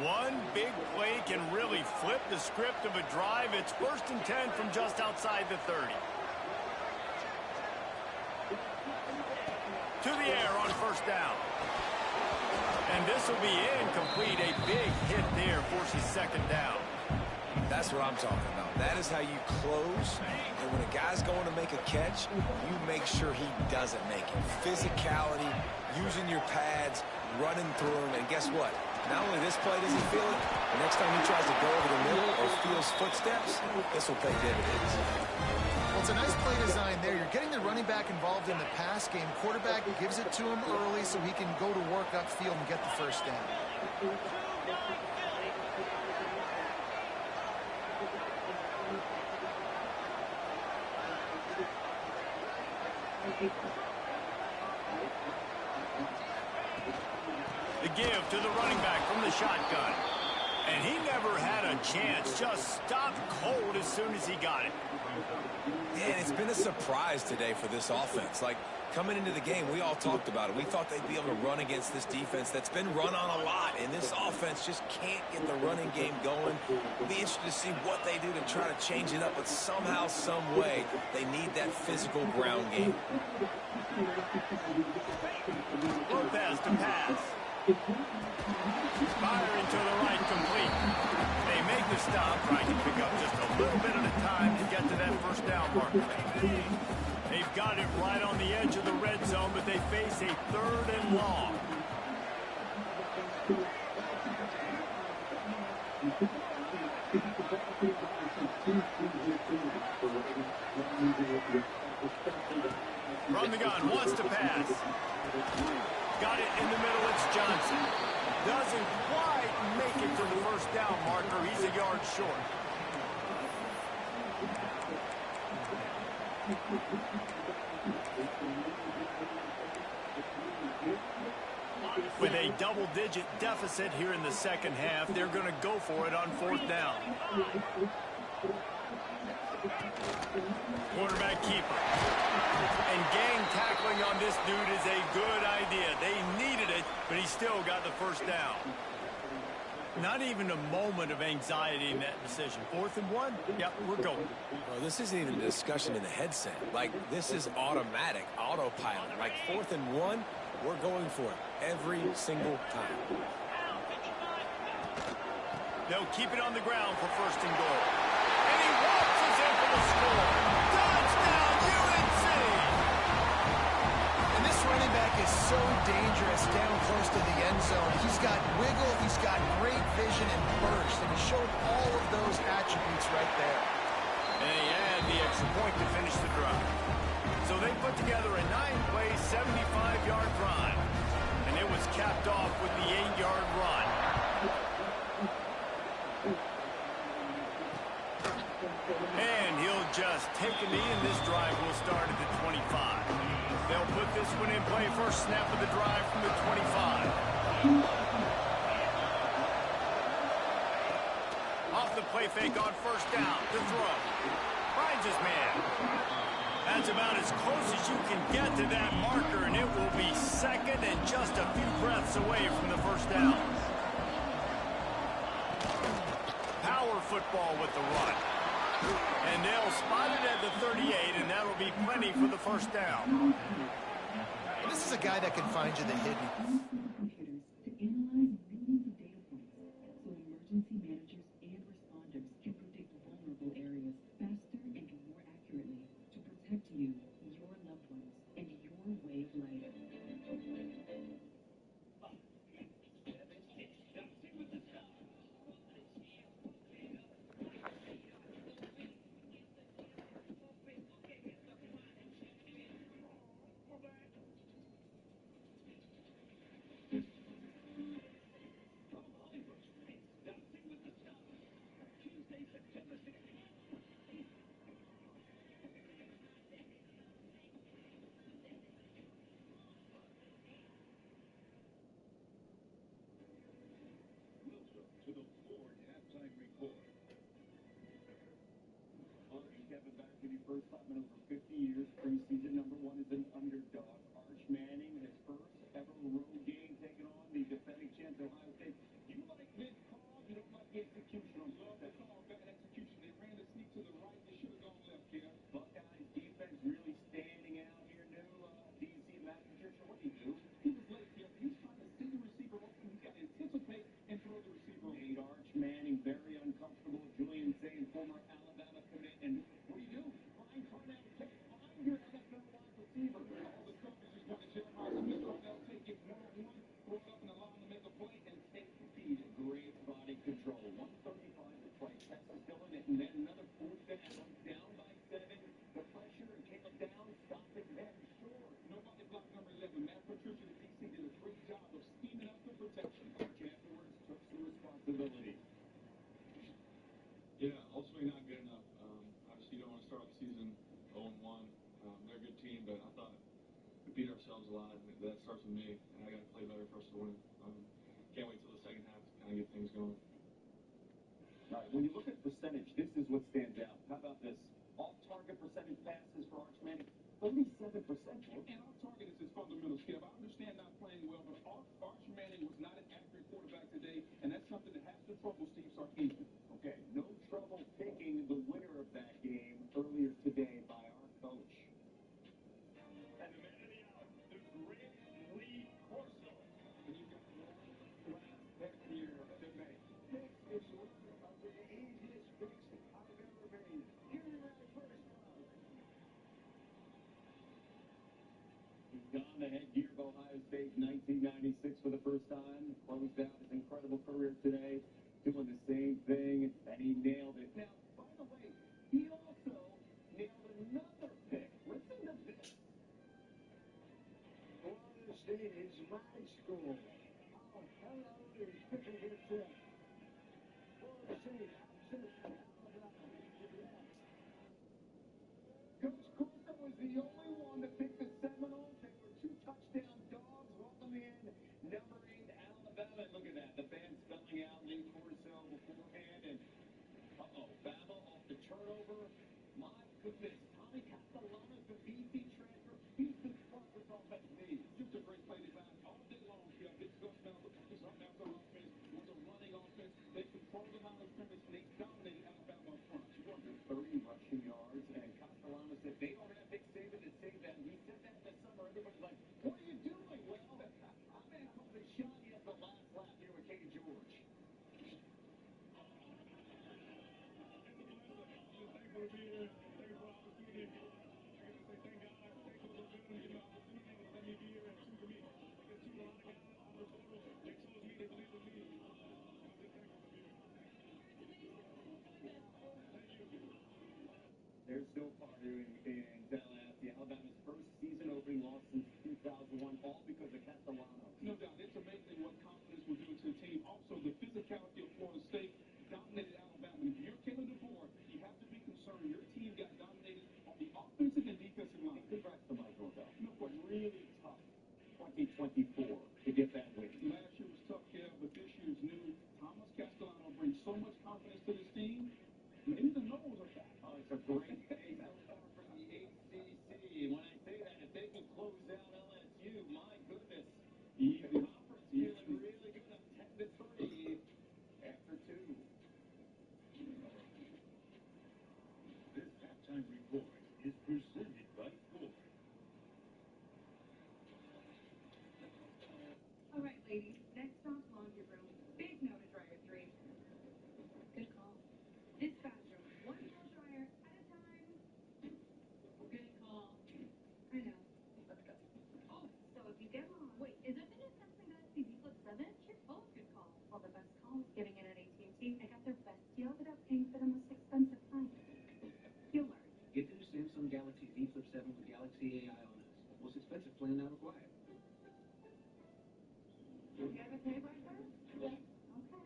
One big play can really flip the script of a drive. It's 1st and 10 from just outside the 30. To the air on 1st down. And this will be incomplete. A big hit there forces 2nd down. That's what I'm talking about. That is how you close. And when a guy's going to make a catch, you make sure he doesn't make it. Physicality, using your pads, running through him. And guess what? Not only this play does he feel it, the next time he tries to go over the middle or feels footsteps, this will pay dividends. Well, it's a nice play design there. You're getting the running back involved in the pass game. Quarterback gives it to him early so he can go to work upfield and get the 1st down. The give to the running back from the shotgun. And he never had a chance. Just stopped cold as soon as he got it. Man, it's been a surprise today for this offense. Like, coming into the game, we all talked about it. We thought they'd be able to run against this defense that's been run on a lot. And this offense just can't get the running game going. It'll be interesting to see what they do to try to change it up. But somehow, some way, they need that physical ground game. Lopez to pass. Firing to the right, complete. They make the stop, trying to pick up just a little bit at a time to get to that 1st down marker. They've got it right on the edge of the red zone, but they face a 3rd and long. From the gun, wants to pass. Got it in the middle, it's Johnson. Doesn't quite make it to the 1st down marker. He's a yard short. With a double-digit deficit here in the 2nd half, they're going to go for it on 4th down. Quarterback keeper. And gang tackling on this dude is a good idea. They needed it, but he still got the 1st down. Not even a moment of anxiety in that decision. 4th and 1? Yep, we're going. Well, this isn't even a discussion in the headset. Like, this is automatic, autopilot. Like, 4th and 1, We're going for it every single time. They'll keep it on the ground for first and goal. And he waltzes in for the score. Touchdown, UNC! And this running back is so dangerous down close to the end zone. He's got wiggle, he's got great vision and burst, and he showed all of those attributes right there. And he had the extra point to finish the drive. So they put together a 9-play, 75-yard drive. And it was capped off with the 8-yard run. And he'll just take a knee, and this drive will start at the 25. They'll put this one in play. First snap of the drive from the 25. Off the play fake on first down. To throw. Finds his man. That's about as close as you can get to that marker, and it will be second and just a few breaths away from the first down. Power football with the run. And they'll spot it at the 38, and that'll be plenty for the first down. This is a guy that can find you the hidden. Computers to analyze millions of data points so emergency managers and responders can predict vulnerable areas faster and more accurately to protect you, your loved ones, and your way of life. First time in over 50 years, preseason #1 is an underdog. Arch Manning, his first ever road game, taking on the defending champs Ohio State. You like this call, you don't like the execution. Love that call, bad execution. They ran the sneak to the right, they should have gone left here. Buckeyes defense really standing out here. New DC Matt Patricia, what do you do? He was late here. He was trying to see the receiver open. You got to anticipate and throw the receiver open. Made Arch Manning very uncomfortable. Julian Sain, former Alabama commit, and what do you do? Find your NFL wide receiver. All the coaches just want to Jeremiah Smith right now. Take it one-on-one, throw it up and allow him to make a play and take the feed. Great body control. 135 to play. Texas still in it, and then another fourth down by 7. The pressure and came down, stopping them short. Nobody blocked number 11. Matt Patricia, the DC, did a great job of scheming up the protection. Arch afterwards took some responsibility. Yeah, ultimately not good enough. Obviously, you don't want to start off the season 0-1. They're a good team, but I thought we beat ourselves a lot, and that starts with me, and I got to play better for us to win. Can't wait till the second half to kind of get things going. All right, when you look at percentage, this is what stands out. How about this? Off-target percentage passes for Arch Manning, 37%. And off-target is his fundamental skill. I understand not playing well, but Arch Manning was not an accurate quarterback today, and that's something that has to trouble Steve Sarkisian. Okay, no trouble picking the winner of that game earlier today by our coach. And the man of the hour, the great Lee Corso. And you've got one last bet here to make. This is one of the easiest picks I've ever made. Here in that first round. He's gone the headgear of Ohio State, 1996 for the first time. Closed out his incredible career today, doing the same thing, and he nailed it. Now, by the way, he also nailed another pick. Listen to this. Florida State is my school. Oh, hello, there's picking it there. Florida State, Alabama. Coach Corso was the only one to pick the Seminoles. They were 2 touchdown dogs. Welcome in number 8, Alabama. Look at that. The band spelling out Lee Corso beforehand. And, Bama off the turnover. My goodness. Tommy Castellanos, the BC transfer. He's the front with offense needs. Just a great play design all day long. You got Big Gus Malcolm, something else on offense. Was a running offense. They controlled the line of scrimmage, and they dominated Alabama up front. 230 rushing yards, and Castellanos said they don't have Nick Saban to say that. And he said that in the summer. Everybody's like, what are you doing? Well, There's still Pardee in Tallahassee. Alabama's first season opening loss since 2001, all because of Castellano. No doubt. It's amazing what confidence will do to a team. Also, the physicality of Florida State dominated Alabama. If you're Kalen DeBoer, you have to be concerned. Your team got dominated on the offensive and defensive line. Congrats to Mike Norvell. No question. Really tough 2024 to get that win. Last year was tough, Kev, but this year's new. Thomas Castellano brings so much confidence to this team. Maybe the nose are back. Oh, it's a great day so far from the ACC. When I say that, if they can close out LSU, my goodness. The conference feeling really good. I'm 10-3 after 2. This halftime report is presented by Ford. All right, ladies. Next stop, laundry room. Big no to dryer 3. Good call. This bathroom, one blow dryer at a time. Good call. I know. Let's go. Oh, so if you get lost. Wait, is it the new Samsung Galaxy Z Flip 7? You're full of good calls. Well, the best call is giving it at AT&T. I got their best deal without paying for the most expensive plan. You'll learn. Get the new Samsung Galaxy Z Flip 7 with Galaxy AI on us. Most expensive plan now required. You have a paper? Yes. Okay.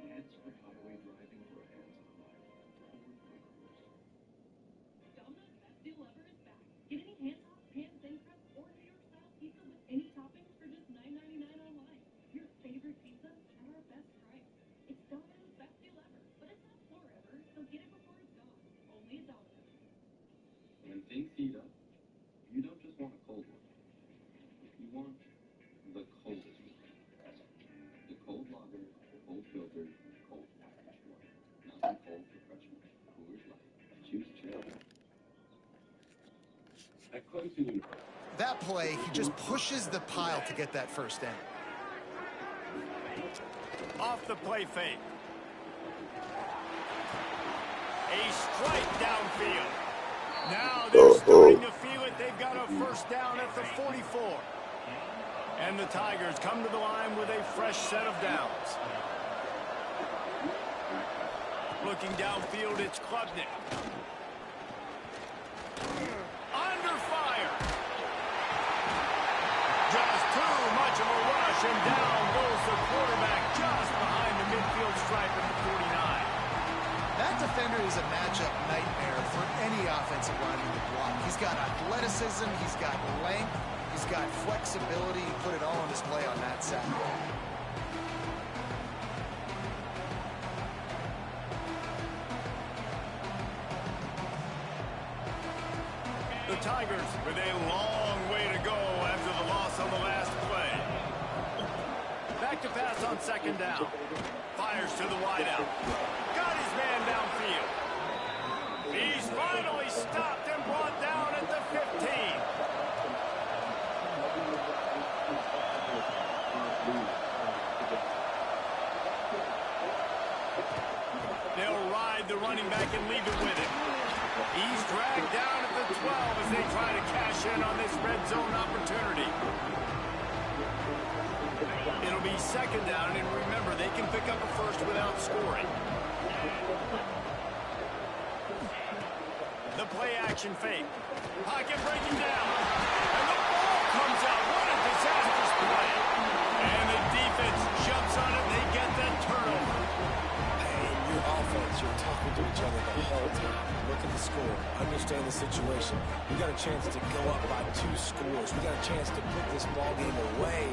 Hands-free highway driving for a hands-on life. Ford Vehicles. Domino's Best Deal Ever is back. Get any hand-tossed, pan, thin crust, or New York-style pizza with any toppings for just $9.99 online. Your favorite pizza at our best price. It's Domino's Best Deal Ever, but it's not forever, so get it before it's gone. Only at Domino's. When things heat up, you don't just want a cold one. You want the coldest one. The cold lager, cold filtered, cold packaged one. Not the cold refreshment. Coors Light. Choose chill. At Clemson University. That play, he just pushes the pile to get that first down. Off the play fake. A strike downfield. Now they're starting to feel it. They've got a first down at the 44. And the Tigers come to the line with a fresh set of downs. Looking downfield, it's Klubnik. Under fire. Just too much of a rush, and down goes the quarterback just behind the midfield stripe at the 49. That defender is a matchup nightmare for any offensive lineman to block. He's got athleticism, he's got length, he's got flexibility. He put it all on display on that sack. The Tigers with a long way to go after the loss on the last play. Back to pass on second down. Fires to the wideout. Got his man downfield. He's finally stopped and brought down at the 15. They'll ride the running back and leave it with him. He's dragged down at the 12 as they try to cash in on this red zone opportunity. It'll be second down, and remember, they can pick up a first without scoring. The play action fake. Pocket breaking down. And the ball comes out. What a disastrous play. And the defense jumps on it. They get that turnover. Hey, in your offense, you're talking to each other the whole time. Look at the score. Understand the situation. We got a chance to go up by 2 scores. We got a chance to put this ball game away.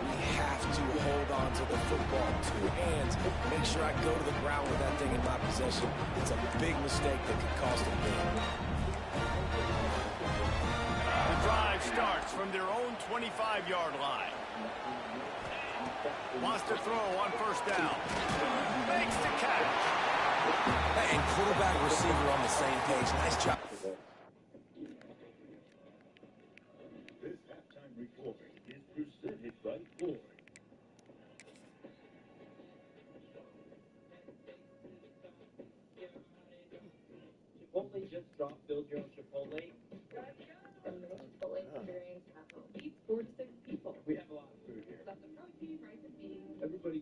We have to hold on to the football 2 hands. Make sure I go to the ground with that thing in my possession. It's a big mistake that could cost a game. The drive starts from their own 25-yard line. Wants to throw on first down. Makes the catch. And quarterback receiver on the same page. Nice job. This halftime recording is presented by Ford. Chipotle just dropped Build Your Own Chipotle. From the Chipotle experience at home. Feeds 4 to 6 people. We have a lot of food here. That's the protein, rice and beans. Everybody